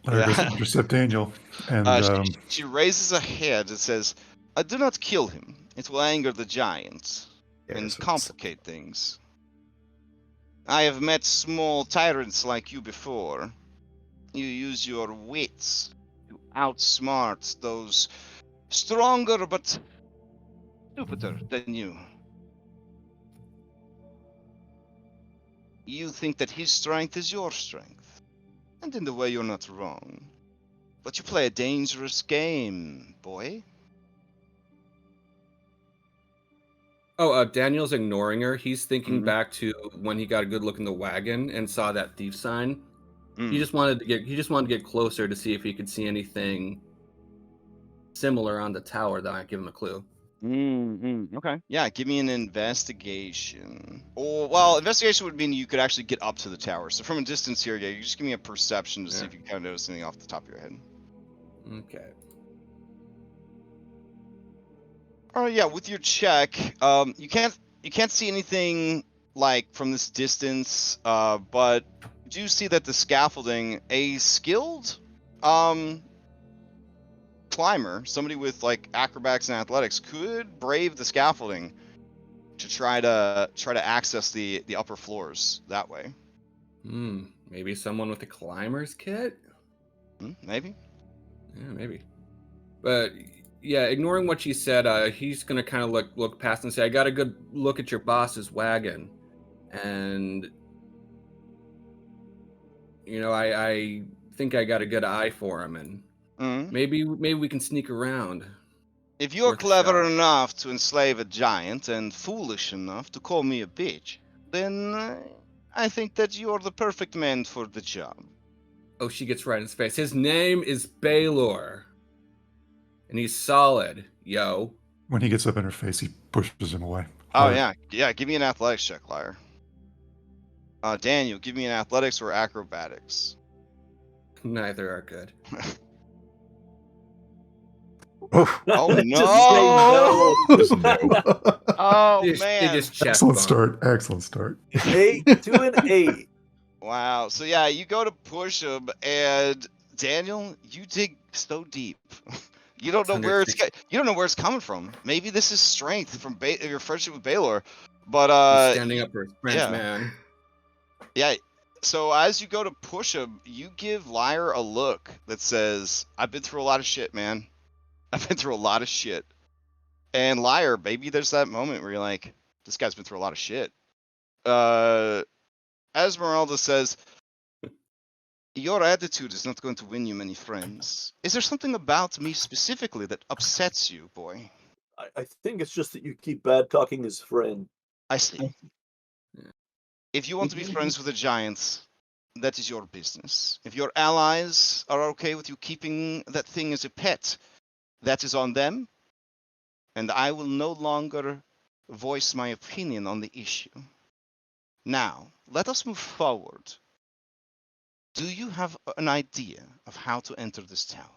to intercept Daniel. And she raises a head and says, "I do not kill him. It will anger the giant and complicate things. I have met small tyrants like you before. You use your wits to outsmart those stronger but stupider than you. You think that his strength is your strength. And in the way you're not wrong. But you play a dangerous game, boy." Oh, Daniel's ignoring her. He's thinking back to when he got a good look in the wagon and saw that thief sign. He just wanted to get closer to see if he could see anything similar on the tower that might give him a clue. Okay. Yeah, give me an investigation. Oh, well, investigation would mean you could actually get up to the tower. So from a distance here, you just give me a perception to see if you can kind of notice anything off the top of your head. Okay. Oh yeah, with your check, you can't see anything like from this distance, but you do see that the scaffolding, a skilled climber, somebody with like acrobatics and athletics, could brave the scaffolding to try to access the upper floors that way. Maybe someone with a climber's kit? Maybe. Yeah, maybe. But yeah, ignoring what she said, he's gonna kind of look past and say, "I got a good look at your boss's wagon, and you know, I think I got a good eye for him, and maybe we can sneak around." If you're clever enough to enslave a giant and foolish enough to call me a bitch, then I think that you are the perfect man for the job. Oh, she gets right in his face. His name is Baylor. And he's solid, yo. When he gets up in her face, he pushes him away. Oh, Hard. yeah. Yeah, give me an athletics check, Liar. Daniel, give me an athletics or acrobatics. Neither are good. Oh, Oh, Just say no! no. Oh, They man. just chest Excellent bump. start. Excellent start. 8 to an 8. Wow. So, yeah, you go to push him, and Daniel, you dig so deep. You don't know where it's you don't know where it's coming from. Maybe this is strength from your friendship with Baylor, but He's standing up for his French yeah. man. Yeah. So as you go to push him, you give Liar a look that says, "I've been through a lot of shit, man. I've been through a lot of shit." And Liar, maybe there's that moment where you're like, "This guy's been through a lot of shit." Esmeralda says, "Your attitude is not going to win you many friends. Is there something about me specifically that upsets you, boy?" I think it's just that you keep bad talking his friend. I see. If you want to be friends with the giants, that is your business. If your allies are okay with you keeping that thing as a pet, that is on them, and I will no longer voice my opinion on the issue. Now, let us move forward. Do you have an idea of how to enter this tower?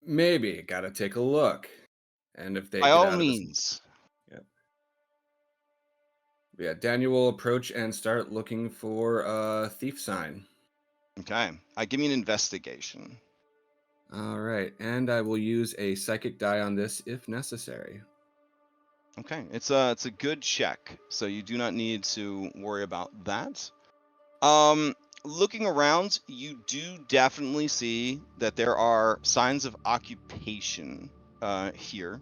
Maybe. Gotta take a look. And if they By get all out of this. means. Yeah, Daniel will approach and start looking for a thief sign. Okay. Give me an investigation. All right, and I will use a psychic die on this if necessary. Okay, it's a good check, so you do not need to worry about that. Looking around, you do definitely see that there are signs of occupation here.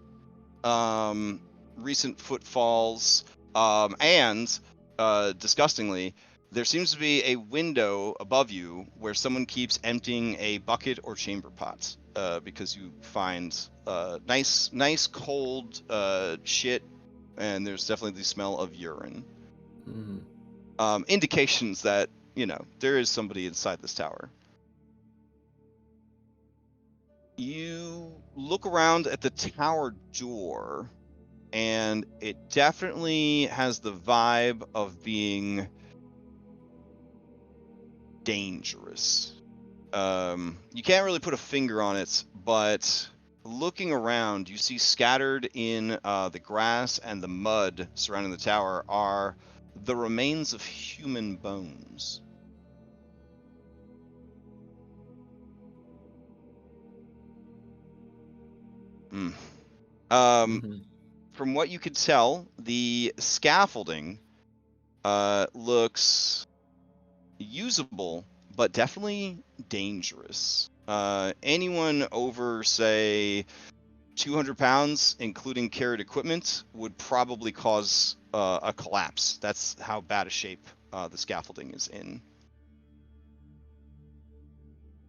Recent footfalls, and disgustingly, there seems to be a window above you where someone keeps emptying a bucket or chamber pot, because you find nice cold shit, and there's definitely the smell of urine. Mm-hmm. Indications that, there is somebody inside this tower. You look around at the tower door, and it definitely has the vibe of being dangerous. You can't really put a finger on it, but looking around, you see scattered in the grass and the mud surrounding the tower are the remains of human bones. From what you could tell, the scaffolding looks usable, but definitely dangerous. Anyone over, say, 200 pounds, including carried equipment, would probably cause a collapse. That's how bad a shape the scaffolding is in.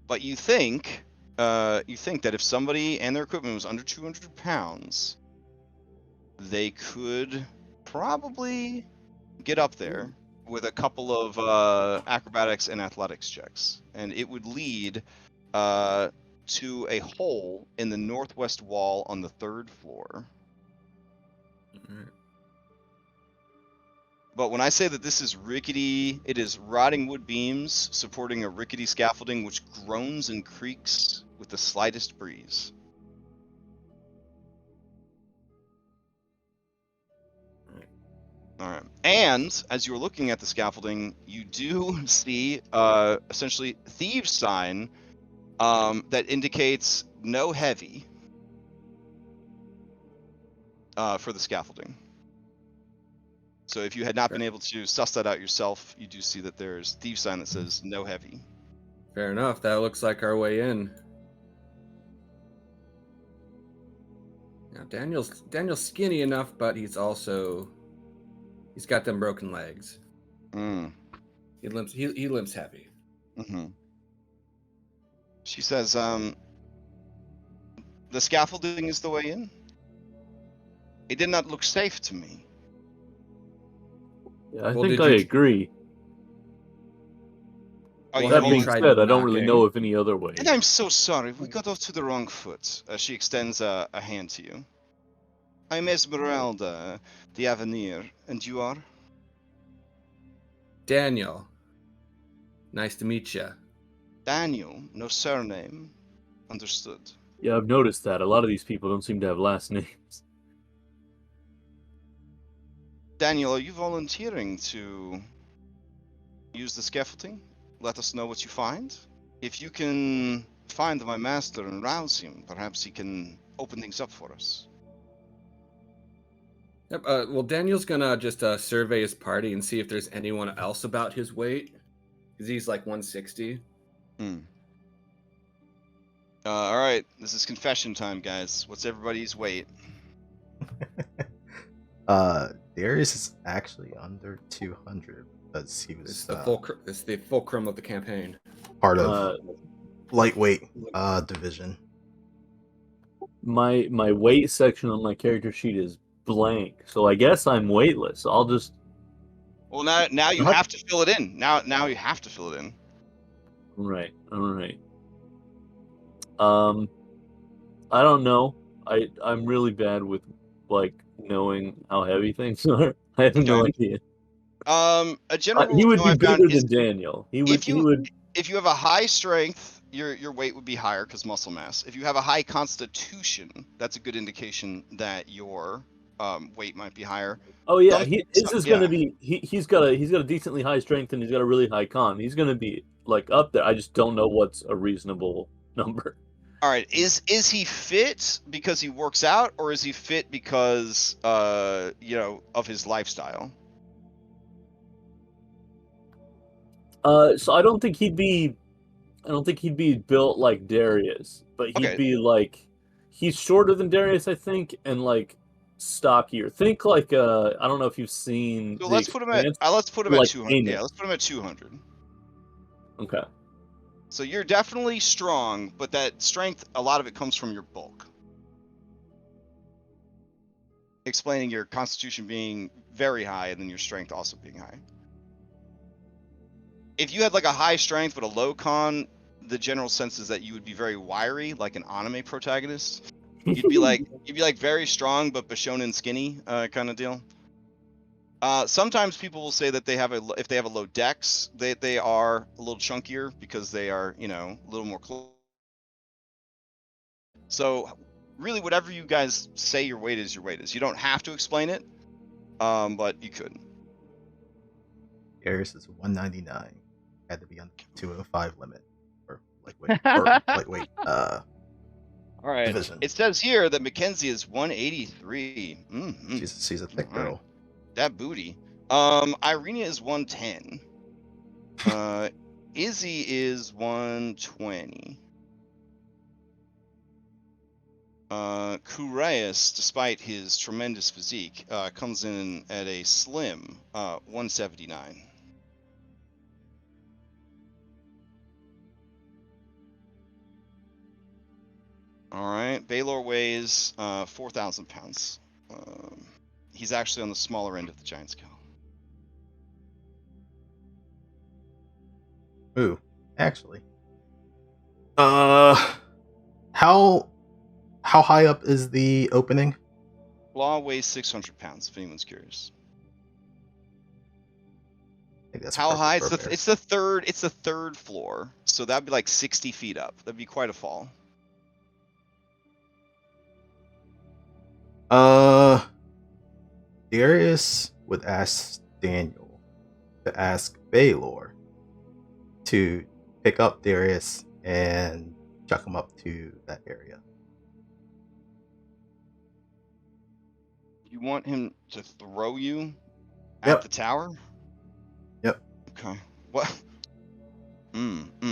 But you think that if somebody and their equipment was under 200 pounds, they could probably get up there with a couple of acrobatics and athletics checks, and it would lead to a hole in the northwest wall on the 3rd floor. Right. But when I say that this is rickety, it is rotting wood beams supporting a rickety scaffolding which groans and creaks with the slightest breeze. All right. And as you were looking at the scaffolding, you do see essentially thieves sign that indicates no heavy for the scaffolding. So if you had not been able to suss that out yourself, you do see that there's thieves sign that says no heavy. Fair enough. That looks like our way in. Now Daniel's skinny enough, but he's got them broken legs. He limps heavy. She says, the scaffolding is the way in. It did not look safe to me. Yeah, I Well, think did I you- agree. Oh, Well, you That have you being volunteer- tried said, I don't really knocking? know of any other way. And I'm so sorry. We got off to the wrong foot. She extends a hand to you. I'm Esmeralda, the Avenir, and you are? Daniel. Nice to meet you. Daniel, no surname. Understood. Yeah, I've noticed that. A lot of these people don't seem to have last names. Daniel, are you volunteering to use the scaffolding? Let us know what you find. If you can find my master and rouse him, perhaps he can open things up for us. Yep. Well, Daniel's gonna just survey his party and see if there's anyone else about his weight, because he's like 160. All right, this is confession time, guys. What's everybody's weight? Darius is actually under 200 because he This was is the fulcrum of the campaign. part of lightweight division. My weight section on my character sheet is blank, so I guess I'm weightless. I'll just. Well, now you What? have to fill it in. Now you have to fill it in. All right. I don't know. I'm really bad with like knowing how heavy things are. I have no idea. A general rule He of would thumb be I found bigger is than Daniel. He would. if you have a high strength, your weight would be higher because muscle mass. If you have a high constitution, that's a good indication that your weight might be higher. Oh yeah, Some- his is yeah. gonna be. He's got a decently high strength and he's got a really high con. He's gonna be like up there. I just don't know what's a reasonable number. All right, is he fit because he works out, or is he fit because of his lifestyle? So I don't think he'd be built like Darius, but he'd Okay. be like he's shorter than Darius, I think, and like stockier. Think like I don't know if you've seen. So The let's put him at like 200. Amos. Yeah, let's put him at 200. Okay. So you're definitely strong, but that strength, a lot of it comes from your bulk. Explaining your constitution being very high and then your strength also being high. If you had like a high strength but a low con, the general sense is that you would be very wiry, like an anime protagonist. You'd be like very strong but Bishonen skinny kind of deal. Sometimes people will say that if they have a low dex, they are a little chunkier because they are a little more So really, whatever you guys say your weight is, your weight is. You don't have to explain it, but you could. Darius is 199. Had to be on the 205 limit or lightweight. All right. Division. It says here that Mackenzie is 183. Mm-hmm. She's a thick All right. girl. That booty. Irina is 110. Izzy is 120. Kureus, despite his tremendous physique, comes in at a slim 179. All right, Baylor weighs 4,000 pounds. He's actually on the smaller end of the giant scale. Ooh, actually. How high up is the opening? Law weighs 600 pounds, if anyone's curious. I think that's How high? perfect for a It's the third. It's the third floor, so that'd be like 60 feet up. That'd be quite a fall. Darius would ask Daniel to ask Baylor to pick up Darius and chuck him up to that area. You want him to throw you Yep. at the tower? Yep. Okay. What?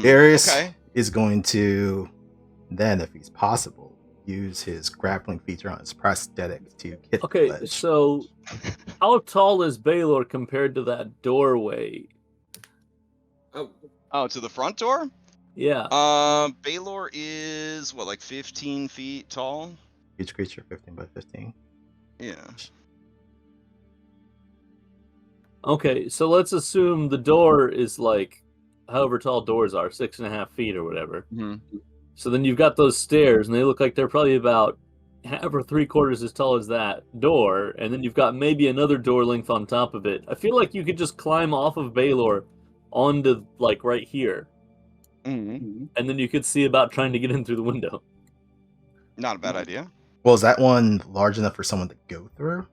Darius Okay. is going to then, if he's possible, use his grappling feature on his prosthetic to hit the Okay, ledge. so how tall is Baylor compared to that doorway? Oh, to the front door? Yeah. Baylor is what, like 15 feet tall? Each creature 15 by 15. Yeah. Okay, so let's assume the door is like, however tall doors are, 6.5 feet or whatever. Mm-hmm. So then you've got those stairs, and they look like they're probably about half or 3/4 as tall as that door, and then you've got maybe another door length on top of it. I feel like you could just climb off of Baylor onto, like, right here, Mm-hmm. and then you could see about trying to get in through the window. Not a bad idea. Well, is that one large enough for someone to go through?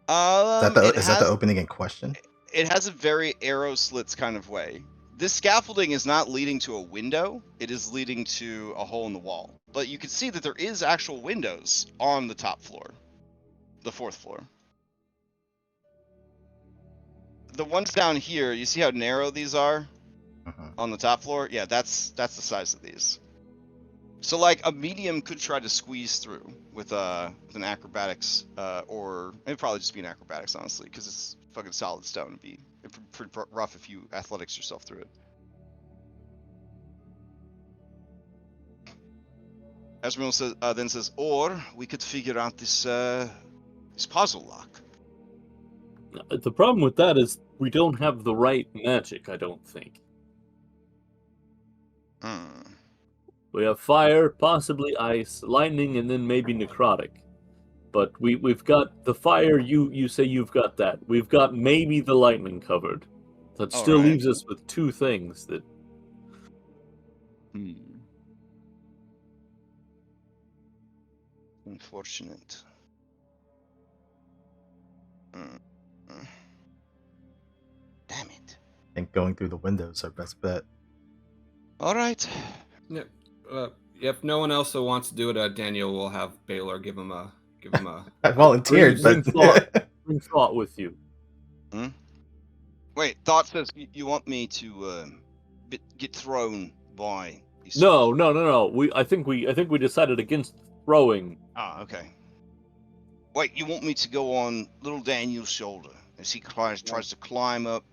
Is that the opening in question? It has a very arrow slits kind of way. This scaffolding is not leading to a window, it is leading to a hole in the wall. But you can see that there is actual windows on the top floor, the 4th floor. The ones down here, you see how narrow these are on the top floor? Yeah, that's the size of these. So like a medium could try to squeeze through with an acrobatics, or it'd probably just be an acrobatics, honestly, because it's fucking solid stone. It'd be pretty rough if you athletics yourself through it. Esmeralda says, then says, or we could figure out this puzzle lock. The problem with that is we don't have the right magic, I don't think. We have fire, possibly ice, lightning, and then maybe necrotic. But we've got the fire, you say you've got that. We've got maybe the lightning covered. That still leaves us with 2 things that... Unfortunate. Damn it. I think going through the window is our best bet. All right. Yeah. If no one else wants to do it, Daniel will have Baylor give him a. I volunteered, bring but thought with you. Wait, Thought says you want me to get thrown by these... No. I think we decided against throwing. Ah, okay. Wait, you want me to go on little Daniel's shoulder as he tries to climb up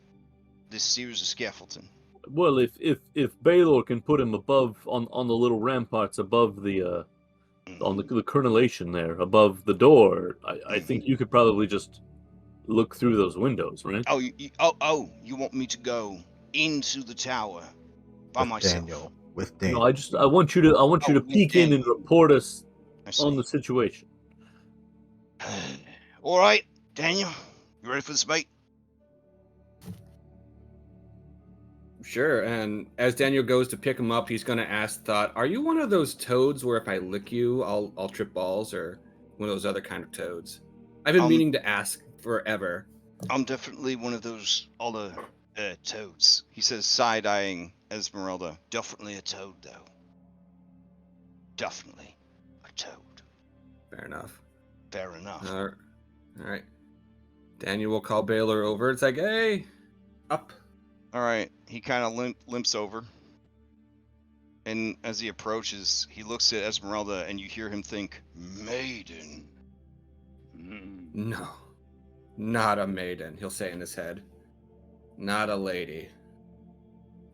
this series of scaffolding? Well, if Baylor can put him above on the little ramparts above the on the crenellation there above the door, I think you could probably just look through those windows, right? Oh, you want me to go into the tower by myself? With Daniel. No, I want you to peek in and report us on the situation. All right, Daniel, you ready for this, mate? Sure, and as Daniel goes to pick him up, he's going to ask Thought, are you one of those toads where if I lick you, I'll trip balls, or one of those other kind of toads? I've been meaning to ask forever. I'm definitely one of those other toads, he says, side-eyeing Esmeralda. Definitely a toad, though. Definitely a toad. Fair enough. Fair enough. All right. Daniel will call Baylor over. It's like, hey, up. All right. He kind of limps over. And as he approaches, he looks at Esmeralda, and you hear him think, maiden. No, not a maiden, he'll say in his head. Not a lady.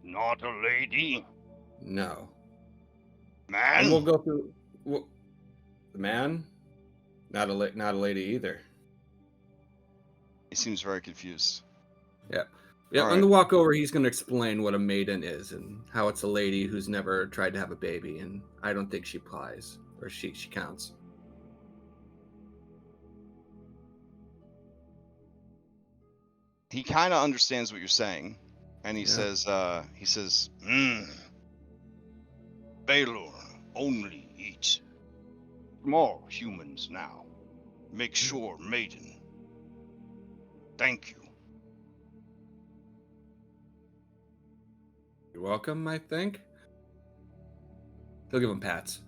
Not a lady? No. Man? And we'll go through... the man? Not a lady either. He seems very confused. Yeah, All on right. the walk over, he's going to explain what a maiden is and how it's a lady who's never tried to have a baby, and I don't think she applies, or she counts. He kind of understands what you're saying, and he says, Baylor only eats small humans now. Make sure, maiden. Thank you. You're welcome, I think. He'll give him pats.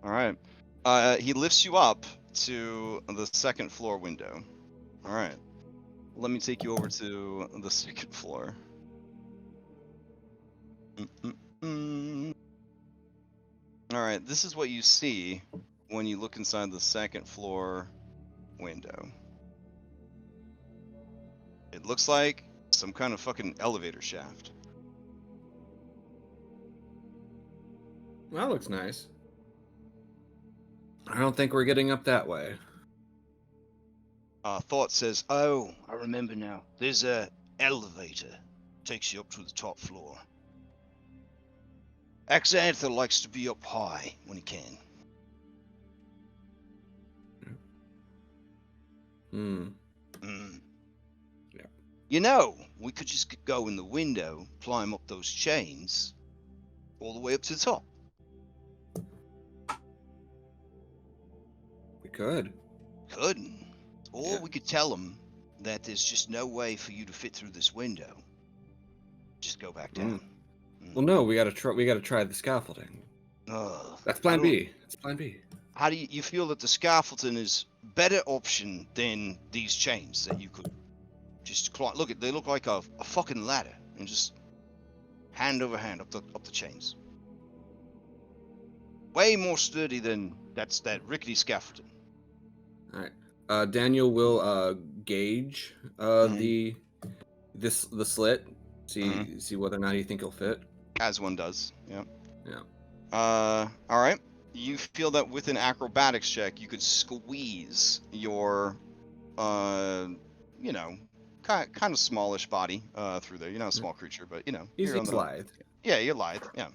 All right. He lifts you up to the 2nd floor window. All right. Let me take you over to the 2nd floor. All right. This is what you see when you look inside the 2nd floor window. It looks like some kind of fucking elevator shaft. Well, that looks nice. I don't think we're getting up that way. Thought says, "Oh, I remember now. There's a elevator. Takes you up to the top floor. Axantha likes to be up high when he can." Yeah. You know, we could just go in the window, climb up those chains, all the way up to the top. We could. Couldn't. Or Yeah. we could tell them that there's just no way for you to fit through this window. Just go back down. Well, no, we gotta try. We gotta try the scaffolding. That's Plan B. That's Plan B. How do you feel that the scaffolding is better option than these chains that you could just climb? Look, they look like a fucking ladder, and just hand over hand up the chains. Way more sturdy than that rickety scaffolding. All right. Daniel will gauge the slit. See whether or not you think it'll fit. As one does. Yeah. Yeah. All right. You feel that with an acrobatics check, you could squeeze your, you know, kind of smallish body through there. You're not a small creature, but you know, He's you're lithe. Yeah, you're lithe. Yeah.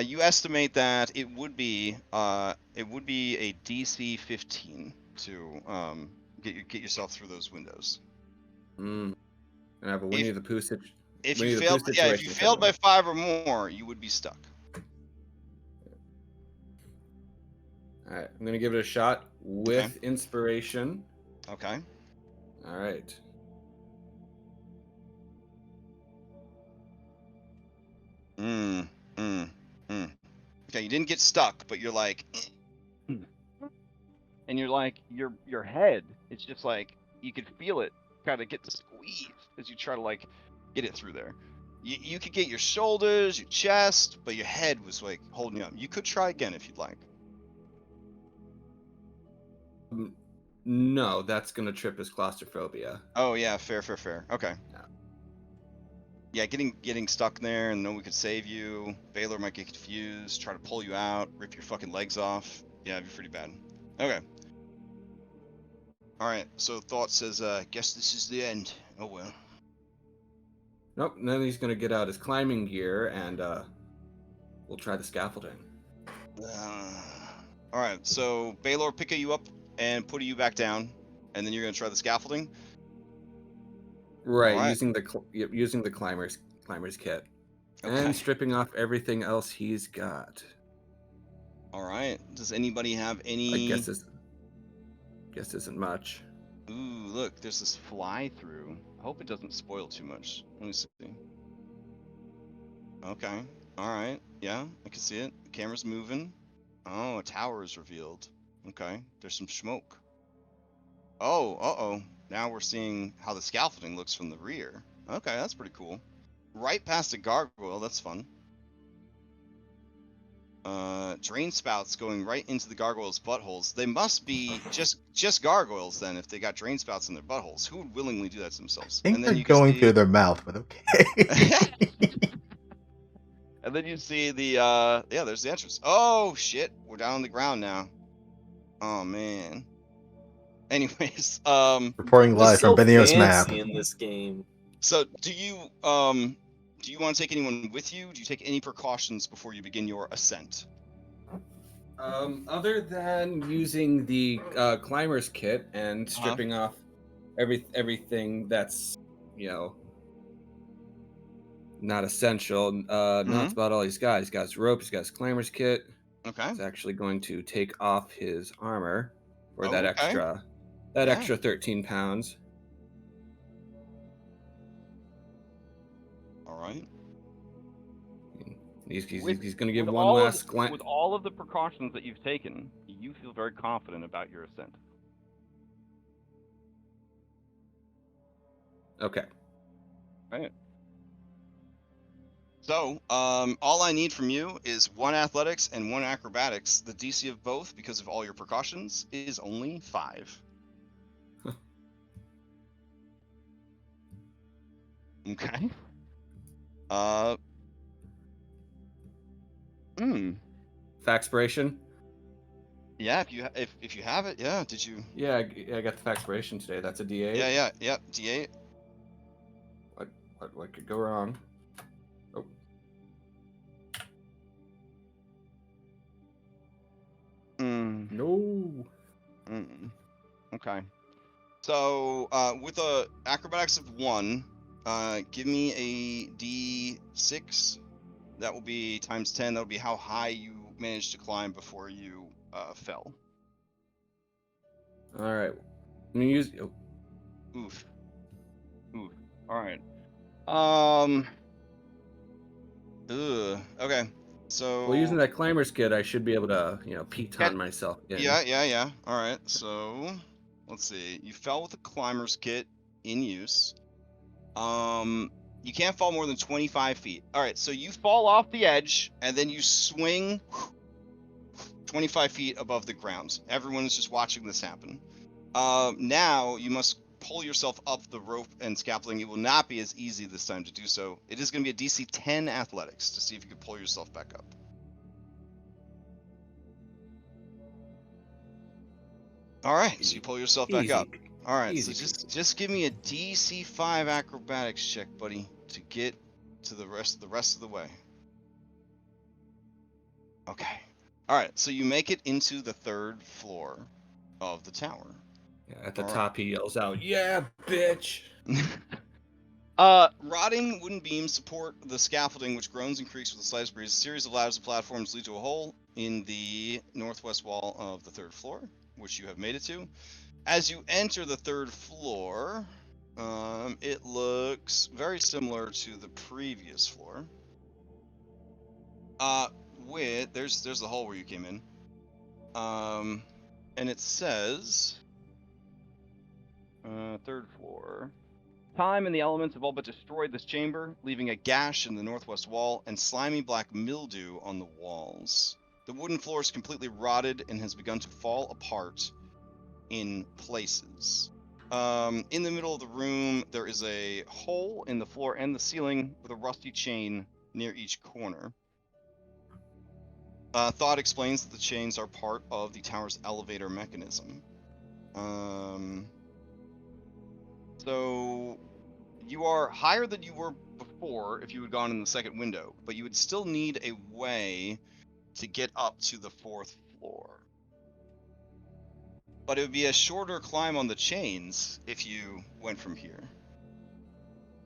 You estimate that it would be a DC 15 to get yourself through those windows. And I have a Winnie the Pooh situation. If you failed by 5 or more, you would be stuck. All right, I'm gonna give it a shot with inspiration. Okay. All right. Okay, you didn't get stuck, but you're like, and you're like, your head, it's just like, you could feel it kind of get the squeeze as you try to like get it through there. You could get your shoulders, your chest, but your head was like holding you up. You could try again if you'd like. No, that's gonna trip his claustrophobia. Oh yeah, fair. Okay. Yeah, getting stuck there, and no one could save you. Baylor might get confused, try to pull you out, rip your fucking legs off. Yeah, it'd be pretty bad. Okay. All right. So Thought says, "Guess this is the end." Oh well. Nope. Then he's gonna get out his climbing gear, and we'll try the scaffolding. All right. So Baylor picking you up and putting you back down, and then you're gonna try the scaffolding. Right, All right. using the climber's kit, Okay. and stripping off everything else he's got. All right. Does anybody have any? I guess isn't much. Ooh, look, there's this fly through. I hope it doesn't spoil too much. Let me see. Okay. All right. Yeah, I can see it. The camera's moving. Oh, a tower is revealed. Okay. There's some smoke. Oh, uh-oh. Now we're seeing how the scaffolding looks from the rear. Okay, that's pretty cool. Right past a gargoyle. That's fun. Drain spouts going right into the gargoyles' buttholes. They must be just gargoyles then, if they got drain spouts in their buttholes. Who would willingly do that to themselves? I think they're going through their mouth, but okay. And then you see the yeah, there's the entrance. Oh shit, we're down on the ground now. Oh man. Anyways, Reporting live from Benio's map. In this game. So do you want to take anyone with you? Do you take any precautions before you begin your ascent? Other than using the climber's kit and stripping off everything that's, you know, not essential. No, that's about all he's got. He's got his rope, he's got his climber's kit. Okay. He's actually going to take off his armor for that okay. extra 13 pounds. All right. He's going to give one last glance. With all of the precautions that you've taken, you feel very confident about your ascent. Okay. Right. So, all I need from you is 1 athletics and 1 acrobatics. The DC of both, because of all your precautions, is only 5. Okay. Faxpiration? Yeah, if you have it, yeah. Did you? Yeah, I got the Factoration today. That's a D8. Yeah. D8. What could go wrong? Oh. No. Okay. So with a acrobatics of 1, give me a D6. That will be times 10. That will be how high you managed to climb before you fell. All right. I'm gonna use. Oh. Oof. All right. Okay. So. Well, using that climber's kit, I should be able to, piton myself in. Yeah. All right. So, let's see. You fell with a climber's kit in use. You can't fall more than 25 feet. All right. So you fall off the edge and then you swing 25 feet above the ground. Everyone is just watching this happen. Now you must pull yourself up the rope and scaffolding. It will not be as easy this time to do so. It is going to be a DC 10 athletics to see if you can pull yourself back up. All right, so you pull yourself back up. All right, so just give me a DC 5 acrobatics check, buddy, to get to the rest of the way. Okay. All right, so you make it into the 3rd floor of the tower. Yeah, at the top, he yells out, "Yeah, bitch!" Rotting wooden beams support the scaffolding, which groans and creaks with the slightest breeze. A series of ladders and platforms lead to a hole in the northwest wall of the 3rd floor, which you have made it to. As you enter the 3rd floor, it looks very similar to the previous floor. There's the hole where you came in. And it says 3rd floor. Time and the elements have all but destroyed this chamber, leaving a gash in the northwest wall and slimy black mildew on the walls. The wooden floor is completely rotted and has begun to fall apart in places. In the middle of the room, there is a hole in the floor and the ceiling with a rusty chain near each corner. Thought explains that the chains are part of the tower's elevator mechanism. So you are higher than you were before if you had gone in the 2nd window, but you would still need a way to get up to the 4th floor. But it would be a shorter climb on the chains if you went from here.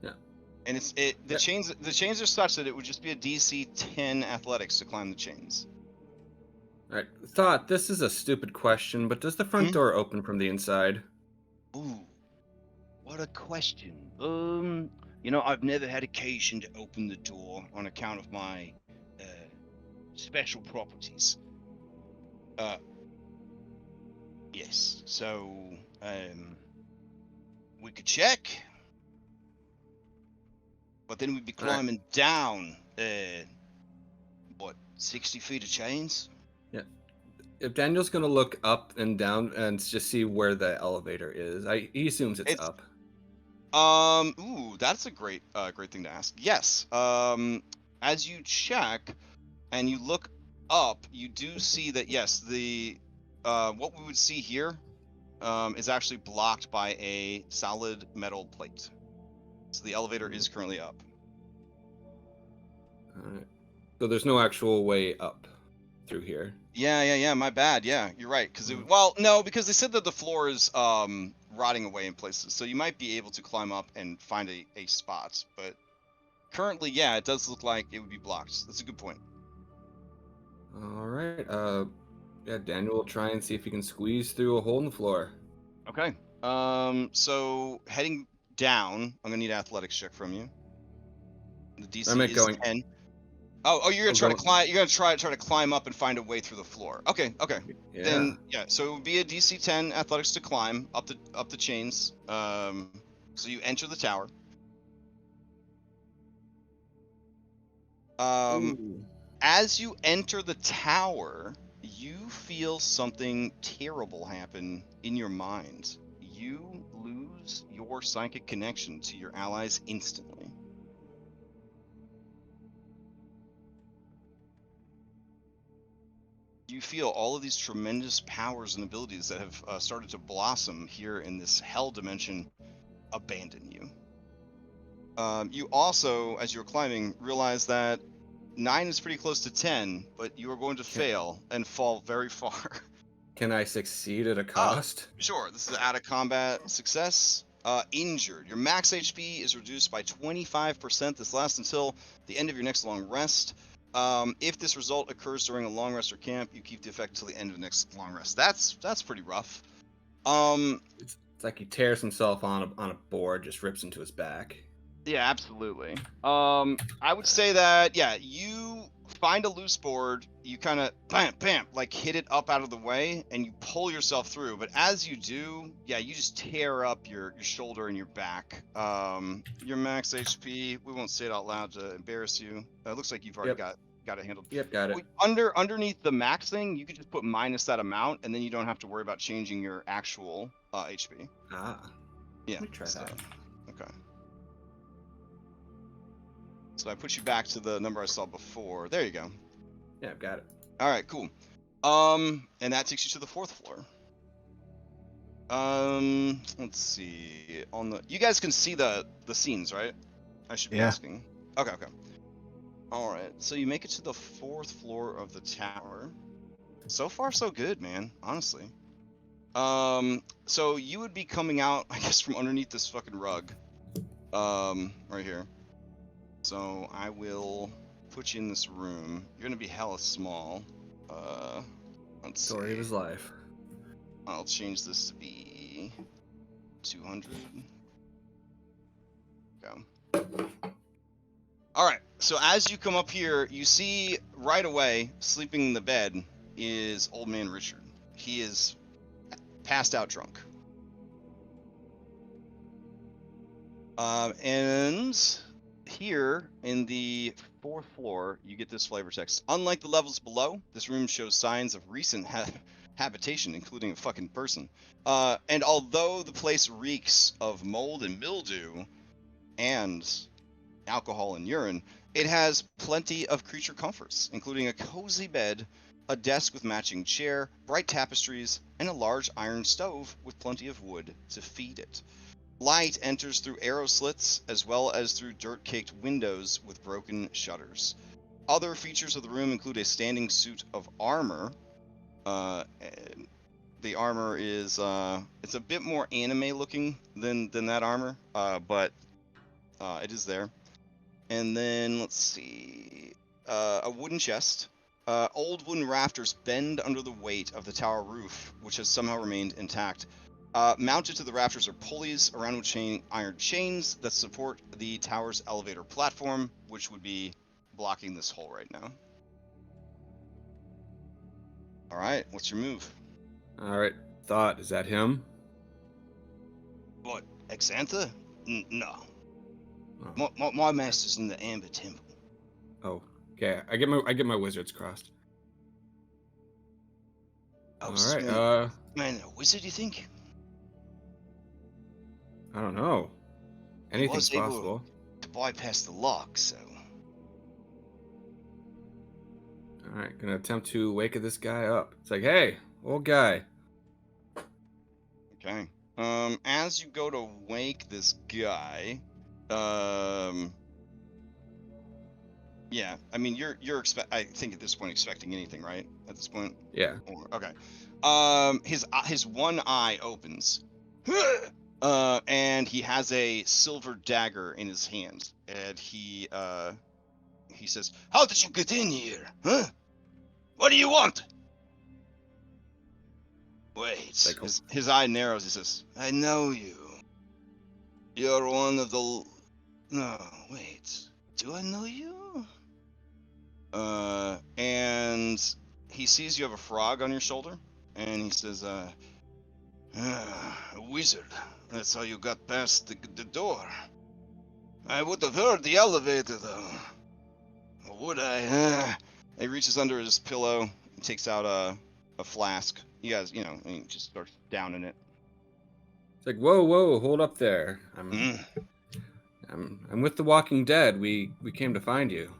Yeah. And the chains are such that it would just be a DC 10 athletics to climb the chains. All right. Thought, this is a stupid question, but does the front door open from the inside? Ooh. What a question. I've never had occasion to open the door on account of my special properties. Yes. So, we could check, but then we'd be climbing down, 60 feet of chains? Yeah. If Daniel's gonna look up and down and just see where the elevator is, he assumes it's up. That's a great thing to ask. Yes. As you check and you look up, you do see that yes, the what we would see here is actually blocked by a solid metal plate. So the elevator is currently up. All right. So there's no actual way up through here. Yeah. My bad. Yeah, you're right. Because because they said that the floor is rotting away in places, so you might be able to climb up and find a spot. But currently, yeah, it does look like it would be blocked. That's a good point. All right. Daniel will try and see if he can squeeze through a hole in the floor. Okay. So heading down, I'm gonna need an athletics check from you. The DC is 10. Oh, you're gonna try to climb. You're gonna try to climb up and find a way through the floor. Okay. Yeah. Then so it would be a DC 10 athletics to climb up the chains. So you enter the tower. As you enter the tower, you feel something terrible happen in your mind. You lose your psychic connection to your allies instantly. you feel all of these tremendous powers and abilities that have started to blossom here in this hell dimension abandon you. You also, as you're climbing, realize that 9 is pretty close to 10, but you are going to fail and fall very far. Can I succeed at a cost? Sure, this is an out of combat success. Injured. Your max HP is reduced by 25%. This lasts until the end of your next long rest. If this result occurs during a long rest or camp, you keep the effect until the end of the next long rest. That's pretty rough. It's like he tears himself on a board, just rips into his back. Yeah, absolutely. I would say that, yeah, you find a loose board, you kind of bam, like hit it up out of the way, and you pull yourself through. But as you do, yeah, you just tear up your shoulder and your back. Your max HP, we won't say it out loud to embarrass you. It looks like you've already got it handled. Yep, got it. Underneath the max thing, you could just put minus that amount, and then you don't have to worry about changing your actual HP. Ah. Yeah. Let me try that. Okay. So I put you back to the number I saw before. There you go. Yeah, I've got it. All right, cool. And that takes you to the 4th floor. Let's see. You guys can see the scenes, right? I should be asking. Okay. All right. So you make it to the 4th floor of the tower. So far, so good, man. Honestly. So you would be coming out, I guess, from underneath this fucking rug. Right here. So I will put you in this room. You're gonna be hella small. Let's see. Story of his life. I'll change this to be 200. Go. All right. So as you come up here, you see right away, sleeping in the bed, is Old Man Richard. He is passed out drunk. And here in the 4th floor, you get this flavor text. Unlike the levels below, this room shows signs of recent habitation, including a fucking person. And although the place reeks of mold and mildew and alcohol and urine, it has plenty of creature comforts, including a cozy bed, a desk with matching chair, bright tapestries, and a large iron stove with plenty of wood to feed it. Light enters through arrow slits as well as through dirt-caked windows with broken shutters. Other features of the room include a standing suit of armor. The armor is it's a bit more anime looking than that armor, but it is there. And then let's see, a wooden chest. Old wooden rafters bend under the weight of the tower roof, which has somehow remained intact. Mounted to the rafters are pulleys around which hang iron chains that support the tower's elevator platform, which would be blocking this hole right now. All right, what's your move? All right, Thought, is that him? What, Exantha? No. Oh. My master's in the Amber Temple. Oh, okay. I get my wizards crossed. Oh, all right. Man, a wizard, you think? I don't know. Anything's possible. To bypass the lock, so. All right, gonna attempt to wake this guy up. It's like, hey, old guy. Okay. As you go to wake this guy, yeah, I mean, you're I think at this point expecting anything, right? At this point. Yeah. Okay. His one eye opens. And he has a silver dagger in his hand, and he says, "How did you get in here? Huh? What do you want?" Wait, Like, his eye narrows. He says, "I know you. You're one of the... No, wait. Do I know you?" And he sees you have a frog on your shoulder, and he says, a wizard. That's how you got past the door. I would have heard the elevator, though. Would I? He reaches under his pillow and takes out a flask. You guys, he just starts downing it. It's like, whoa, hold up there. I'm with the Walking Dead. We came to find you.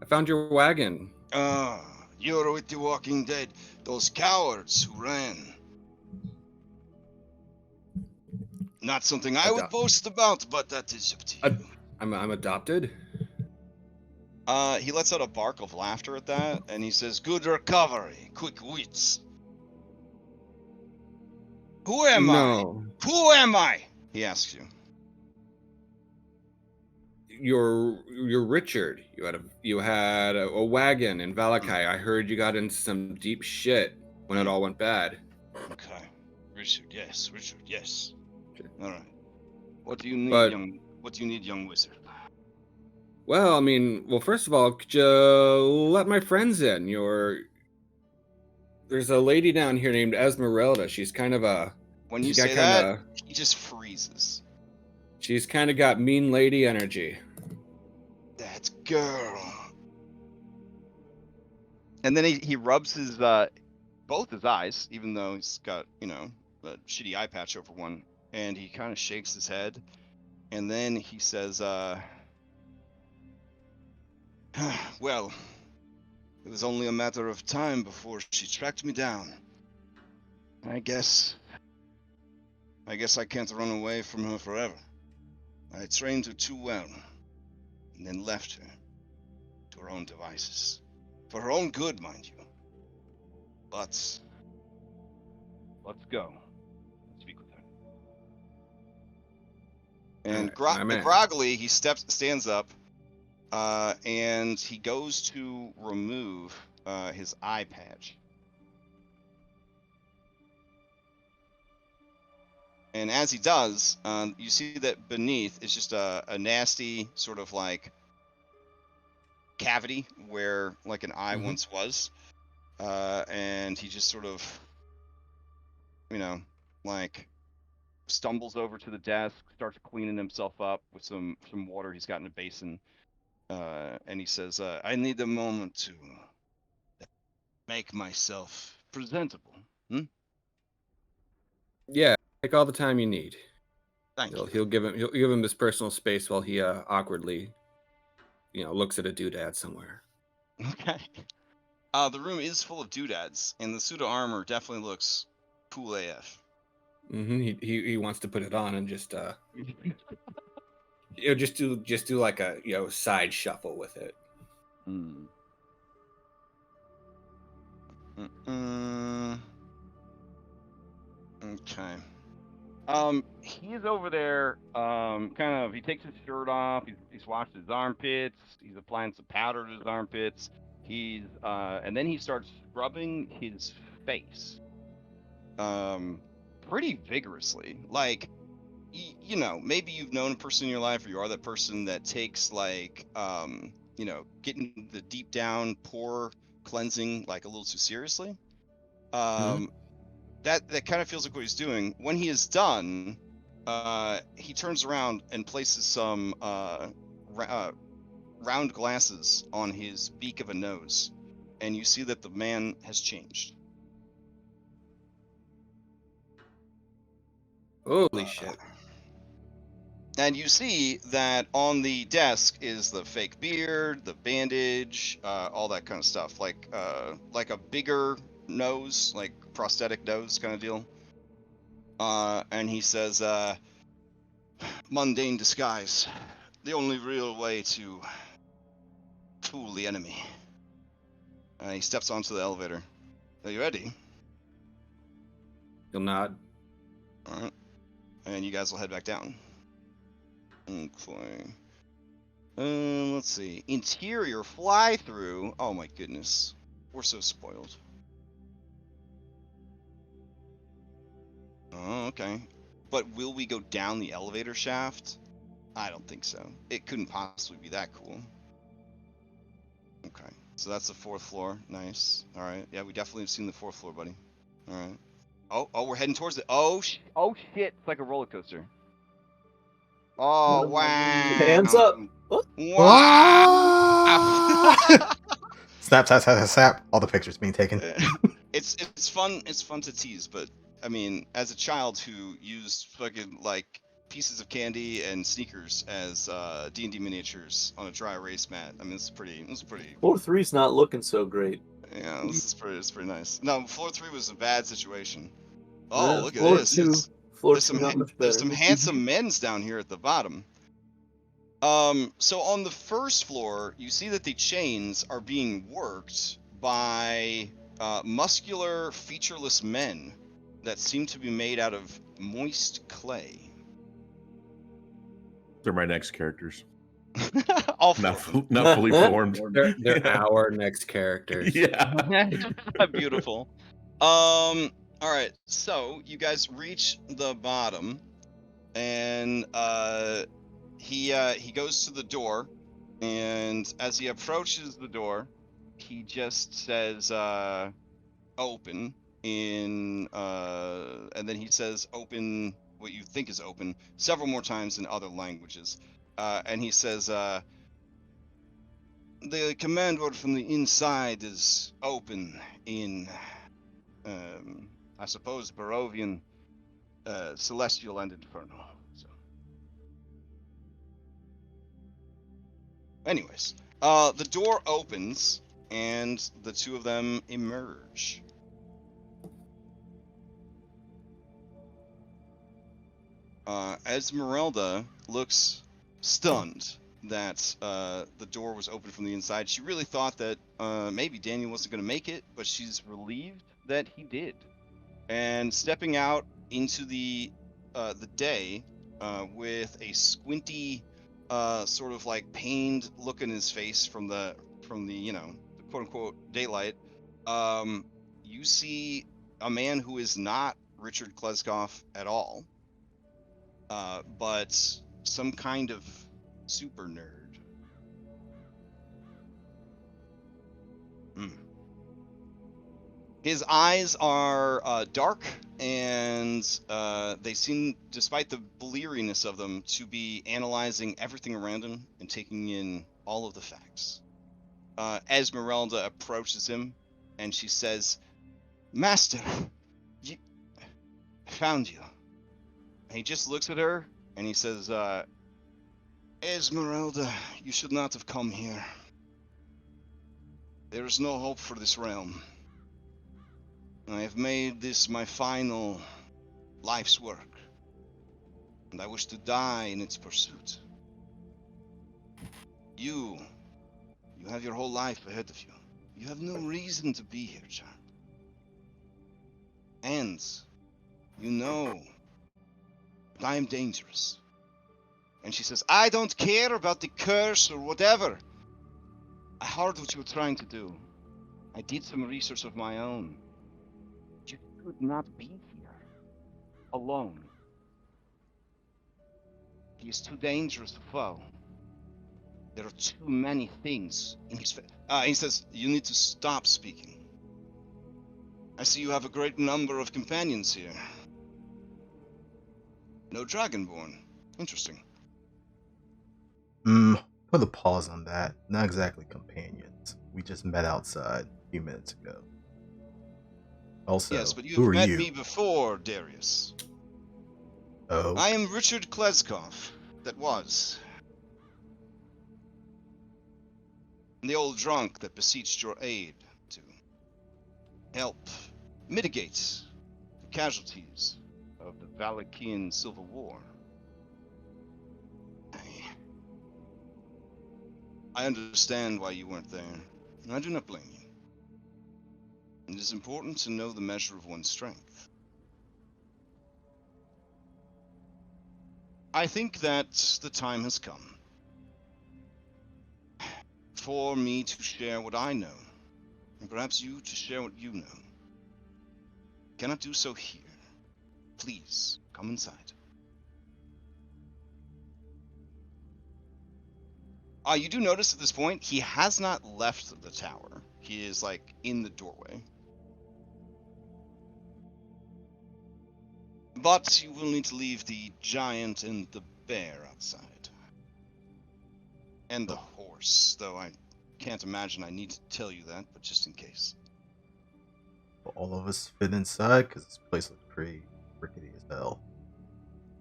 I found your wagon. You're with the Walking Dead. Those cowards who ran. Not something I would boast about, but that is up to you. I'm adopted. He lets out a bark of laughter at that, and he says, "Good recovery, quick wits." Who am I? Who am I? He asks you. You're Richard. You had a wagon in Valakai. I heard you got into some deep shit when it all went bad. Okay, Richard. Yes. All right. What do you need, young wizard? Well, I mean, first of all, could you let my friends in? There's a lady down here named Esmeralda. She's kind of a. When you say that, he just freezes. She's kind of got mean lady energy. That girl. And then he rubs his both his eyes, even though he's got a shitty eye patch over one, and he kind of shakes his head, and then he says, "Well, it was only a matter of time before she tracked me down. I guess I can't run away from her forever. I trained her too well, and then left her to her own devices. For her own good, mind you. But let's go. Let's speak with her." And groggily, he stands up, and he goes to remove his eye patch. And as he does, you see that beneath is just a nasty sort of like cavity where like an eye once was. And he just sort of, like stumbles over to the desk, starts cleaning himself up with some water he's got in a basin. And he says, "I need a moment to make myself presentable." Yeah, take all the time you need. Thank you. He'll give him his personal space while he awkwardly, looks at a doodad somewhere. Okay. The room is full of doodads, and the suit of armor definitely looks cool AF. He wants to put it on and just just do like a side shuffle with it. Okay. He's over there, he takes his shirt off, he's washed his armpits, he's applying some powder to his armpits, and then he starts scrubbing his face. Pretty vigorously. Like, maybe you've known a person in your life, or you are that person that takes like, getting the deep down pore cleansing like a little too seriously. That kind of feels like what he's doing. When he is done, he turns around and places some round glasses on his beak of a nose, and you see that the man has changed. Holy shit. And you see that on the desk is the fake beard, the bandage, all that kind of stuff, like a bigger nose, like prosthetic nose kind of deal. And he says, "Mundane disguise, the only real way to fool the enemy." He steps onto the elevator. Are you ready? He'll nod. All right. And you guys will head back down. Okay. Let's see. Interior fly-through. Oh my goodness. We're so spoiled. Oh, okay. But will we go down the elevator shaft? I don't think so. It couldn't possibly be that cool. Okay. So that's the 4th floor. Nice. All right. Yeah, we definitely have seen the 4th floor, buddy. All right. Oh, we're heading towards it. Oh shit! It's like a roller coaster. Oh wow! Hands up! What? Wow! Snap! All the pictures being taken. It's fun. It's fun to tease, but I mean, as a child who used fucking like pieces of candy and sneakers as D&D miniatures on a dry erase mat. I mean, this is pretty. Floor 3's not looking so great. Yeah, it's pretty nice. No, floor 3 was a bad situation. Oh, look at Floor this. 2, There's some not much there's better. some handsome men's down here at the bottom. So on the first floor, you see that the chains are being worked by muscular, featureless men that seem to be made out of moist clay. They're my next characters. All Not, four. not fully formed. They're Yeah. our next characters. Yeah. Beautiful. All right. So you guys reach the bottom, and he goes to the door, and as he approaches the door, he just says open and then he says open what you think is open several more times in other languages, and he says the command word from the inside is open in I suppose Barovian, celestial and infernal. So anyways, the door opens and the two of them emerge. Esmeralda looks stunned that the door was open from the inside. She really thought that maybe Daniel wasn't going to make it, but she's relieved that he did. And stepping out into the day with a squinty, sort of like pained look in his face from the the quote unquote daylight, you see a man who is not Richard Kleskov at all, but some kind of super nerd. His eyes are dark, and they seem, despite the bleariness of them, to be analyzing everything around him and taking in all of the facts. Esmeralda approaches him, and she says, "Master, I found you." And he just looks at her, and he says, "Esmeralda, you should not have come here. There is no hope for this realm. I have made this my final life's work, and I wish to die in its pursuit. You have your whole life ahead of you. You have no reason to be here, child. And you know that I am dangerous." And she says, "I don't care about the curse or whatever. I heard what you were trying to do. I did some research of my own. You could not be here alone. He is too dangerous to follow. There are too many things in his face." He says, "You need to stop speaking. I see you have a great number of companions here. No Dragonborn. Interesting." Put a pause on that. Not exactly companions. We just met outside a few minutes ago. Also, Yes, but who you've are met you? me before, Darius. Oh, I am Richard Kleskov. That was. The old drunk that beseeched your aid to help mitigate the casualties of the Valakian Civil War. I understand why you weren't there, and I do not blame you. It is important to know the measure of one's strength. I think that the time has come for me to share what I know, and perhaps you to share what you know. Cannot do so here. Please, come inside. You do notice at this point, he has not left the tower. He is, like, in the doorway. But you will need to leave the giant and the bear outside. And the horse, though I can't imagine I need to tell you that, but just in case. all of us fit inside because this place looks pretty rickety as hell.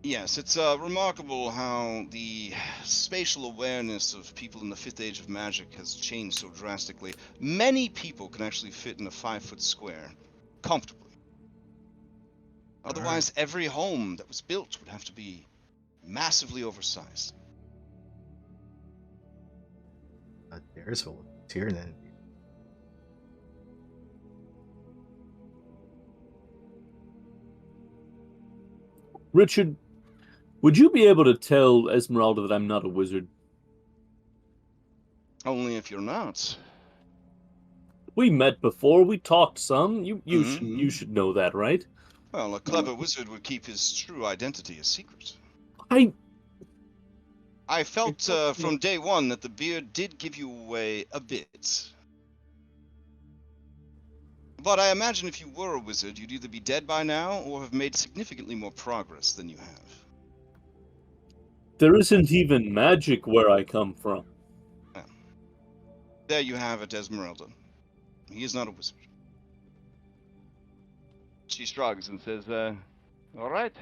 Yes, it's remarkable how the spatial awareness of people in the 5th age of magic has changed so drastically. Many people can actually fit in a 5-foot square comfortably. Otherwise, every home that was built would have to be massively oversized. There's a Tiernan. Richard, would you be able to tell Esmeralda that I'm not a wizard? Only if you're not. We met before. We talked some. You Mhm. should know that, right? Well, a clever wizard would keep his true identity a secret. I felt from day one that the beard did give you away a bit. But I imagine if you were a wizard, you'd either be dead by now or have made significantly more progress than you have. There isn't even magic where I come from. Well, there you have it, Esmeralda. He is not a wizard. She shrugs and says, all right.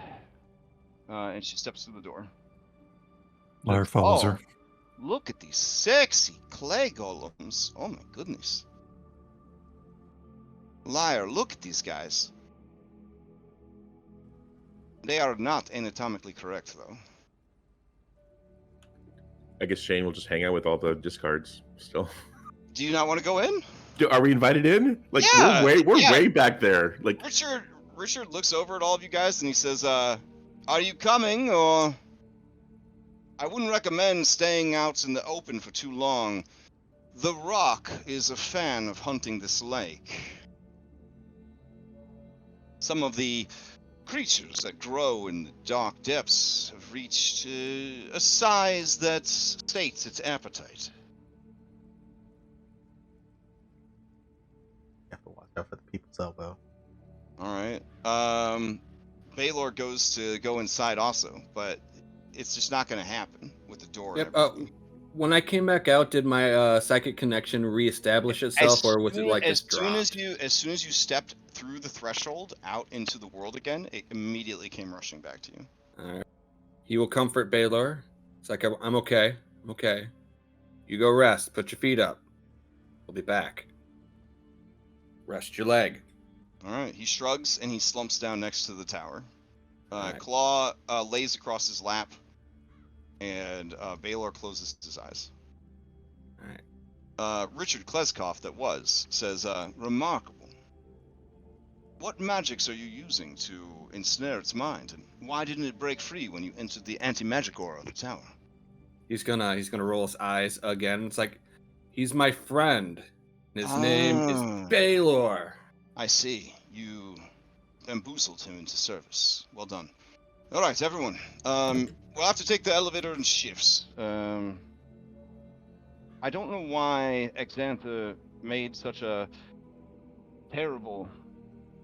And she steps through the door. Lyre follows Oh, her. look at these sexy clay golems. Oh my goodness. Lyre, look at these guys. They are not anatomically correct, though. I guess Shane will just hang out with all the discards still. Do you not want to go in? Are we invited in? Like Yeah, we're yeah. way back there. Like Richard looks over at all of you guys and he says, are you coming, or... I wouldn't recommend staying out in the open for too long. The Rock is a fan of hunting this lake. Some of the creatures that grow in the dark depths have reached a size that states its appetite. You have to watch out for the people's elbow. Alright. Baylor goes to go inside also, but it's just not going to happen with the door. Yep. And everything. When I came back out, did my psychic connection reestablish itself, or was it like as just soon dropped? as soon as you stepped through the threshold out into the world again, it immediately came rushing back to you. All right. He will comfort Baylor. It's like, I'm okay. I'm okay. You go rest. Put your feet up. We'll be back. Rest your leg. All right. He shrugs and he slumps down next to the tower. Right. Claw lays across his lap, and Baylor closes his eyes. All right. Richard Kleskoff, that says, remarkable. What magics are you using to ensnare its mind, and why didn't it break free when you entered the anti-magic aura of the tower? He's gonna roll his eyes again. It's like, he's my friend. His name is Baylor. I see. You bamboozled him into service. Well done. All right, everyone. We'll have to take the elevator in shifts. I don't know why Exantha made such a terrible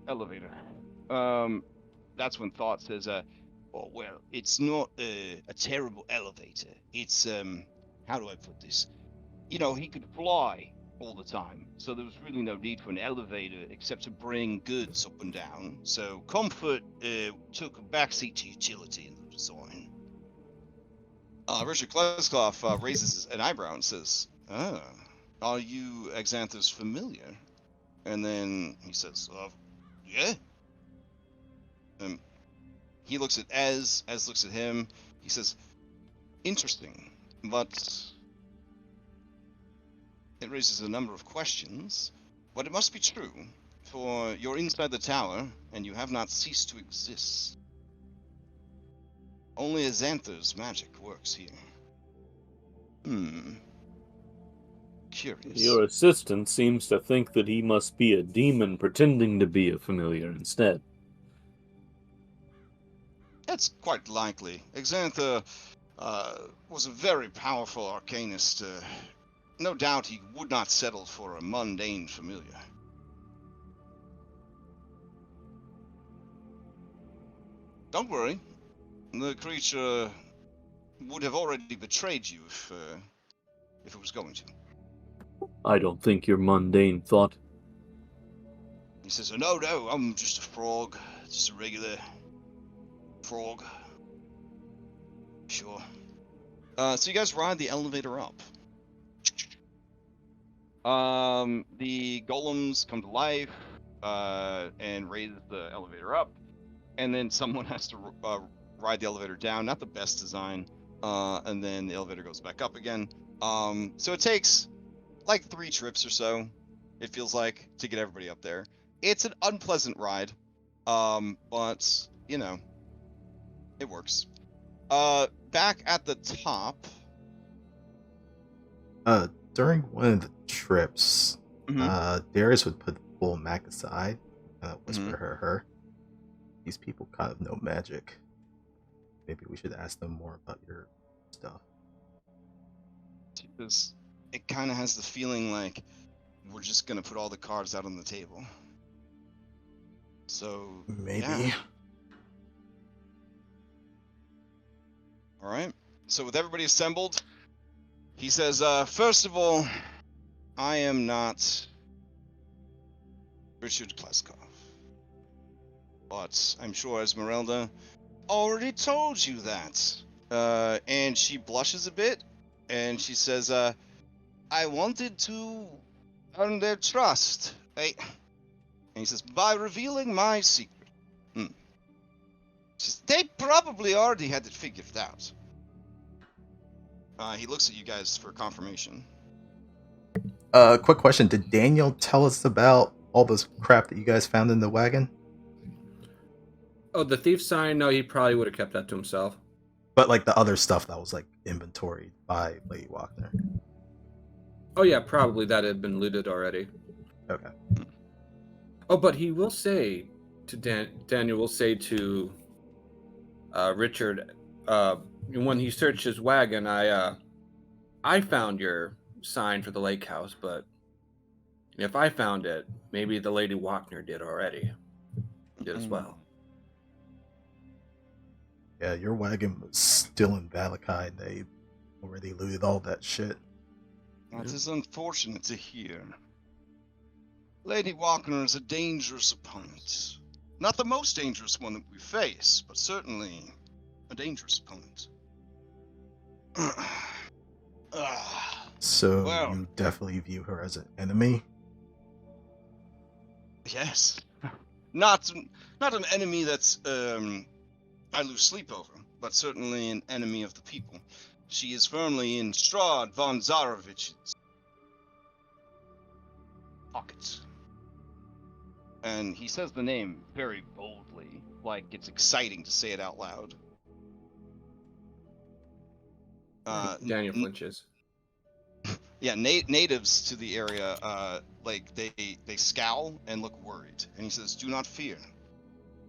elevator. That's when Thought says, oh, well, it's not a terrible elevator. It's, how do I put this? You know, he could fly all the time, so there was really no need for an elevator except to bring goods up and down. So comfort took a backseat to utility in the design. Richard Kleskoff raises an eyebrow and says, are you Exantha's familiar? And then he says, yeah. He looks at Ez looks at him. He says, interesting, but it raises a number of questions. But it must be true, for you're inside the tower, and you have not ceased to exist. Only Exantha's magic works here. Curious. Your assistant seems to think that he must be a demon pretending to be a familiar instead. That's quite likely. Exantha was a very powerful arcanist. No doubt he would not settle for a mundane familiar. Don't worry. The creature would have already betrayed you if it was going to. I don't think you're mundane, Thought. He says, no, I'm just a frog. Just a regular frog. Sure. So you guys ride the elevator up. The golems come to life, and raise the elevator up, and then someone has to ride the elevator down. Not the best design. And then the elevator goes back up again. So it takes like 3 trips or so, it feels like, to get everybody up there. It's an unpleasant ride, but you know, it works. Back at the top. During one of the trips, Darius would put the full Mac aside and whisper to her, "These people kind of know magic. Maybe we should ask them more about your stuff." Because it kind of has the feeling like we're just gonna put all the cards out on the table. So Maybe. Yeah. All right. So with everybody assembled, he says, first of all, I am not Richard Klaskov, but I'm sure Esmeralda already told you that. And she blushes a bit, and she says, I wanted to earn their trust. And he says, by revealing my secret. She says, they probably already had it figured out. He looks at you guys for confirmation. Quick question. Did Daniel tell us about all this crap that you guys found in the wagon? Oh, the thief sign? No, he probably would have kept that to himself. But like the other stuff that was like inventoried by Lady Wagner. Oh yeah, probably that had been looted already. Okay. Oh, but he will say to Daniel will say to Richard, when he searched his wagon, I found your sign for the lake house, but if I found it, maybe the Lady Wagner did as well. Yeah, your wagon was still in Valakai. They already looted all that shit. That is unfortunate to hear. Lady Wagner is a dangerous opponent. Not the most dangerous one that we face, but certainly a dangerous opponent. So well, you definitely view her as an enemy? Yes. Not an enemy that's I lose sleep over, but certainly an enemy of the people. She is firmly in Strahd von Zarovich's pockets. And he says the name very boldly, like it's exciting to say it out loud. Daniel flinches. Yeah, natives to the area, like they scowl and look worried. And he says, "Do not fear.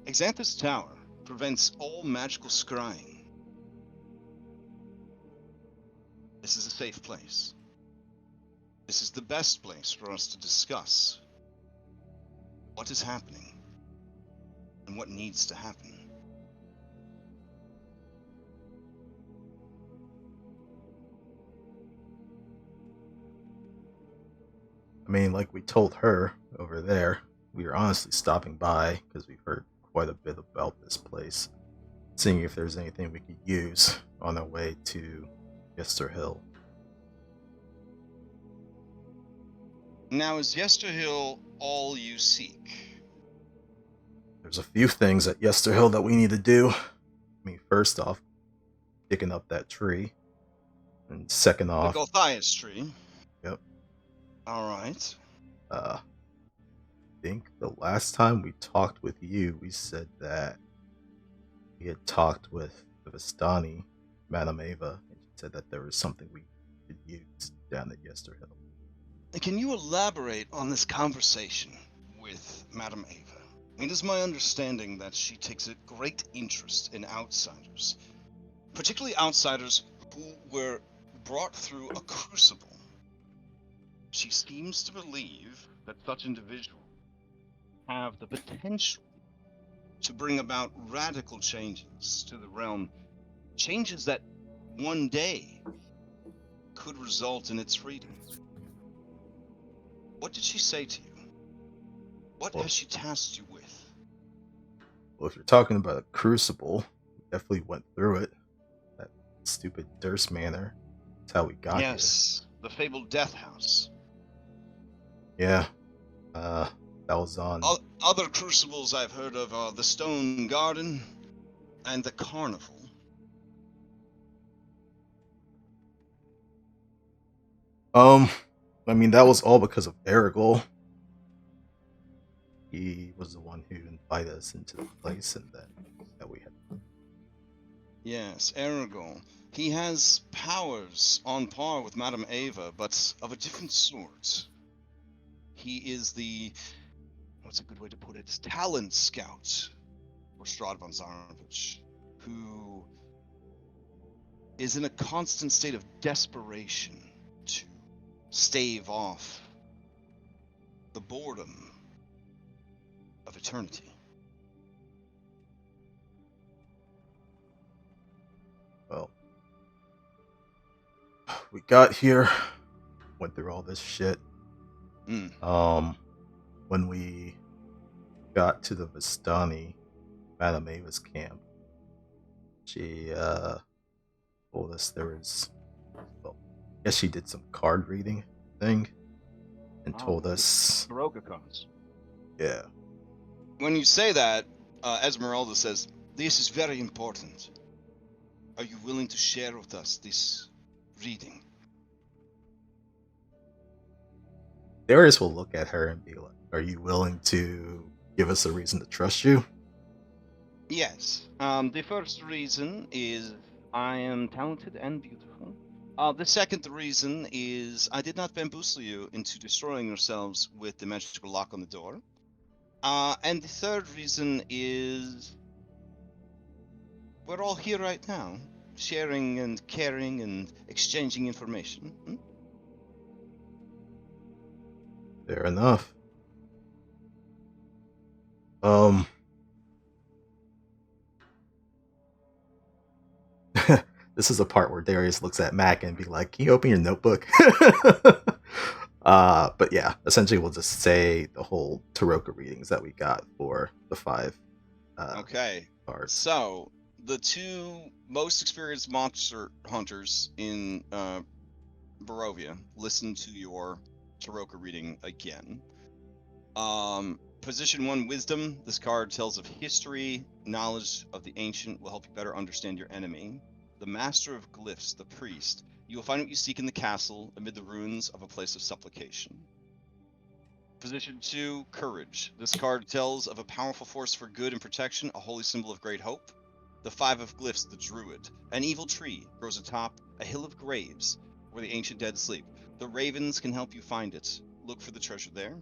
Xanthus Tower prevents all magical scrying. This is a safe place. This is the best place for us to discuss what is happening and what needs to happen." I mean, like we told her over there, we were honestly stopping by because we've heard quite a bit about this place, seeing if there's anything we could use on our way to Yester Hill. Now, is Yester Hill all you seek? There's a few things at Yester Hill that we need to do. I mean, first off, picking up that tree. And second off... The Gothias tree? Yep. Alright. I think the last time we talked with you, we said that we had talked with the Vistani, Madame Ava, and she said that there was something we could use down at Yester Hill. Can you elaborate on this conversation with Madame Ava? It is my understanding that she takes a great interest in outsiders, particularly outsiders who were brought through a crucible. She seems to believe that such individuals have the potential to bring about radical changes to the realm, changes that one day could result in its freedom. What did she say to you? What has she tasked you with? Well, if you're talking about a crucible, we definitely went through it. That stupid Durst Manor. That's how we got Yes, the fabled Death House. here. Yeah. That was on. Other crucibles I've heard of are the Stone Garden and the Carnival. I mean, that was all because of Aragol. He was the one who invited us into the place, and then that we had. Yes, Aragorn. He has powers on par with Madame Ava, but of a different sort. He is the, what's a good way to put it, talent scout for Strahd von Zarnovich, who is in a constant state of desperation to stave off the boredom of eternity. Well, we got here, went through all this shit. When we got to the Vistani, Madame Ava's camp, she told us there was, well, I guess she did some card reading thing and told us, Baroka comes. yeah. When you say that, Esmeralda says, "This is very important. Are you willing to share with us this reading?" Darius will look at her and be like, "Are you willing to give us a reason to trust you?" Yes. The first reason is I am talented and beautiful. The second reason is I did not bamboozle you into destroying yourselves with the magical lock on the door. And the third reason is we're all here right now, sharing and caring and exchanging information. Fair enough. This is a part where Darius looks at Mac and be like, "Can you open your notebook?" But yeah, essentially we'll just say the whole Taroka readings that we got for the 5 Okay. cards. So the 2 most experienced monster hunters in Barovia listen to your Taroka reading again. Position 1, Wisdom. This card tells of history. Knowledge of the ancient will help you better understand your enemy. The Master of Glyphs, the Priest. You will find what you seek in the castle amid the ruins of a place of supplication. Position 2, Courage. This card tells of a powerful force for good and protection, a holy symbol of great hope. The 5 of Glyphs, the Druid. An evil tree grows atop a hill of graves where the ancient dead sleep. The ravens can help you find it. Look for the treasure there.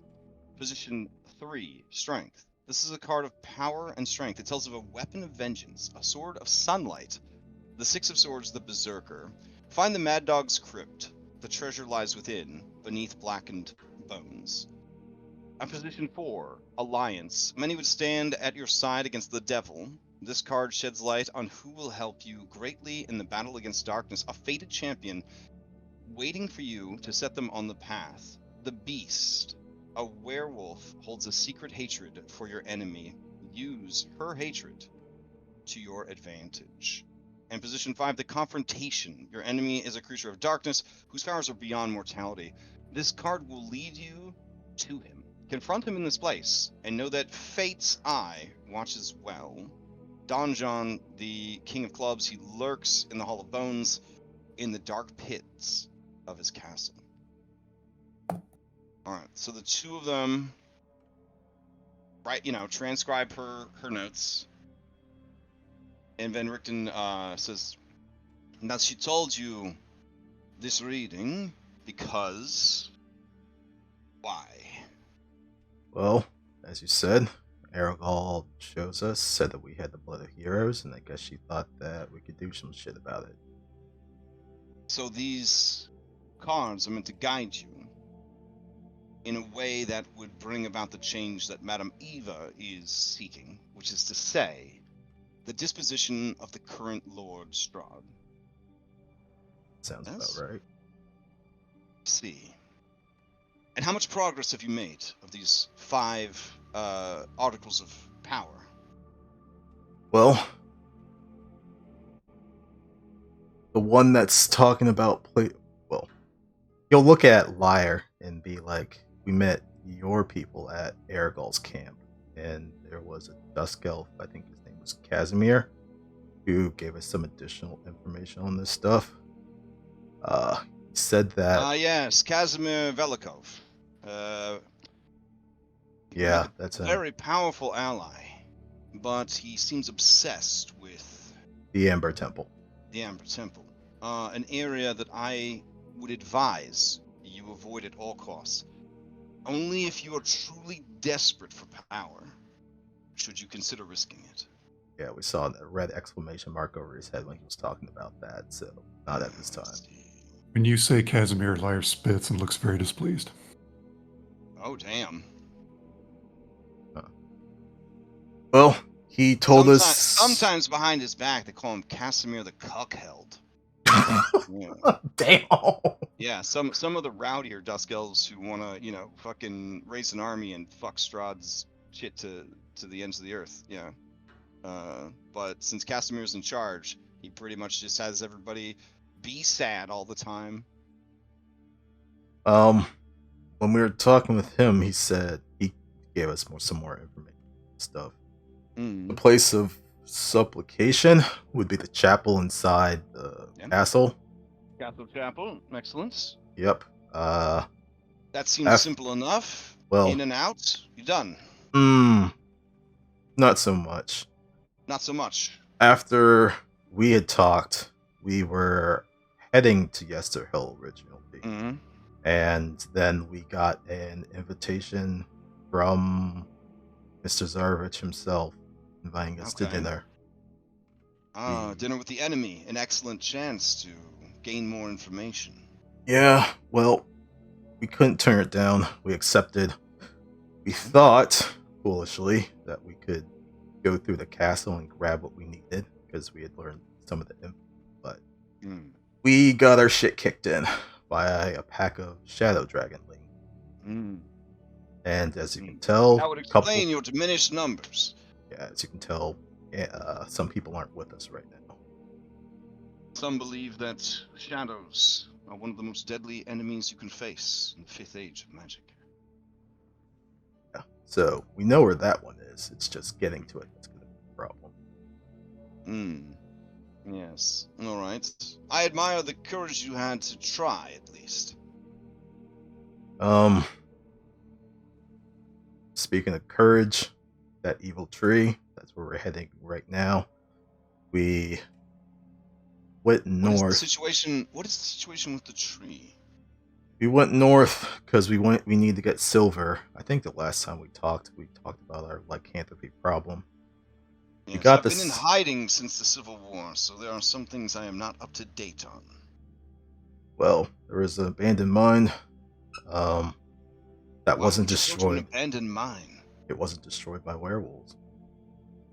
Position 3, Strength. This is a card of power and strength. It tells of a weapon of vengeance, a sword of sunlight. The 6 of Swords, the Berserker. Find the Mad Dog's crypt. The treasure lies within, beneath blackened bones. At position 4, Alliance. Many would stand at your side against the devil. This card sheds light on who will help you greatly in the battle against darkness. A fated champion waiting for you to set them on the path. The Beast. A werewolf holds a secret hatred for your enemy. Use her hatred to your advantage. And position 5, the Confrontation. Your enemy is a creature of darkness whose powers are beyond mortality. This card will lead you to him. Confront him in this place, and know that Fate's eye watches well. Donjon, the King of Clubs, he lurks in the Hall of Bones, in the dark pits of his castle. Alright, so the 2 of them, transcribe her notes. And Van Richten says, that she told you this reading because... why? Well, as you said, Aragol shows us, said that we had the blood of heroes, and I guess she thought that we could do some shit about it. So these cards are meant to guide you in a way that would bring about the change that Madame Eva is seeking, which is to say, the disposition of the current Lord Strahd. Sounds Yes? about right. See. And how much progress have you made of these 5 articles of power? Well, the one that's talking about well, you'll look at Liar and be like, we met your people at Aragol's camp, and there was a Dusk Elf, I think his name was Casimir, who gave us some additional information on this stuff. He said that Yes, Casimir Velikov. yeah, that's a him. very powerful ally, but he seems obsessed with The Amber Temple. The Amber Temple, an area that I would advise you avoid at all costs. Only if you are truly desperate for power should you consider risking it. Yeah, we saw the red exclamation mark over his head when he was talking about that, so not at this time. When you say Casimir, Liar spits and looks very displeased. Oh, damn. Well, he told us... Sometimes behind his back, they call him Casimir the Cuckheld. Yeah. Damn. Yeah, some of the rowdier Dusk Elves who want to, fucking raise an army and fuck Strahd's shit to the ends of the earth. Yeah. But since Casimir's in charge, he pretty much just has everybody be sad all the time. When we were talking with him, he said he gave us some more information and stuff. The place of supplication would be the chapel inside the castle. Castle Chapel, excellent. Yep. That seems simple enough. Well, in and out, you're done. Not so much. Not so much. After we had talked, we were heading to Yesterhill originally. And then we got an invitation from Mr. Zarovich himself inviting us to dinner. Dinner with the enemy. An excellent chance to gain more information. Yeah, well, we couldn't turn it down. We accepted. We thought, foolishly, that we could go through the castle and grab what we needed because we had learned some of the info, but we got our shit kicked in by a pack of Shadow Dragonling. And as you can tell, that would explain your diminished numbers. Yeah, as you can tell, some people aren't with us right now. Some believe that shadows are one of the most deadly enemies you can face in the 5th age of magic. Yeah, so we know where that one is. It's just getting to it that's going to be a problem. Yes. All right. I admire the courage you had to try, at least. Speaking of courage, that evil tree, that's where we're heading right now. We went north. What is the situation with the tree? We went north because we need to get silver. I think the last time we talked about our lycanthropy problem. Yes, I've been in hiding since the Civil War, so there are some things I am not up to date on. Well, there was an abandoned mine. That wasn't destroyed. An abandoned mine. It wasn't destroyed by werewolves.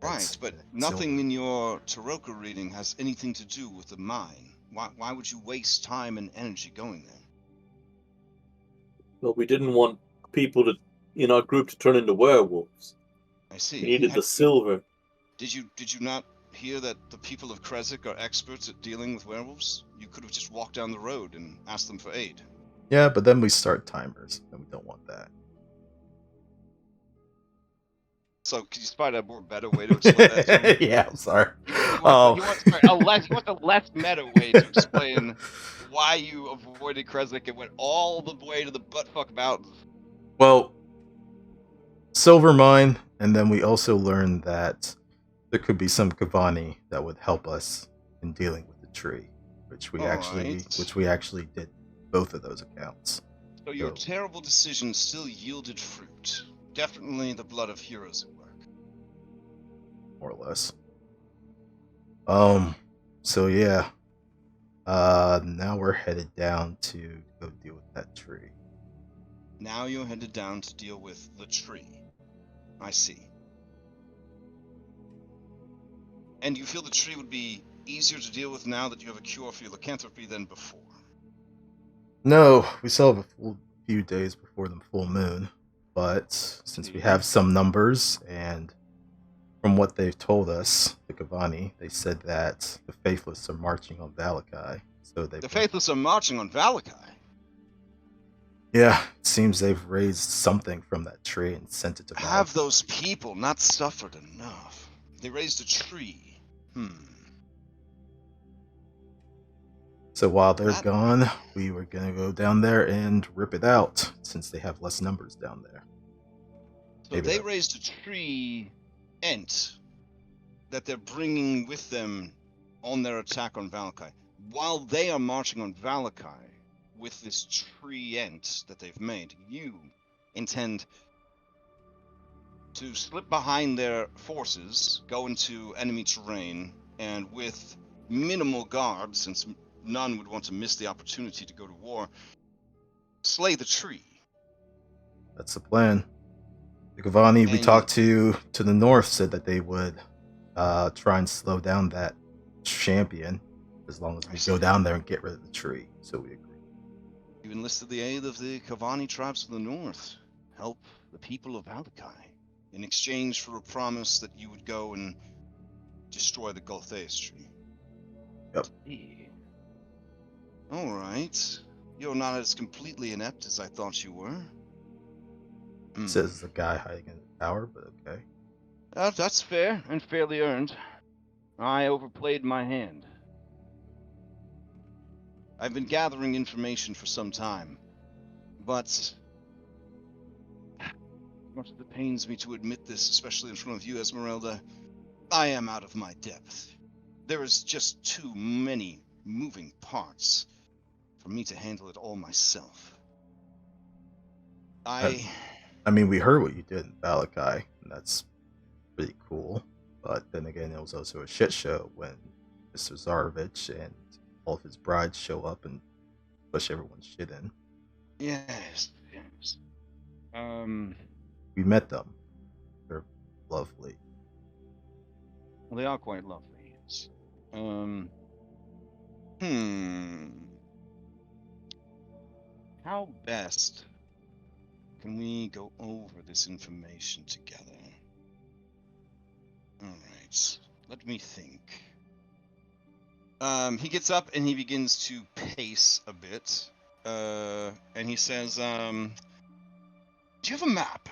Right, but nothing in your Taroka reading has anything to do with the mine. Why would you waste time and energy going there? Well, we didn't want people in our group to turn into werewolves. I see. We needed the silver. Did you not hear that the people of Krezk are experts at dealing with werewolves? You could have just walked down the road and asked them for aid. Yeah, but then we start timers, and we don't want that. So, could you find a more better way to explain that to me? Yeah, I'm sorry. He wants a less meta way to explain why you avoided Krezk and went all the way to the buttfuck mountains. Well, silver mine, and then we also learned that there could be some Kavani that would help us in dealing with the tree, which we actually did both of those accounts. So your terrible decision still yielded fruit. Definitely the blood of heroes at work. More or less. So yeah. Now we're headed down to go deal with that tree. Now you're headed down to deal with the tree. I see. And you feel the tree would be easier to deal with now that you have a cure for your lycanthropy than before? No, we still have a few days before the full moon. But since we have some numbers and From what they've told us, the Kavani, they said that the Faithless are marching on Valakai. So The Faithless are marching on Valakai. Yeah, it seems they've raised something from that tree and sent it to Valakai. Have those people not suffered enough? They raised a tree. So while they're gone, we were going to go down there and rip it out, since they have less numbers down there. So maybe they raised a tree ent that they're bringing with them on their attack on Valakai. While they are marching on Valakai with this tree ent that they've made, you intend to slip behind their forces, go into enemy terrain, and with minimal guard, since none would want to miss the opportunity to go to war, slay the tree. That's the plan. The Kavani we talked to the north said that they would try and slow down that champion as long as we go down there and get rid of the tree. So we agree. You enlisted the aid of the Kavani tribes of the north. Help the people of Valakai in exchange for a promise that you would go and destroy the Gultheus tree. Yep. All right. You're not as completely inept as I thought you were. Says the guy hiding in the tower, but okay. That's fair and fairly earned. I overplayed my hand. I've been gathering information for some time, but as much as it pains me to admit this, especially in front of you, Esmeralda, I am out of my depth. There is just too many moving parts for me to handle it all myself. I mean, we heard what you did in Valakai, and that's pretty cool. But then again, it was also a shit show when Mr. Zarovich and all of his brides show up and push everyone's shit in. Yes. We met them. They're lovely. Well, they are quite lovely, yes. How best can we go over this information together? Alright, let me think. He gets up and he begins to pace a bit. And he says, do you have a map?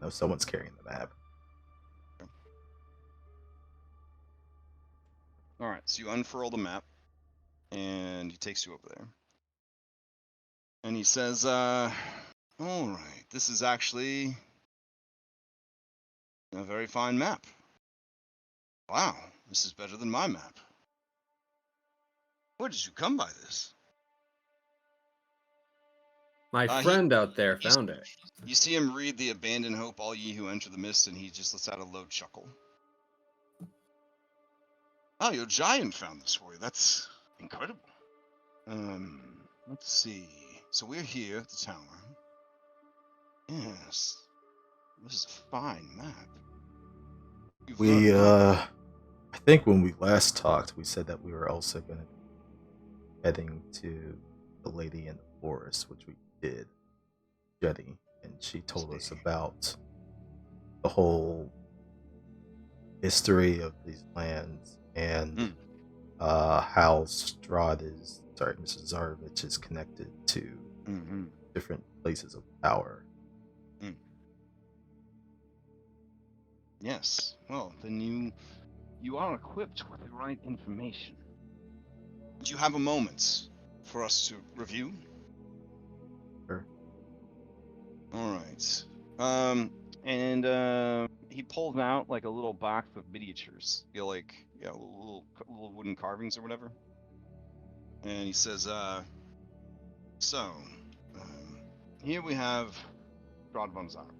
No, someone's carrying the map. Alright, so you unfurl the map. And he takes you over there. And he says, alright, this is actually a very fine map. Wow, this is better than my map. Where did you come by this? My friend out there found it. You see him read the Abandon Hope, all ye who enter the mist, and he just lets out a low chuckle. Oh, your giant found this for you. That's incredible. Let's see. So we're here at the tower. Yes. This is a fine map. I think when we last talked, we said that we were also going to be heading to the Lady in the Forest, which we did, Jenny, and she told us about the whole history of these lands and how Mr. Zarovich is connected to different places of power. Yes. Well, then you are equipped with the right information. Do you have a moment for us to review? Sure. All right. He pulls out like a little box of miniatures, little wooden carvings or whatever. And he says, here we have Strahd von Zarovich.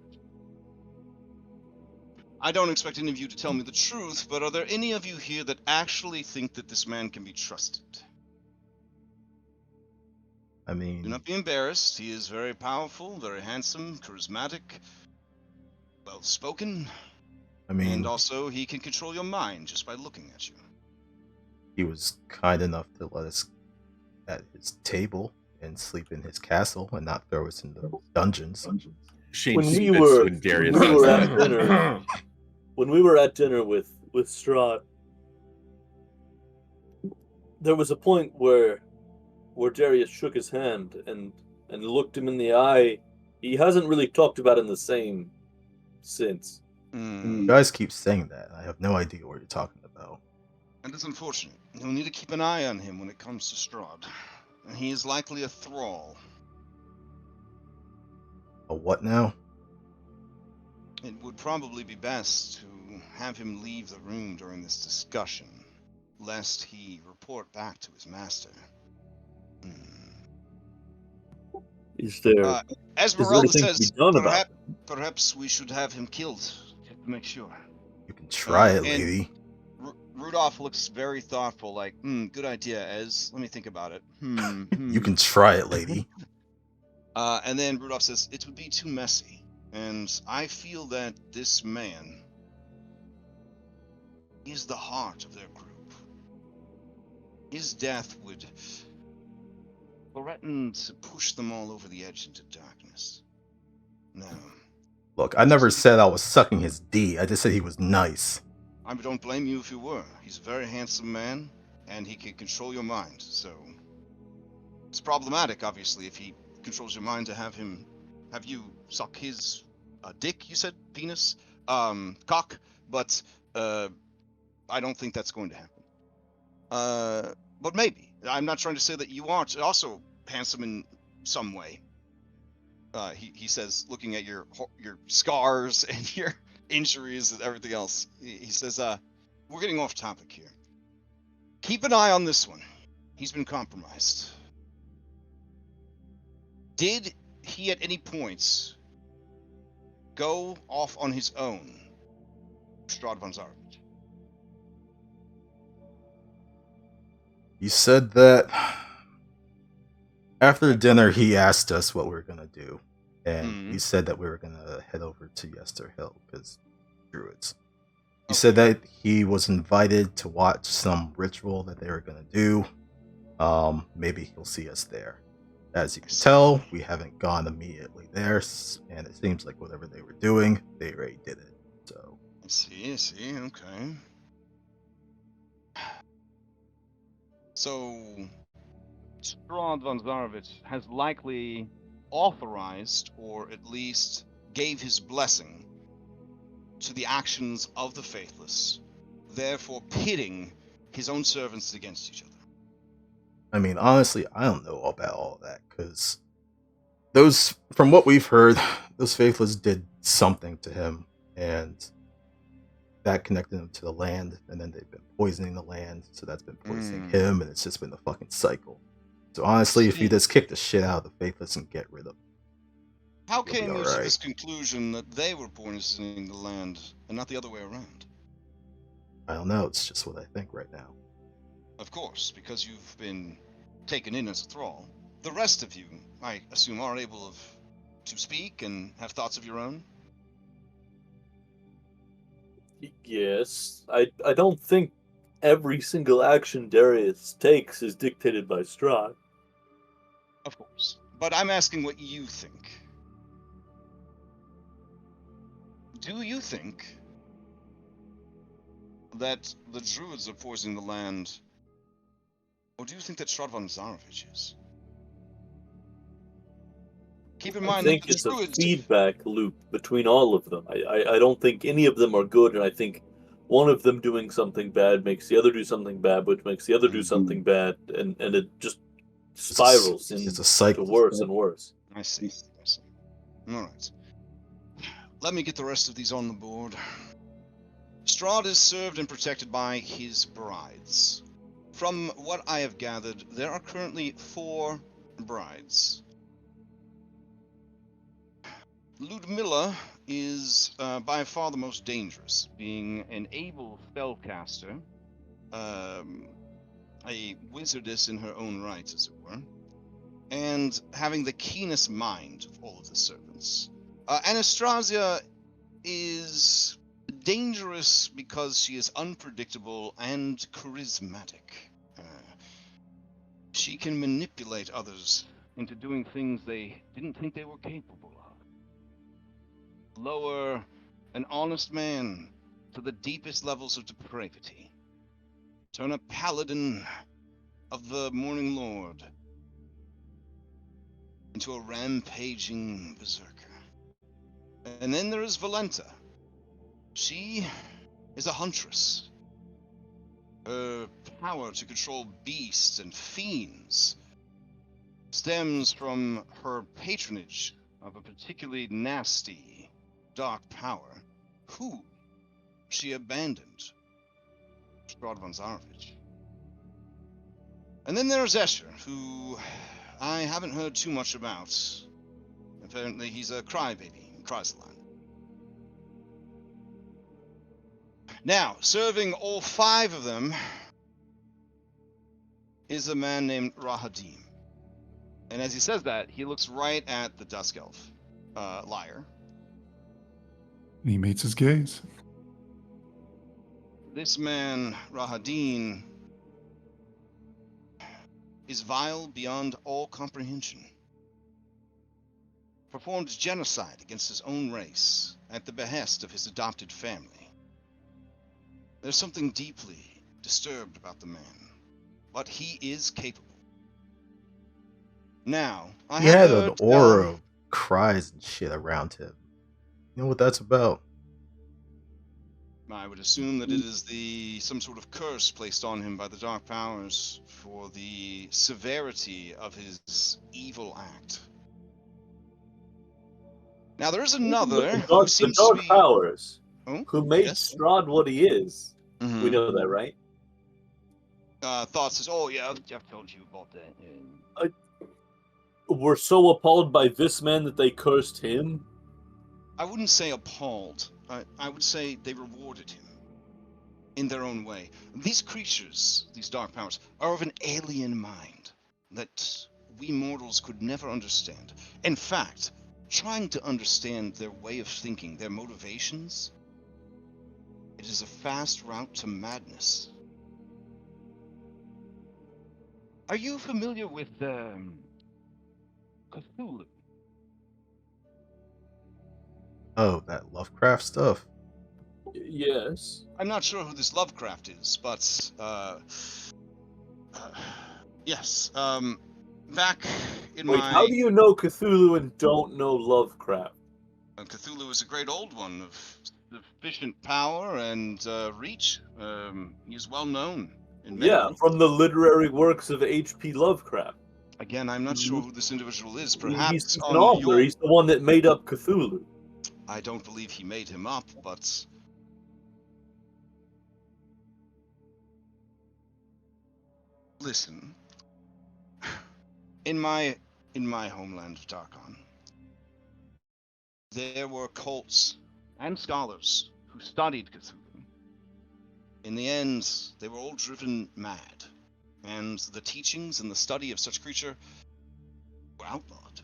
I don't expect any of you to tell me the truth, but are there any of you here that actually think that this man can be trusted? I mean, do not be embarrassed. He is very powerful, very handsome, charismatic, well-spoken. And also he can control your mind just by looking at you. He was kind enough to let us at his table and sleep in his castle and not throw us in the dungeons. Shane when we spits were when Darius when we says were that. at dinner, when we were at dinner with Strahd, there was a point where Darius shook his hand and looked him in the eye. He hasn't really talked about it in the same since. You guys keep saying that. I have no idea what you're talking about. And it's unfortunate. You'll need to keep an eye on him when it comes to Strahd. And he is likely a thrall. A what now? It would probably be best to have him leave the room during this discussion, lest he report back to his master. Is there Esmeralda anything to be says, done about it? perhaps we should have him killed, just to make sure. You can try it, and- lady. Rudolph looks very thoughtful, like, good idea, Ez. Let me think about it. You can try it, lady. And then Rudolph says, it would be too messy. And I feel that this man is the heart of their group. His death would threaten to push them all over the edge into darkness. No. Look, I never said I was sucking his D. I just said he was nice. I don't blame you if you were. He's a very handsome man, and he can control your mind, so... It's problematic, obviously, if he controls your mind to have you suck his dick, you said? Penis? Cock? But, I don't think that's going to happen. But maybe. I'm not trying to say that you aren't also handsome in some way. He says, looking at your scars and your injuries and everything else. He says, we're getting off topic here. Keep an eye on this one. He's been compromised. Did he at any points go off on his own, Strahd von Zarovich? You said that after dinner he asked us what we were gonna do. And he said that we were gonna head over to Yester Hill because druids. He said that he was invited to watch some ritual that they were gonna do. Maybe he'll see us there. As you can tell, we haven't gone immediately there, and it seems like whatever they were doing, they already did it. So I see, okay. So Strahd von Zarovich has likely authorized, or at least gave his blessing to the actions of the faithless, therefore pitting his own servants against each other. I mean, honestly, I don't know about all of that, because those, from what we've heard, those faithless did something to him, and that connected him to the land, and then they've been poisoning the land, so that's been poisoning him, and it's just been a fucking cycle. So honestly, if you just kick the shit out of the faithless and get rid of them, how came you to this conclusion that they were poisoning the land and not the other way around? I don't know, it's just what I think right now. Of course, because you've been taken in as a thrall. The rest of you, I assume, are able to speak and have thoughts of your own? Yes. I don't think every single action Darius takes is dictated by Strahd. Of course. But I'm asking what you think. Do you think that the druids are poisoning the land, or do you think that Strahd von Zarovich is? Keep in mind I think that the it's druids... a feedback loop between all of them. I don't think any of them are good, and I think one of them doing something bad makes the other do something bad, which makes the other do something bad, and it just spirals it's a cycle. into worse and worse. I see. All right. Let me get the rest of these on the board. Strahd is served and protected by his brides. From what I have gathered, there are currently 4 brides. Ludmilla is by far the most dangerous, being an able spellcaster, a wizardess in her own right, as it were, and having the keenest mind of all of the servants. Anastasia is dangerous because she is unpredictable and charismatic. She can manipulate others into doing things they didn't think they were capable of. lower an honest man to the deepest levels of depravity, turn a paladin of the Morning Lord into a rampaging berserker. And then there is Valenta. She is a huntress. Her power to control beasts and fiends stems from her patronage of a particularly nasty, dark power, who she abandoned, Strahd von Zarovich. And then there's Escher, who I haven't heard too much about. Apparently he's a crybaby and cries a lot. Now, serving all 5 of them is a man named Rahadim. And as he says that, he looks right at the Dusk Elf, Liar. And he meets his gaze. This man, Rahadin, is vile beyond all comprehension. Performed genocide against his own race at the behest of his adopted family. There's something deeply disturbed about the man, but he is capable. Now, I He have had heard an aura of cries and shit around him. You know what that's about? I would assume that it is some sort of curse placed on him by the Dark Powers for the severity of his evil act. Now there is another who seems the Dark to be... Powers, Oh, who made yes? Strahd what he is. Mhm. We know that, right? Thoughts is, oh yeah, I've told you about that. Were so appalled by this man that they cursed him. I wouldn't say appalled. I would say they rewarded him in their own way. These creatures, these Dark Powers, are of an alien mind that we mortals could never understand. In fact, trying to understand their way of thinking, their motivations, it is a fast route to madness. Are you familiar with Cthulhu? Oh, that Lovecraft stuff. Yes. I'm not sure who this Lovecraft is, but yes. Back in Wait, my how do you know Cthulhu and don't know Lovecraft? Cthulhu is a great old one of sufficient power and reach. He's well known in many Yeah, worlds. from the literary works of H.P. Lovecraft. Again, I'm not sure who this individual is. He's Perhaps an on author. your... He's the one that made up Cthulhu. I don't believe he made him up, but listen. In my homeland of Darkon, there were cults and scholars who studied Cthulhu. In the end, they were all driven mad, and the teachings and the study of such creature were outlawed.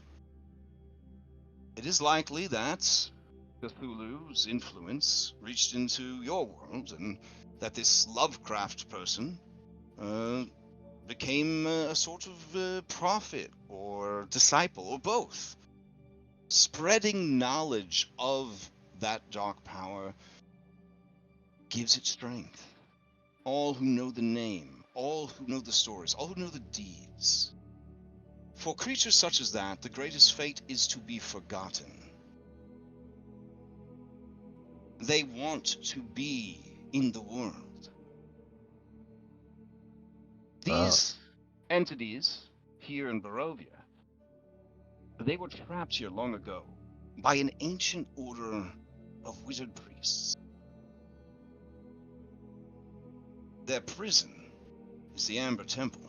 It is likely that Cthulhu's influence reached into your world, and that this Lovecraft person became a sort of prophet or disciple or both, spreading knowledge of that dark power gives it strength. All who know the name, all who know the stories, all who know the deeds. For creatures such as that, the greatest fate is to be forgotten. They want to be in the world. These entities here in Barovia, they were trapped here long ago by an ancient order of wizard priests. Their prison is the Amber Temple.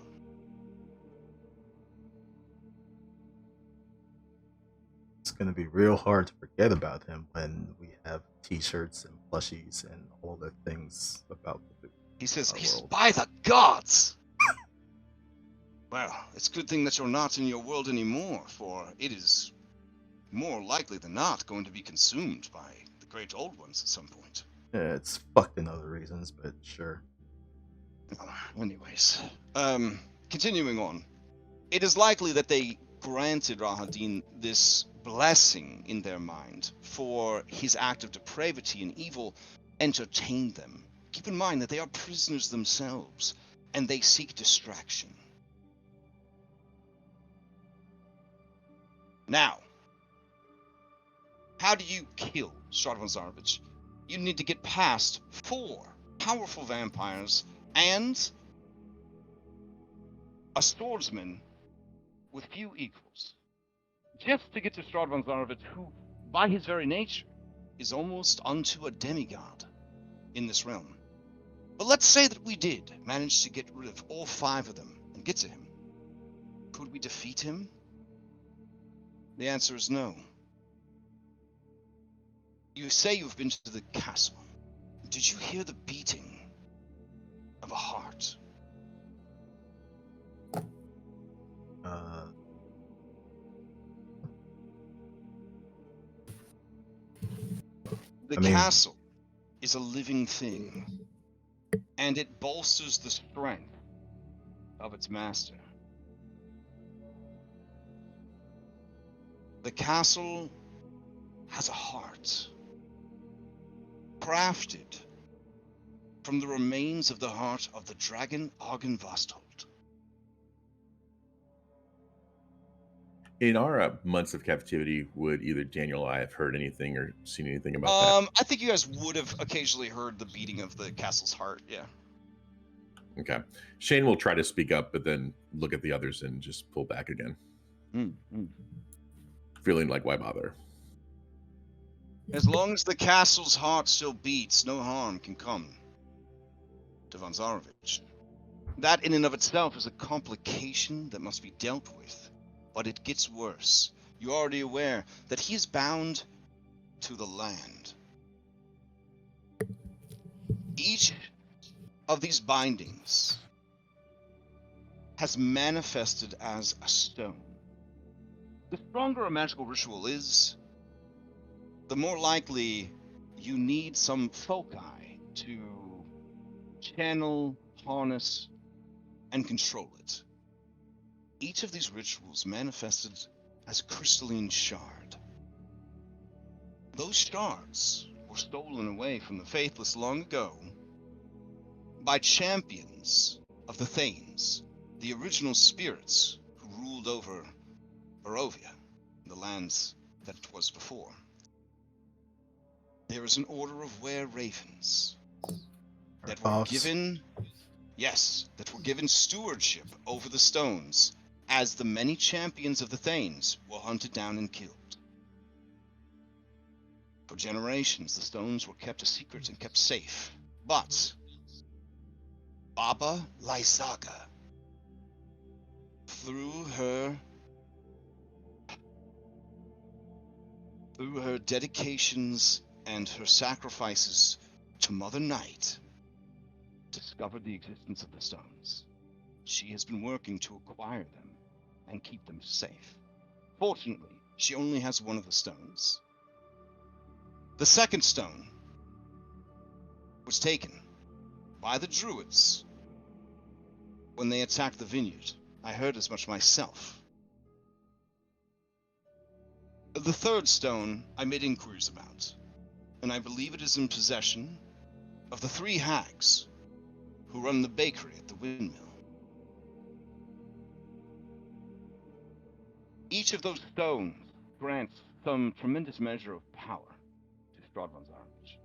It's going to be real hard to forget about him when we have t-shirts and plushies and all the things about the He says, world. by the gods! Well, it's a good thing that you're not in your world anymore, for it is more likely than not going to be consumed by the great old ones at some point. Yeah, it's fucked in other reasons, but sure. Anyways, continuing on. It is likely that they granted Rahadin this blessing in their mind for his act of depravity and evil entertained them. Keep in mind that they are prisoners themselves, and they seek distraction. Now, how do you kill Strahd Zarovich? You need to get past 4 powerful vampires and a swordsman with few equals. Just to get to Strahd Zarovich, who, by his very nature, is almost unto a demigod in this realm. But let's say that we did manage to get rid of all 5 of them and get to him. Could we defeat him? The answer is no. You say you've been to the castle. Did you hear the beating of a heart? The castle is a living thing, and it bolsters the strength of its master. The castle has a heart, crafted from the remains of the heart of the dragon Argenvasthold. In our months of captivity, would either Daniel or I have heard anything or seen anything about that? I think you guys would have occasionally heard the beating of the castle's heart, yeah. Okay. Shane will try to speak up, but then look at the others and just pull back again. Feeling like, why bother? As long as the castle's heart still beats, no harm can come to Von Zarovich. That in and of itself is a complication that must be dealt with, but it gets worse. You're already aware that he is bound to the land. Each of these bindings has manifested as a stone. The stronger a magical ritual is, the more likely you need some foci to channel, harness, and control it. Each of these rituals manifested as a crystalline shard. Those shards were stolen away from the faithless long ago by champions of the Thanes, the original spirits who ruled over Barovia, the lands that it was before. There is an order of were-ravens that were given, that were given stewardship over the stones as the many champions of the Thanes were hunted down and killed. For generations, the stones were kept a secret and kept safe. But Baba Lysaga, through her dedications and her sacrifices to Mother Night, discovered the existence of the stones. She has been working to acquire them and keep them safe. Fortunately, she only has one of the stones. The second stone was taken by the Druids when they attacked the vineyard. I heard as much myself. The third stone I made inquiries about, and I believe it is in possession of the 3 hags who run the bakery at the windmill. Each of those stones grants some tremendous measure of power to Strahd Zarovich.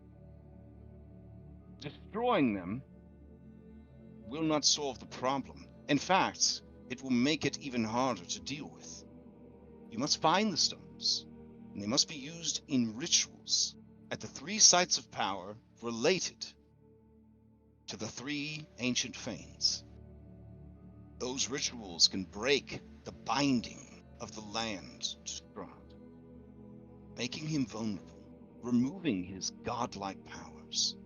Destroying them will not solve the problem. In fact, it will make it even harder to deal with. You must find the stones, and they must be used in rituals at the 3 sites of power related to the 3 ancient fanes. Those rituals can break the binding of the land to Strahd, making him vulnerable, removing his godlike powers.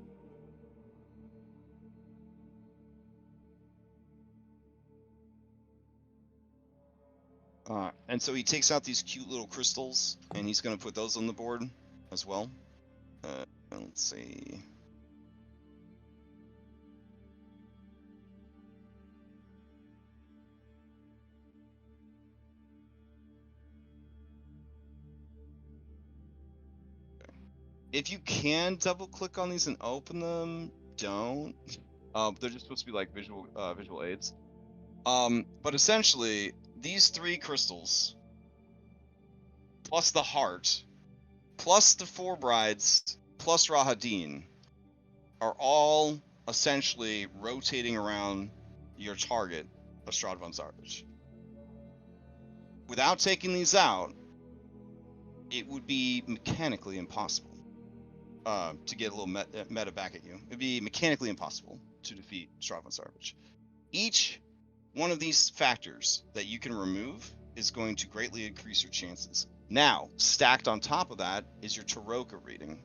And so he takes out these cute little crystals, and he's going to put those on the board as well. Let's see. if you can double click on these and open them, don't. They're just supposed to be like visual aids. But essentially, these 3 crystals, plus the heart, plus the 4 brides, plus Rahadin, are all essentially rotating around your target of Strahd von Zarovich. Without taking these out, it would be mechanically impossible to get a little meta back at you. It'd be mechanically impossible to defeat Strahd von Zarovich. Each one of these factors that you can remove is going to greatly increase your chances. Now, stacked on top of that is your Taroka reading.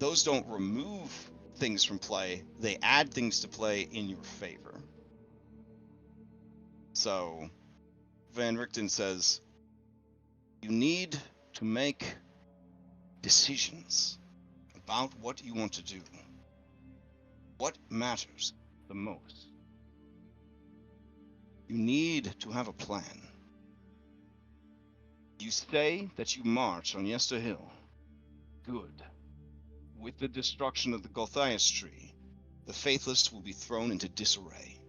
Those don't remove things from play, they add things to play in your favor. So, Van Richten says, you need to make decisions about what you want to do. What matters the most? You need to have a plan. You say that you march on Yester Hill. Good. With the destruction of the Gulthias tree, the Faithless will be thrown into disarray.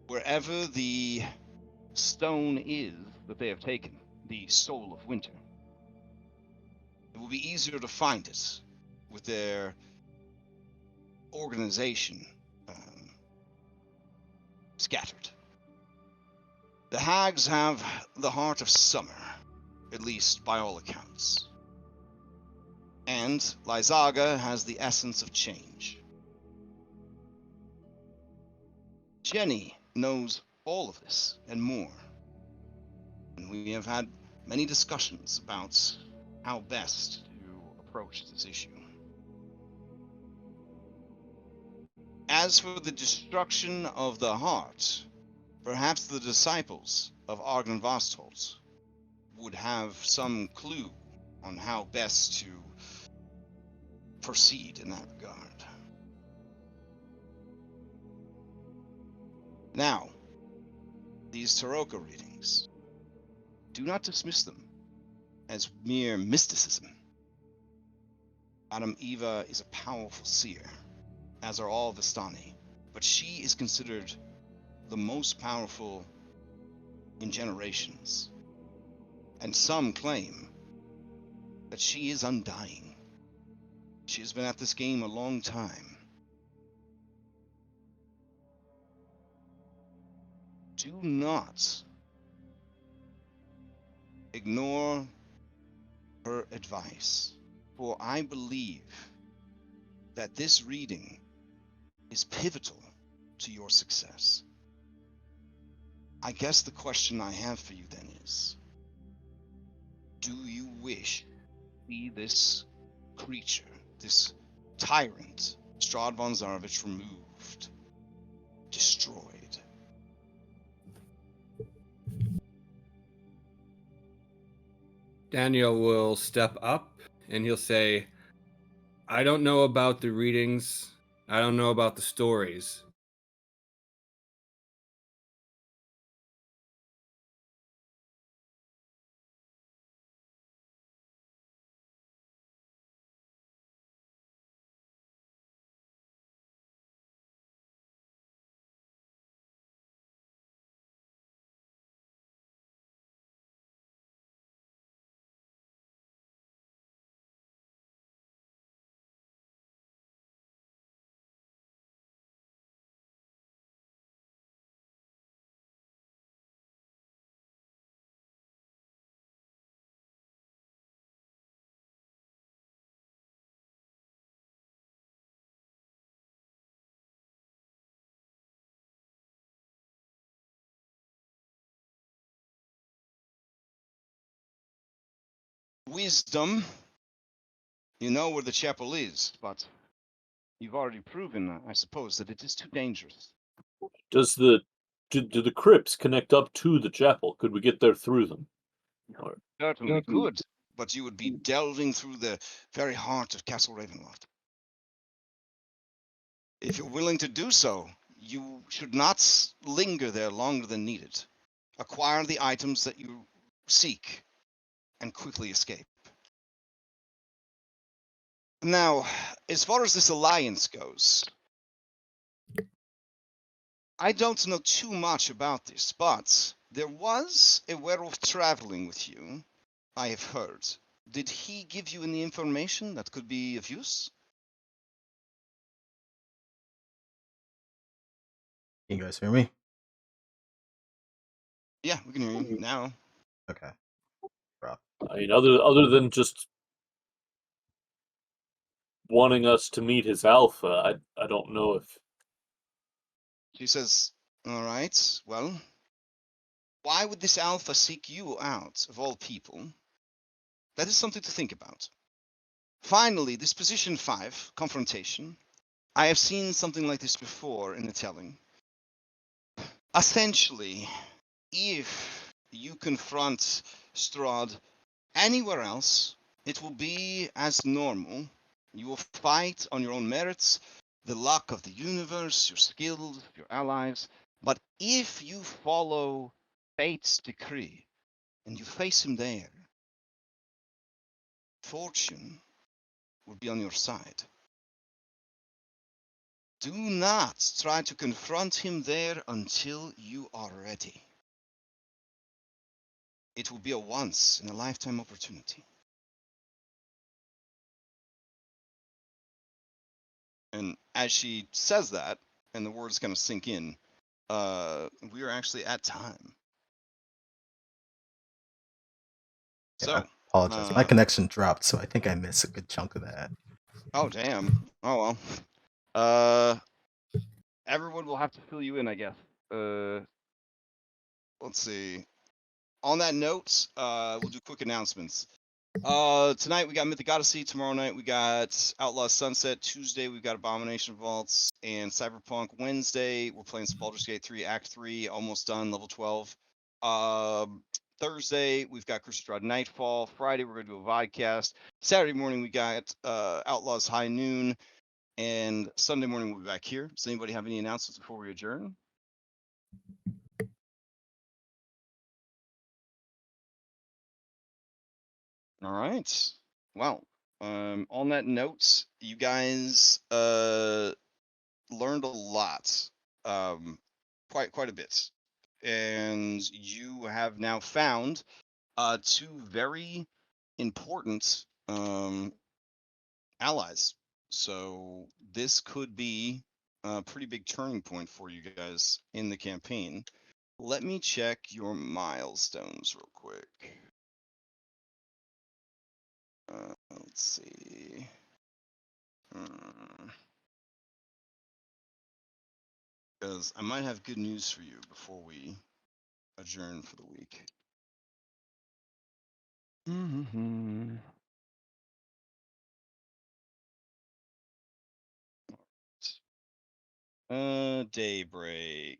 Wherever the stone is that they have taken, the Soul of Winter, it will be easier to find it with their organization scattered. The hags have the heart of summer, at least by all accounts. And Lysaga has the essence of change. Jenny knows all of this and more. And we have had many discussions about how best to approach this issue. As for the destruction of the heart, perhaps the disciples of Argon Vastholt would have some clue on how best to proceed in that regard. Now, these Taroka readings, do not dismiss them as mere mysticism. Madame Eva is a powerful seer, as are all Vistani, but she is considered the most powerful in generations, and some claim that she is undying. She has been at this game a long time. Do not ignore her advice, for I believe that this reading is pivotal to your success. I guess the question I have for you then is, do you wish to see this creature, this tyrant, Strahd von Zarovich, removed, destroyed? Daniel will step up and he'll say, I don't know about the readings. I don't know about the stories. Wisdom, you know where the chapel is, but you've already proven, I suppose, that it is too dangerous. Do the crypts connect up to the chapel? Could we get there through them? Or, Certainly could, but you would be delving through the very heart of Castle Ravenloft. If you're willing to do so, you should not linger there longer than needed. Acquire the items that you seek, and quickly escape. Now, as far as this alliance goes, I don't know too much about this, but there was a werewolf traveling with you, I have heard. Did he give you any information that could be of use? Can you guys hear me? Yeah, we can hear you now. Okay. Rough. I mean, other than just wanting us to meet his alpha, I don't know if She says, all right, well, why would this alpha seek you out, of all people? That is something to think about. Finally, this position 5, confrontation. I have seen something like this before in the telling. Essentially, if you confront Strahd anywhere else, it will be as normal. You will fight on your own merits, the luck of the universe, your skills, your allies. But if you follow fate's decree and you face him there, fortune will be on your side. Do not try to confront him there until you are ready. It will be a once in a lifetime opportunity. And as she says that, and the words kind of sink in, we are actually at time. Yeah, So, apologize. My connection dropped, so I think I missed a good chunk of that. oh damn. Oh well. Uh, everyone will have to fill you in, I guess. Let's see. On that note, we'll do quick announcements. Tonight we got Mythic Odyssey. Tomorrow night we got Outlaw Sunset. Tuesday we've got Abomination Vaults and Cyberpunk. Wednesday we're playing some Baldur's Gate 3 Act 3, almost done, level 12. Thursday we've got Curse of Strahd Nightfall. Friday we're gonna do a vodcast. Saturday morning we got Outlaws High Noon, and Sunday morning we'll be back here. Does anybody have any announcements before we adjourn? All right. Well, on that note, you guys learned a lot, quite a bit, and you have now found two very important allies. So this could be a pretty big turning point for you guys in the campaign. Let me check your milestones real quick. Let's see. Because I might have good news for you before we adjourn for the week. Daybreak.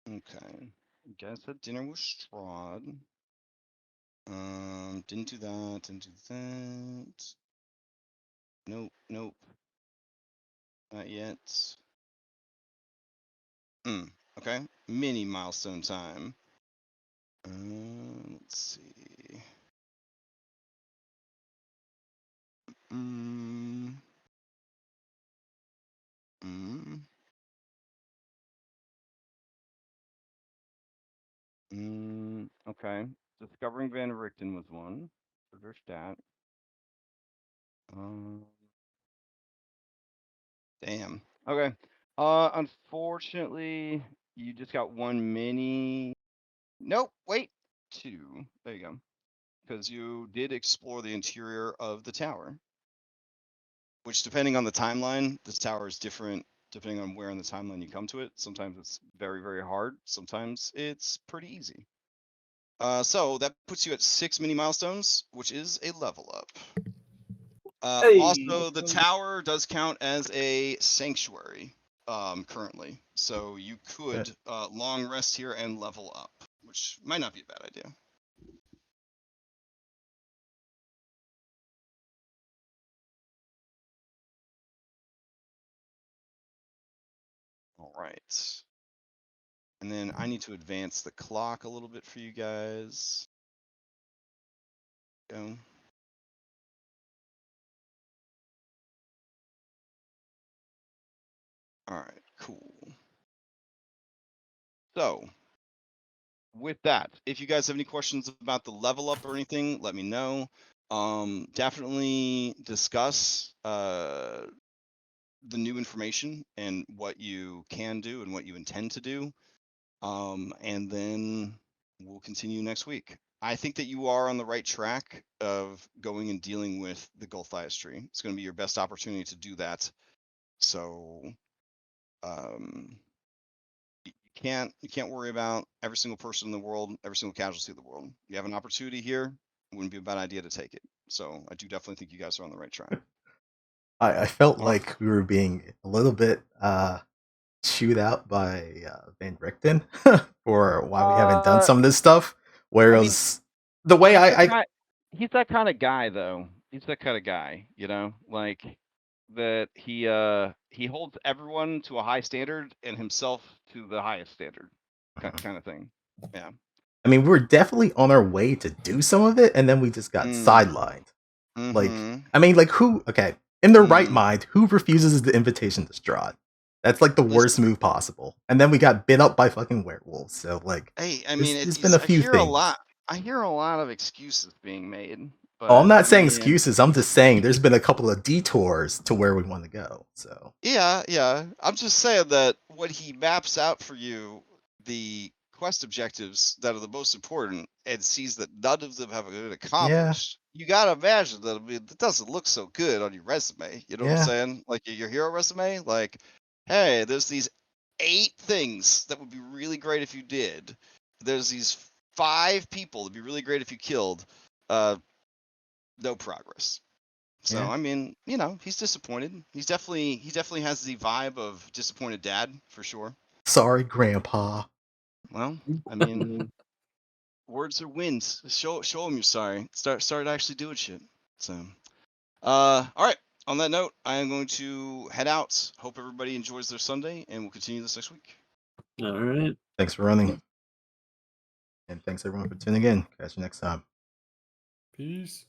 Okay. You guys had dinner with Strahd. Didn't do that, didn't do that. Nope, nope. Not yet. Okay. Mini milestone time. Let's see. Okay. Discovering Van Richten was one. So there's that. Damn. Okay. Unfortunately, you just got one mini. Nope. Wait. Two. There you go. Because you did explore the interior of the tower, which, depending on the timeline, this tower is different depending on where in the timeline you come to it. Sometimes it's very, very hard. Sometimes it's pretty easy. So that puts you at 6 mini milestones, which is a level up. Hey. Also, the tower does count as a sanctuary currently, so you could long rest here and level up, which might not be a bad idea. All right. And then I need to advance the clock a little bit for you guys. Go. All right, cool. So, with that, if you guys have any questions about the level up or anything, let me know. Definitely discuss the new information and what you can do and what you intend to do. And then we'll continue next week. I think that you are on the right track of going and dealing with the Gulthias tree. It's going to be your best opportunity to do that. So, you can't worry about every single person in the world, every single casualty of the world. You have an opportunity here. It wouldn't be a bad idea to take it. So I do definitely think you guys are on the right track. I felt All right. like we were being a little bit chewed out by Van Richten for why we haven't done some of this stuff. Whereas the way he's that kind of guy, though. He's that kind of guy, like that. He holds everyone to a high standard and himself to the highest standard, kind of thing. Yeah. I mean, we're definitely on our way to do some of it, and then we just got sidelined. Like, I mean, like who? Okay, in their right mind, who refuses the invitation to Strahd? That's like the worst move possible. And then we got bit up by fucking werewolves. So like, hey, I mean, it's been a few things. I hear a lot of excuses being made. But, I'm not saying excuses. I'm just saying there's been a couple of detours to where we want to go. So yeah. I'm just saying that when he maps out for you the quest objectives that are the most important and sees that none of them have been accomplished, you gotta imagine that it doesn't look so good on your resume. You know what I'm saying? Like your hero resume. Like, hey, there's these 8 things that would be really great if you did. There's these 5 people that'd be really great if you killed. No progress. So I mean, he's disappointed. He definitely has the vibe of disappointed dad for sure. Sorry, Grandpa. Well, I mean, words are wins. Show him you're sorry. Start actually doing shit. So, all right. On that note, I am going to head out. Hope everybody enjoys their Sunday, and we'll continue this next week. All right. Thanks for running, and thanks everyone for tuning in. Catch you next time. Peace.